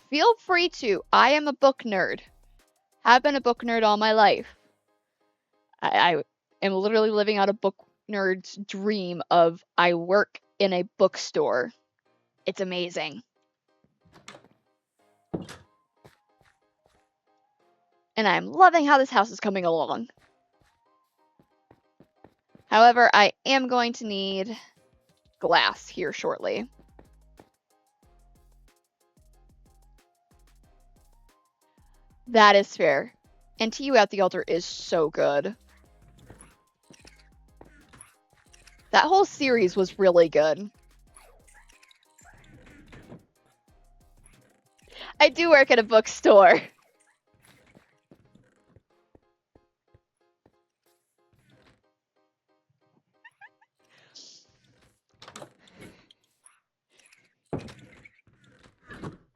[SPEAKER 1] feel free to. I am a book nerd. Have been a book nerd all my life. I am literally living out a book nerd's dream of I work in a bookstore. It's amazing. And I'm loving how this house is coming along. However, I am going to need glass here shortly. That is fair. And To You at the Altar is so good. That whole series was really good. I do work at a bookstore.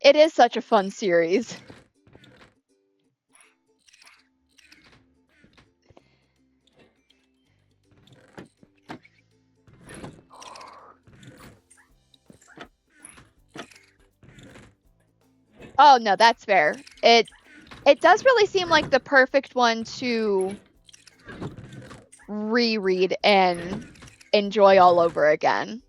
[SPEAKER 1] It is such a fun series. Oh, no, that's fair. It does really seem like the perfect one to reread and enjoy all over again.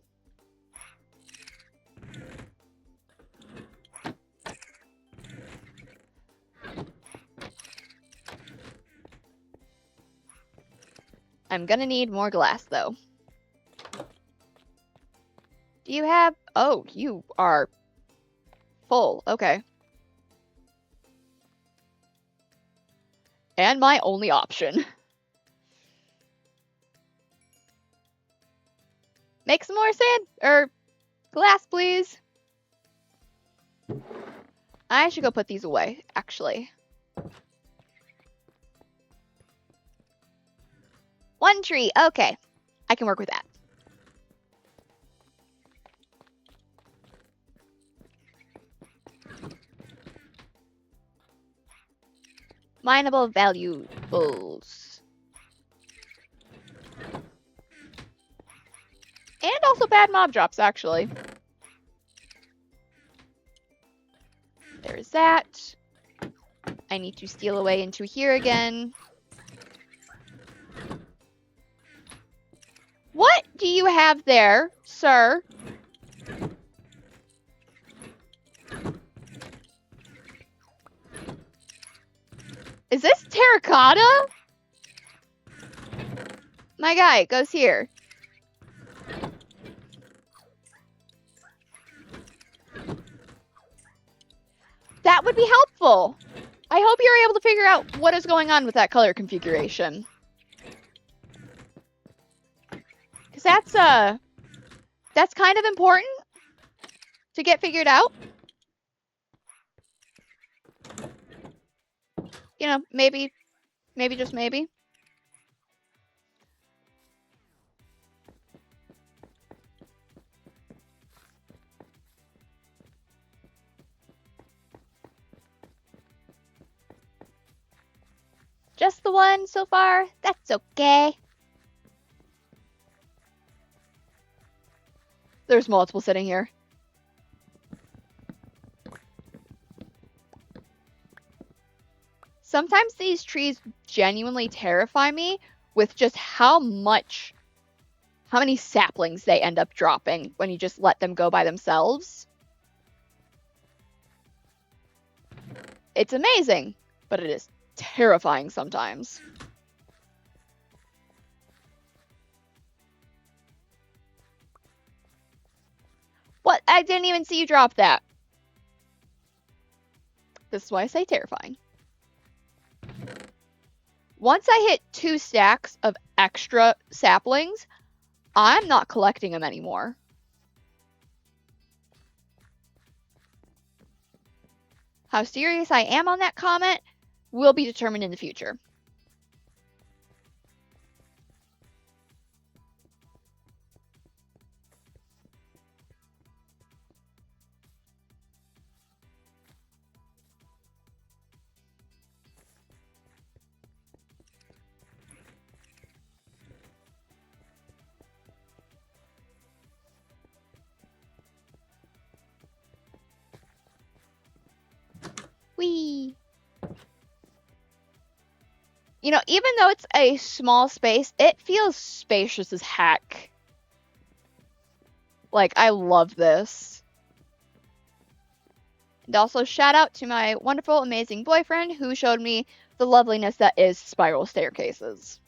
[SPEAKER 1] I'm gonna need more glass, though. Do you have... Oh, you are full. Okay. And my only option. Make some more sand or glass, please. I should go put these away, actually. One tree. Okay. I can work with that. Mineable valuables. And also bad mob drops, actually. There's that. I need to steal away into here again. What do you have there, sir? Is this terracotta? My guy, it goes here. That would be helpful. I hope you're able to figure out what is going on with that color configuration. Because that's kind of important to get figured out. You know, maybe just maybe. Just the one so far? That's okay. There's multiple sitting here. Sometimes these trees genuinely terrify me with just how many saplings they end up dropping when you just let them go by themselves. It's amazing, but it is terrifying sometimes. What? I didn't even see you drop that. This is why I say terrifying. Once I hit 2 stacks of extra saplings, I'm not collecting them anymore. How serious I am on that comment will be determined in the future. Whee! You know, even though it's a small space, it feels spacious as heck. Like, I love this. And also, shout out to my wonderful, amazing boyfriend who showed me the loveliness that is spiral staircases.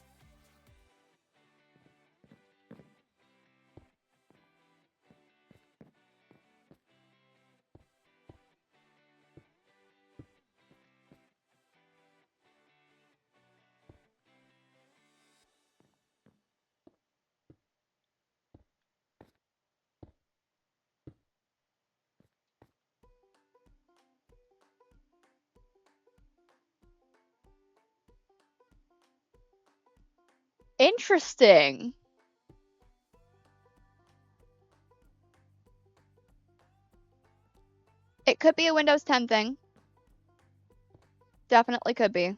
[SPEAKER 1] Interesting. It could be a Windows 10 thing. Definitely could be.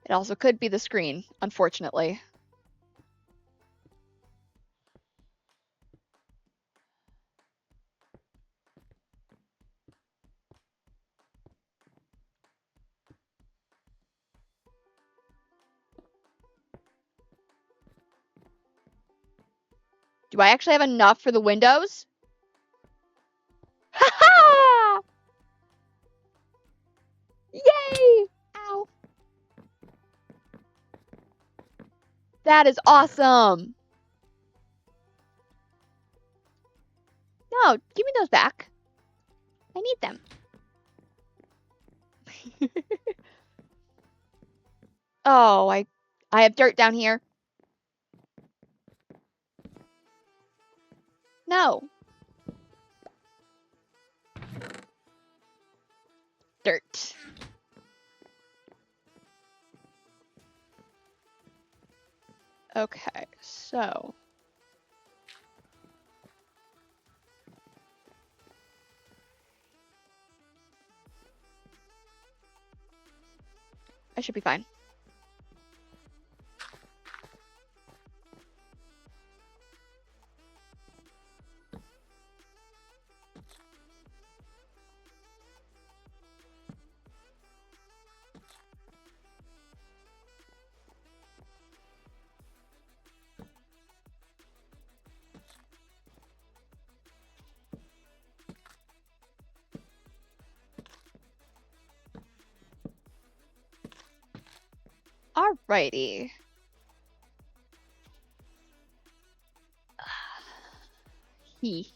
[SPEAKER 1] It also could be the screen, unfortunately. Do I actually have enough for the windows? Ha ha! Yay! Ow. That is awesome. No, give me those back. I need them. Oh, I have dirt down here. No. Dirt. Okay, so. I should be fine. Righty. He.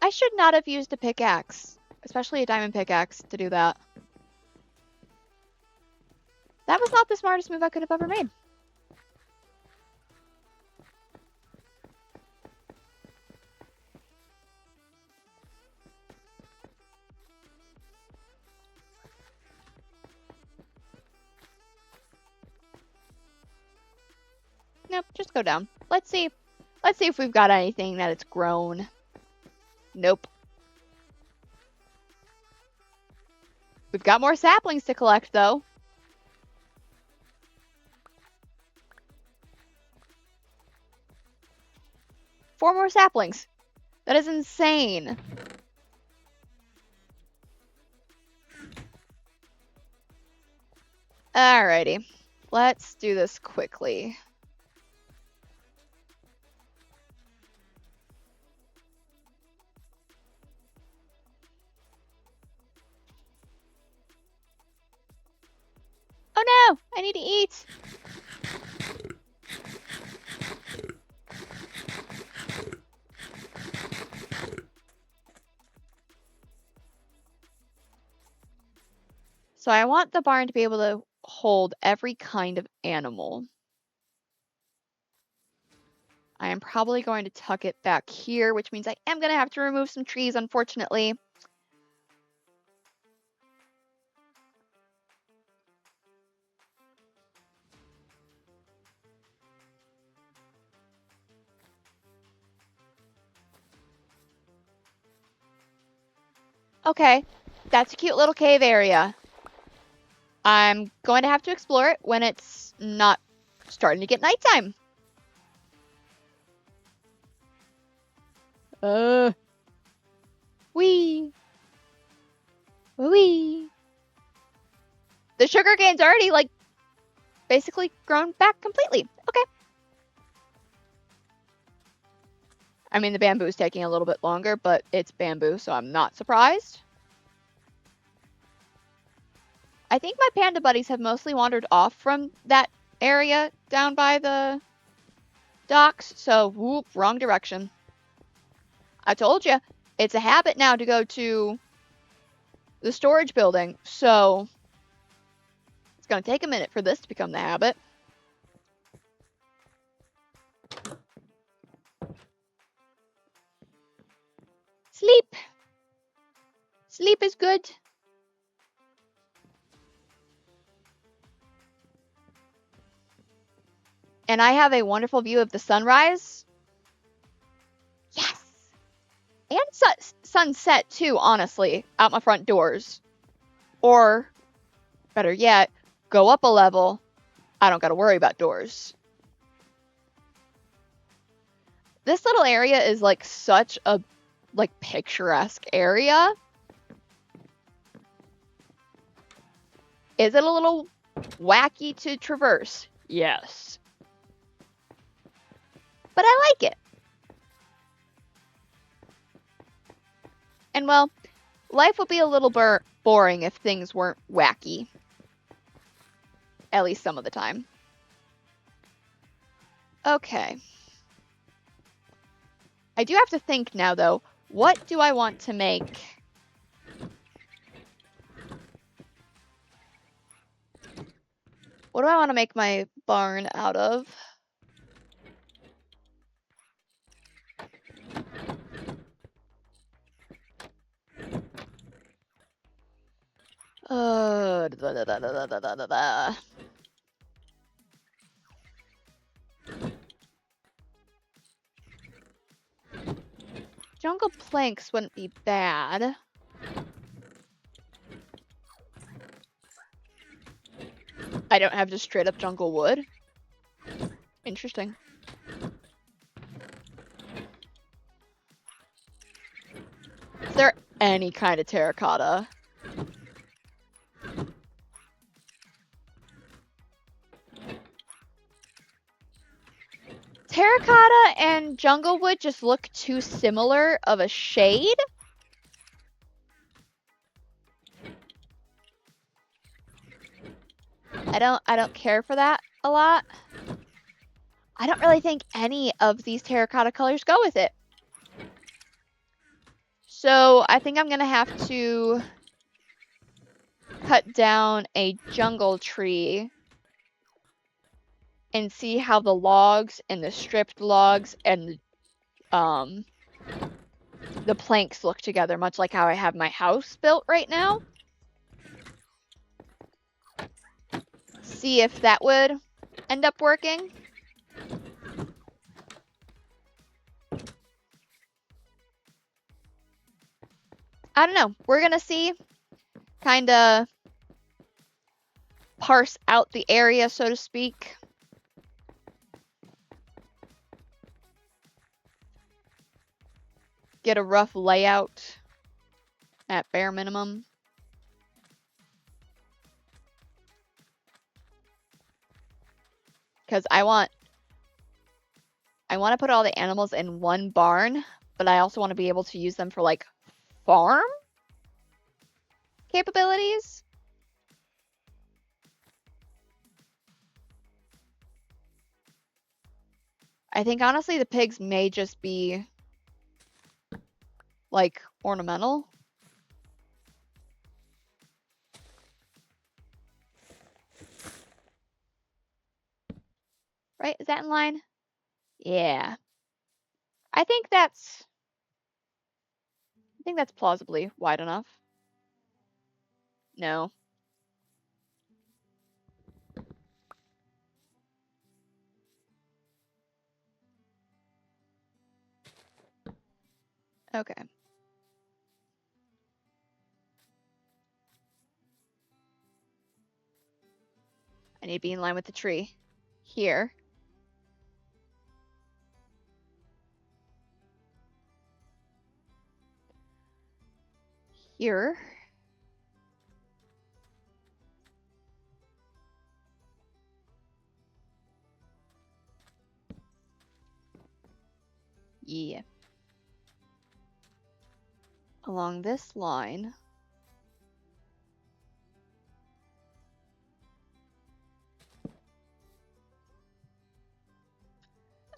[SPEAKER 1] I should not have used a pickaxe, especially a diamond pickaxe, to do that. That was not the smartest move I could have ever made. Nope, just go down. Let's see. Let's see if we've got anything that it's grown. Nope. We've got more saplings to collect, though. Four more saplings. That is insane. Alrighty. Let's do this quickly. Oh no! I need to eat! So I want the barn to be able to hold every kind of animal. I am probably going to tuck it back here, which means I am going to have to remove some trees, unfortunately. Okay, that's a cute little cave area. I'm going to have to explore it when it's not starting to get nighttime. Wee. Wee. The sugar cane's already, like, basically grown back completely. Okay. I mean, the bamboo's taking a little bit longer, but it's bamboo, so I'm not surprised. I think my panda buddies have mostly wandered off from that area down by the docks, so whoop, wrong direction. I told you, it's a habit now to go to the storage building, so it's going to take a minute for this to become the habit. Sleep. Sleep is good. And I have a wonderful view of the sunrise. Yes. And sunset too, honestly, out my front doors. Or, better yet, go up a level. I don't got to worry about doors. This little area is like such a picturesque area. Is it a little wacky to traverse? Yes. But I like it. And well, life would be a little boring if things weren't wacky. At least some of the time. Okay. I do have to think now, though. What do I want to make? What do I want to make my barn out of? Jungle planks wouldn't be bad. I don't have just straight up jungle wood. Interesting. Is there any kind of terracotta? Terracotta and jungle wood just look too similar of a shade. I don't care for that a lot. I don't really think any of these terracotta colors go with it. So I think I'm gonna have to cut down a jungle tree and see how the logs and the stripped logs and the planks look together, much like how I have my house built right now. See if that would end up working. I don't know. We're gonna see. Kinda parse out the area, so to speak. Get a rough layout at bare minimum. Because I want to put all the animals in one barn, but I also want to be able to use them for like farm capabilities. I think honestly the pigs may just be like ornamental. Right? Is that in line? Yeah. I think that's plausibly wide enough. No. Okay. I need to be in line with the tree. Here. Here. Yeah. Along this line.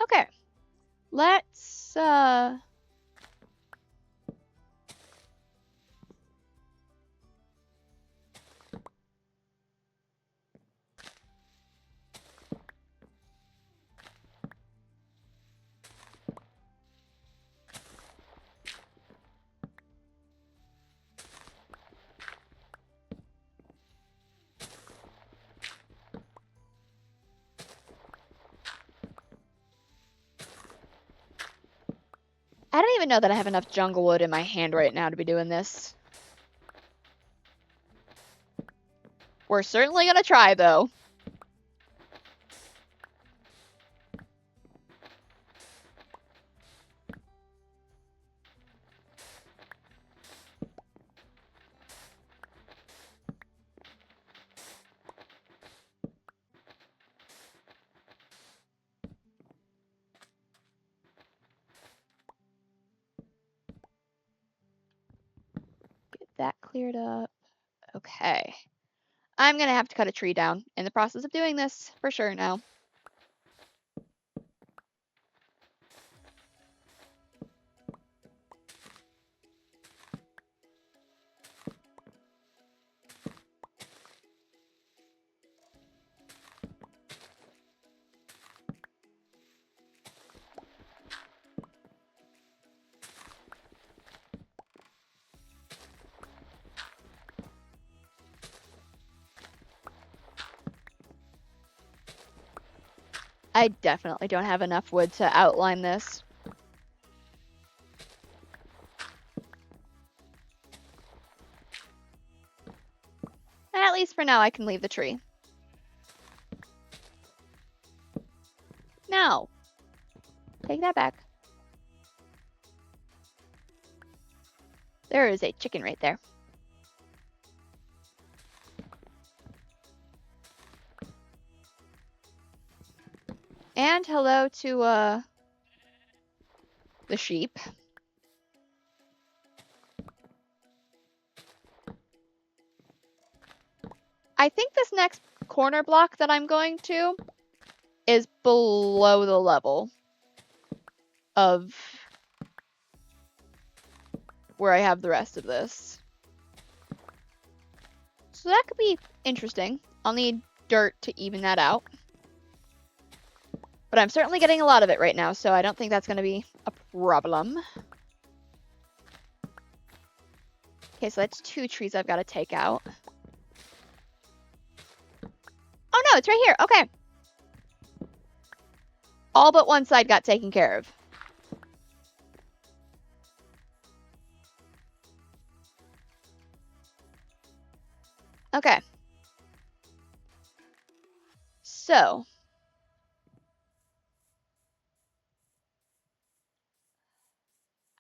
[SPEAKER 1] Okay. Let's I don't even know that I have enough jungle wood in my hand right now to be doing this. We're certainly gonna try, though. Get that cleared up. Okay. I'm gonna have to cut a tree down in the process of doing this, for sure now. I definitely don't have enough wood to outline this. At least for now, I can leave the tree. No. Take that back. There is a chicken right there. And hello to, the sheep. I think this next corner block that I'm going to is below the level of where I have the rest of this. So that could be interesting. I'll need dirt to even that out. But I'm certainly getting a lot of it right now, so I don't think that's going to be a problem. Okay, so that's 2 trees I've got to take out. Oh no, it's right here. Okay. All but one side got taken care of. Okay. So.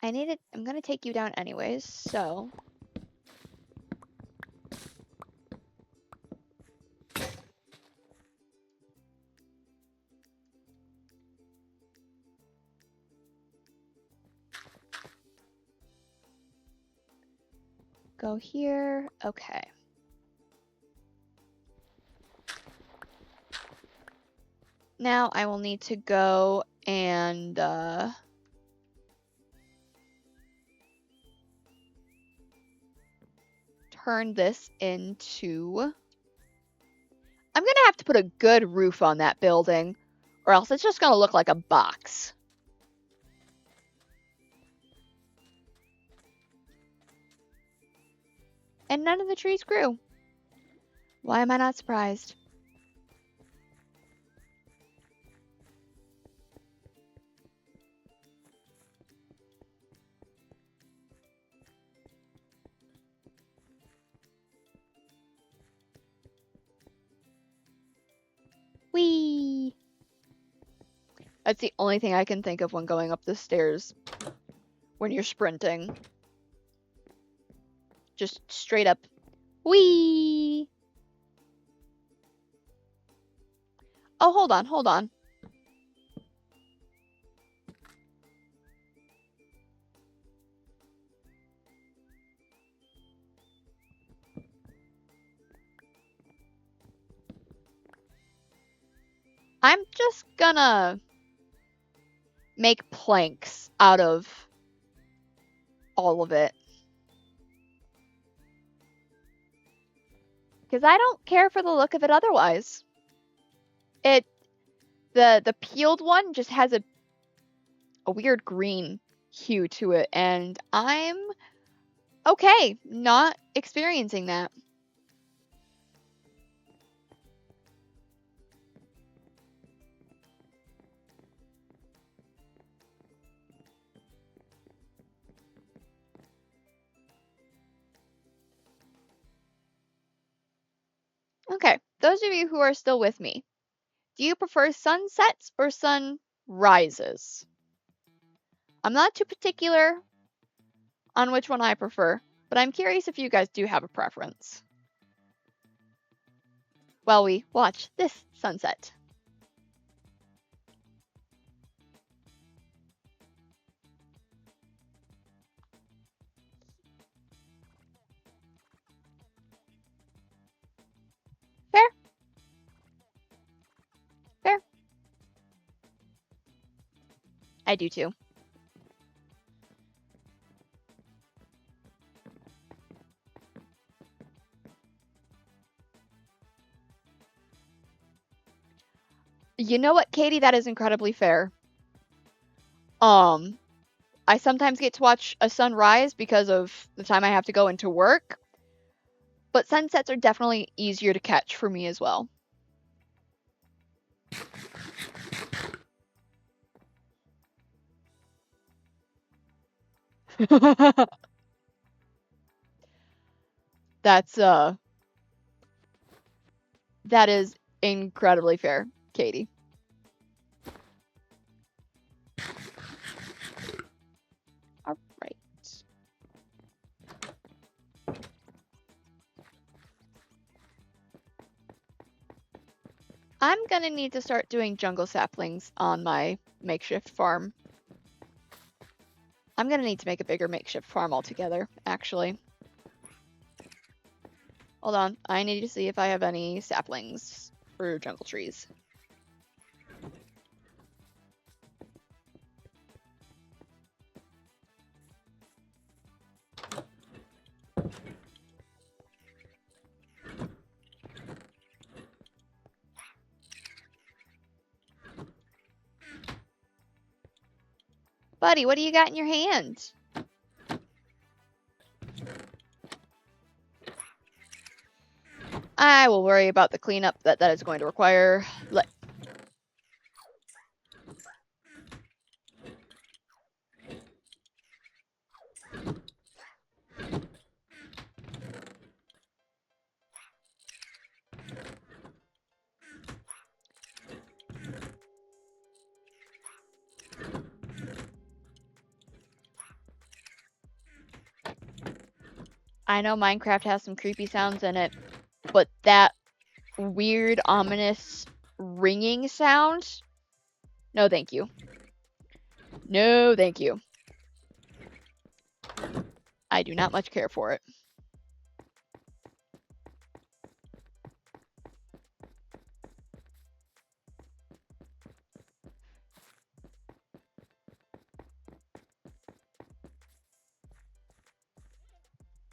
[SPEAKER 1] I'm going to take you down anyways, so. Go here. Okay. Now I will need to go and turn this into... I'm going to have to put a good roof on that building, or else it's just going to look like a box. And none of the trees grew. Why am I not surprised? Whee! That's the only thing I can think of when going up the stairs when you're sprinting. Just straight up, whee! Oh, hold on, hold on. I'm just gonna make planks out of all of it. Because I don't care for the look of it otherwise. The peeled one just has a weird green hue to it, and I'm okay not experiencing that. Okay, those of you who are still with me, do you prefer sunsets or sunrises? I'm not too particular on which one I prefer, but I'm curious if you guys do have a preference. While we watch this sunset. Fair? Fair? I do too. You know what, Katie? That is incredibly fair. I sometimes get to watch a sunrise because of the time I have to go into work, but sunsets are definitely easier to catch for me as well. That is incredibly fair, Katie. All right. I'm gonna need to start doing jungle saplings on my makeshift farm. I'm gonna need to make a bigger makeshift farm altogether, actually. Hold on. I need to see if I have any saplings for jungle trees. Buddy, what do you got in your hand? I will worry about the cleanup that is going to require. I know Minecraft has some creepy sounds in it, but that weird, ominous ringing sound? No, thank you. No, thank you. I do not much care for it.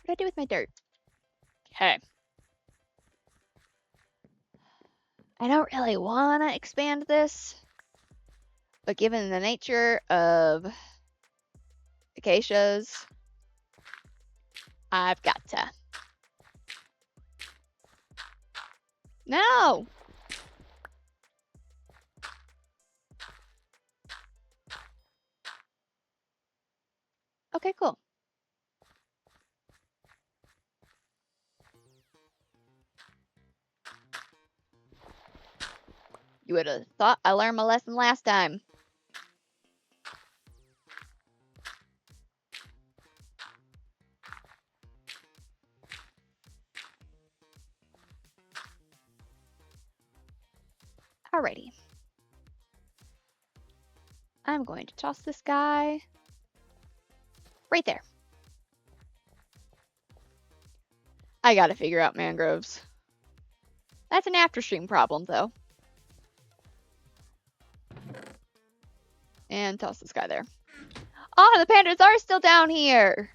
[SPEAKER 1] What do I do with my dirt? Okay. I don't really want to expand this, but given the nature of acacias, I've got to. No! Okay, cool. You would have thought I learned my lesson last time. Alrighty. I'm going to toss this guy right there. I gotta figure out mangroves. That's an after-stream problem, though. And toss this guy there. Oh, the pandas are still down here!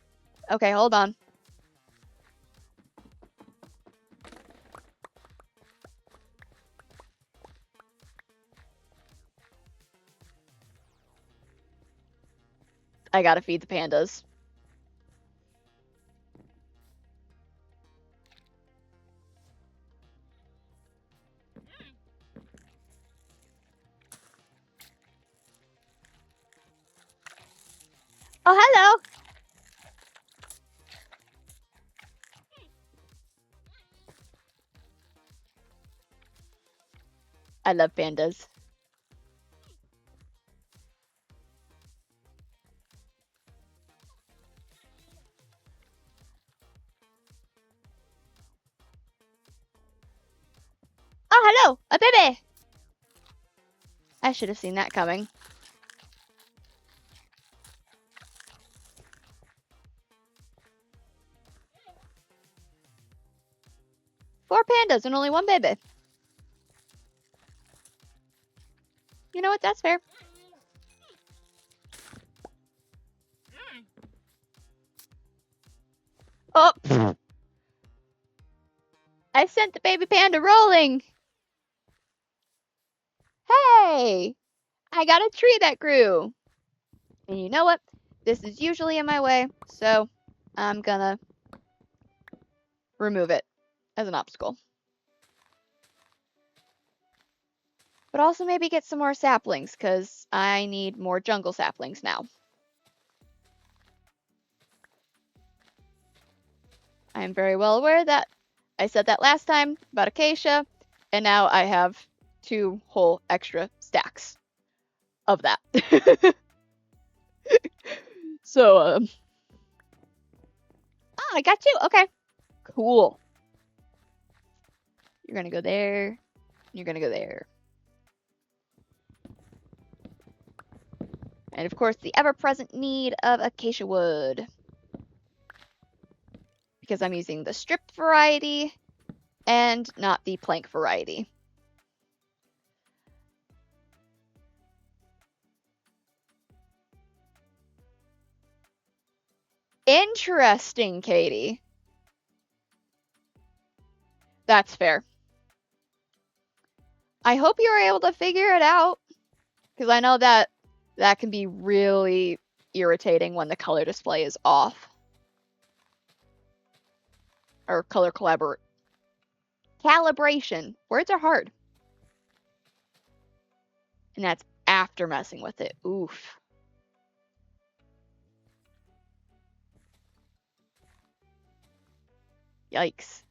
[SPEAKER 1] Okay, hold on. I gotta feed the pandas. Oh, hello! I love pandas. Oh, hello! A baby! I should have seen that coming. Four pandas and only one baby. You know what? That's fair. Oh! I sent the baby panda rolling! Hey! I got a tree that grew! And you know what? This is usually in my way, so I'm gonna remove it as an obstacle. But also maybe get some more saplings, because I need more jungle saplings now. I am very well aware that I said that last time about acacia, and now I have 2 whole extra stacks of that. So, oh, I got 2. Okay, cool. You're gonna go there. You're gonna go there. And of course, the ever-present need of acacia wood. Because I'm using the stripped variety, and not the plank variety. Interesting, Katie. That's fair. I hope you were able to figure it out, because I know that can be really irritating when the color display is off. Or color calibration. Words are hard. And that's after messing with it. Oof. Yikes.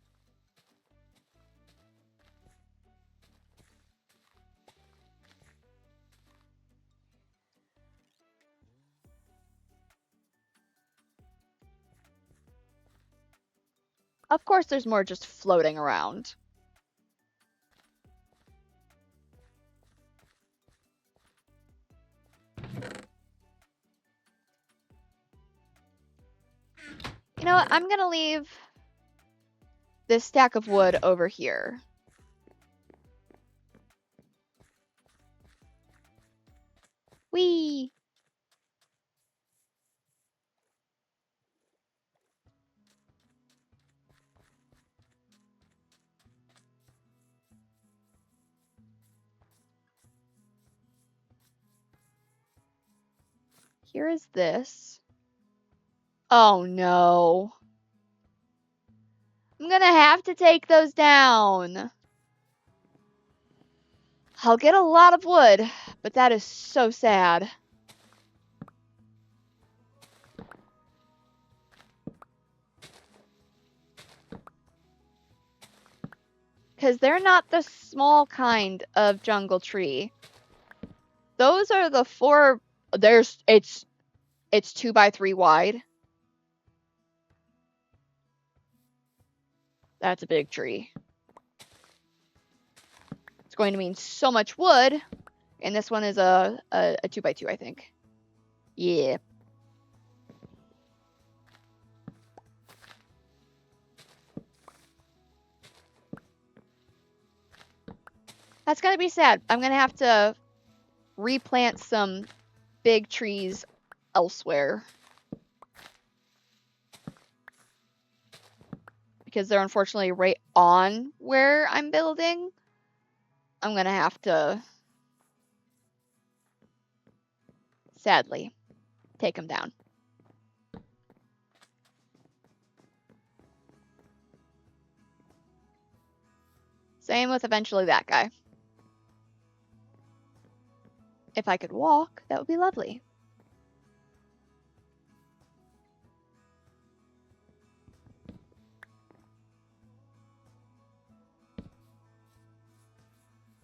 [SPEAKER 1] Of course, there's more just floating around. You know what? I'm gonna leave this stack of wood over here. Whee! Here is this. Oh no. I'm gonna have to take those down. I'll get a lot of wood, but that is so sad. Because they're not the small kind of jungle tree. Those are the it's 2 by 3 wide. That's a big tree. It's going to mean so much wood. And this one is a 2 by 2, I think. Yeah. That's gonna be sad. I'm gonna have to replant some big trees elsewhere. Because they're unfortunately right on where I'm building. I'm gonna have to, sadly, take them down. Same with eventually that guy. If I could walk, that would be lovely.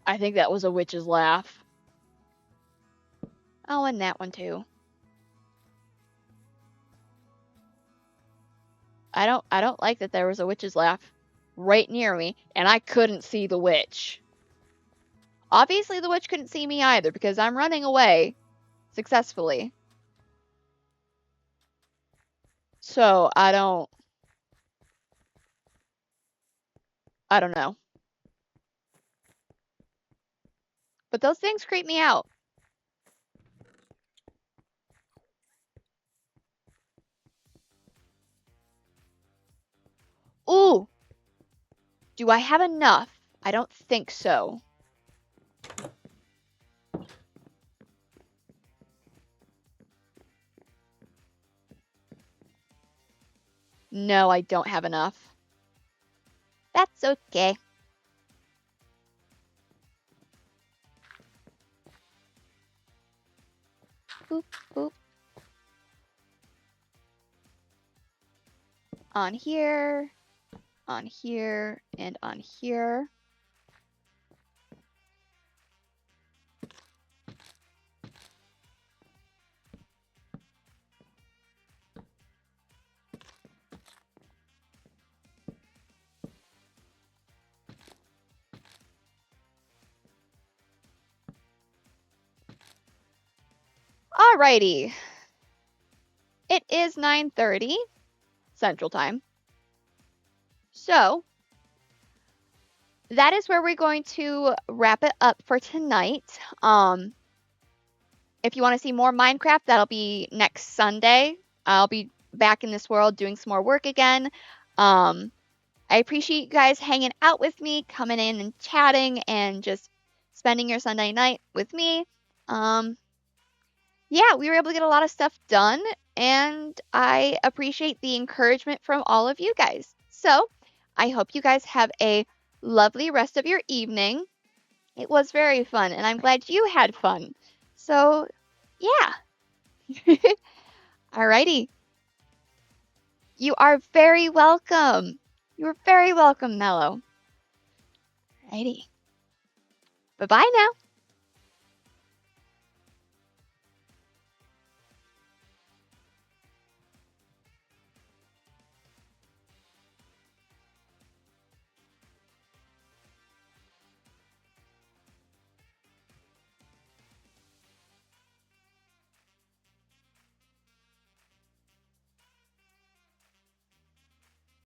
[SPEAKER 1] I think that was a witch's laugh. Oh, and that one too. I don't like that there was a witch's laugh right near me and I couldn't see the witch. Obviously the witch couldn't see me either because I'm running away successfully. So I don't know. But those things creep me out. Ooh! Do I have enough? I don't think so. No, I don't have enough. That's okay. Boop, boop. On here, and on here. Alrighty. It is 9:30 Central Time. So, that is where we're going to wrap it up for tonight. If you want to see more Minecraft, that'll be next Sunday. I'll be back in this world doing some more work again. I appreciate you guys hanging out with me, coming in and chatting, and just spending your Sunday night with me. Yeah, we were able to get a lot of stuff done, and I appreciate the encouragement from all of you guys. So I hope you guys have a lovely rest of your evening. It was very fun, and I'm glad you had fun. So, yeah. Alrighty. You are very welcome. You are very welcome, Mellow. Alrighty. Bye-bye now.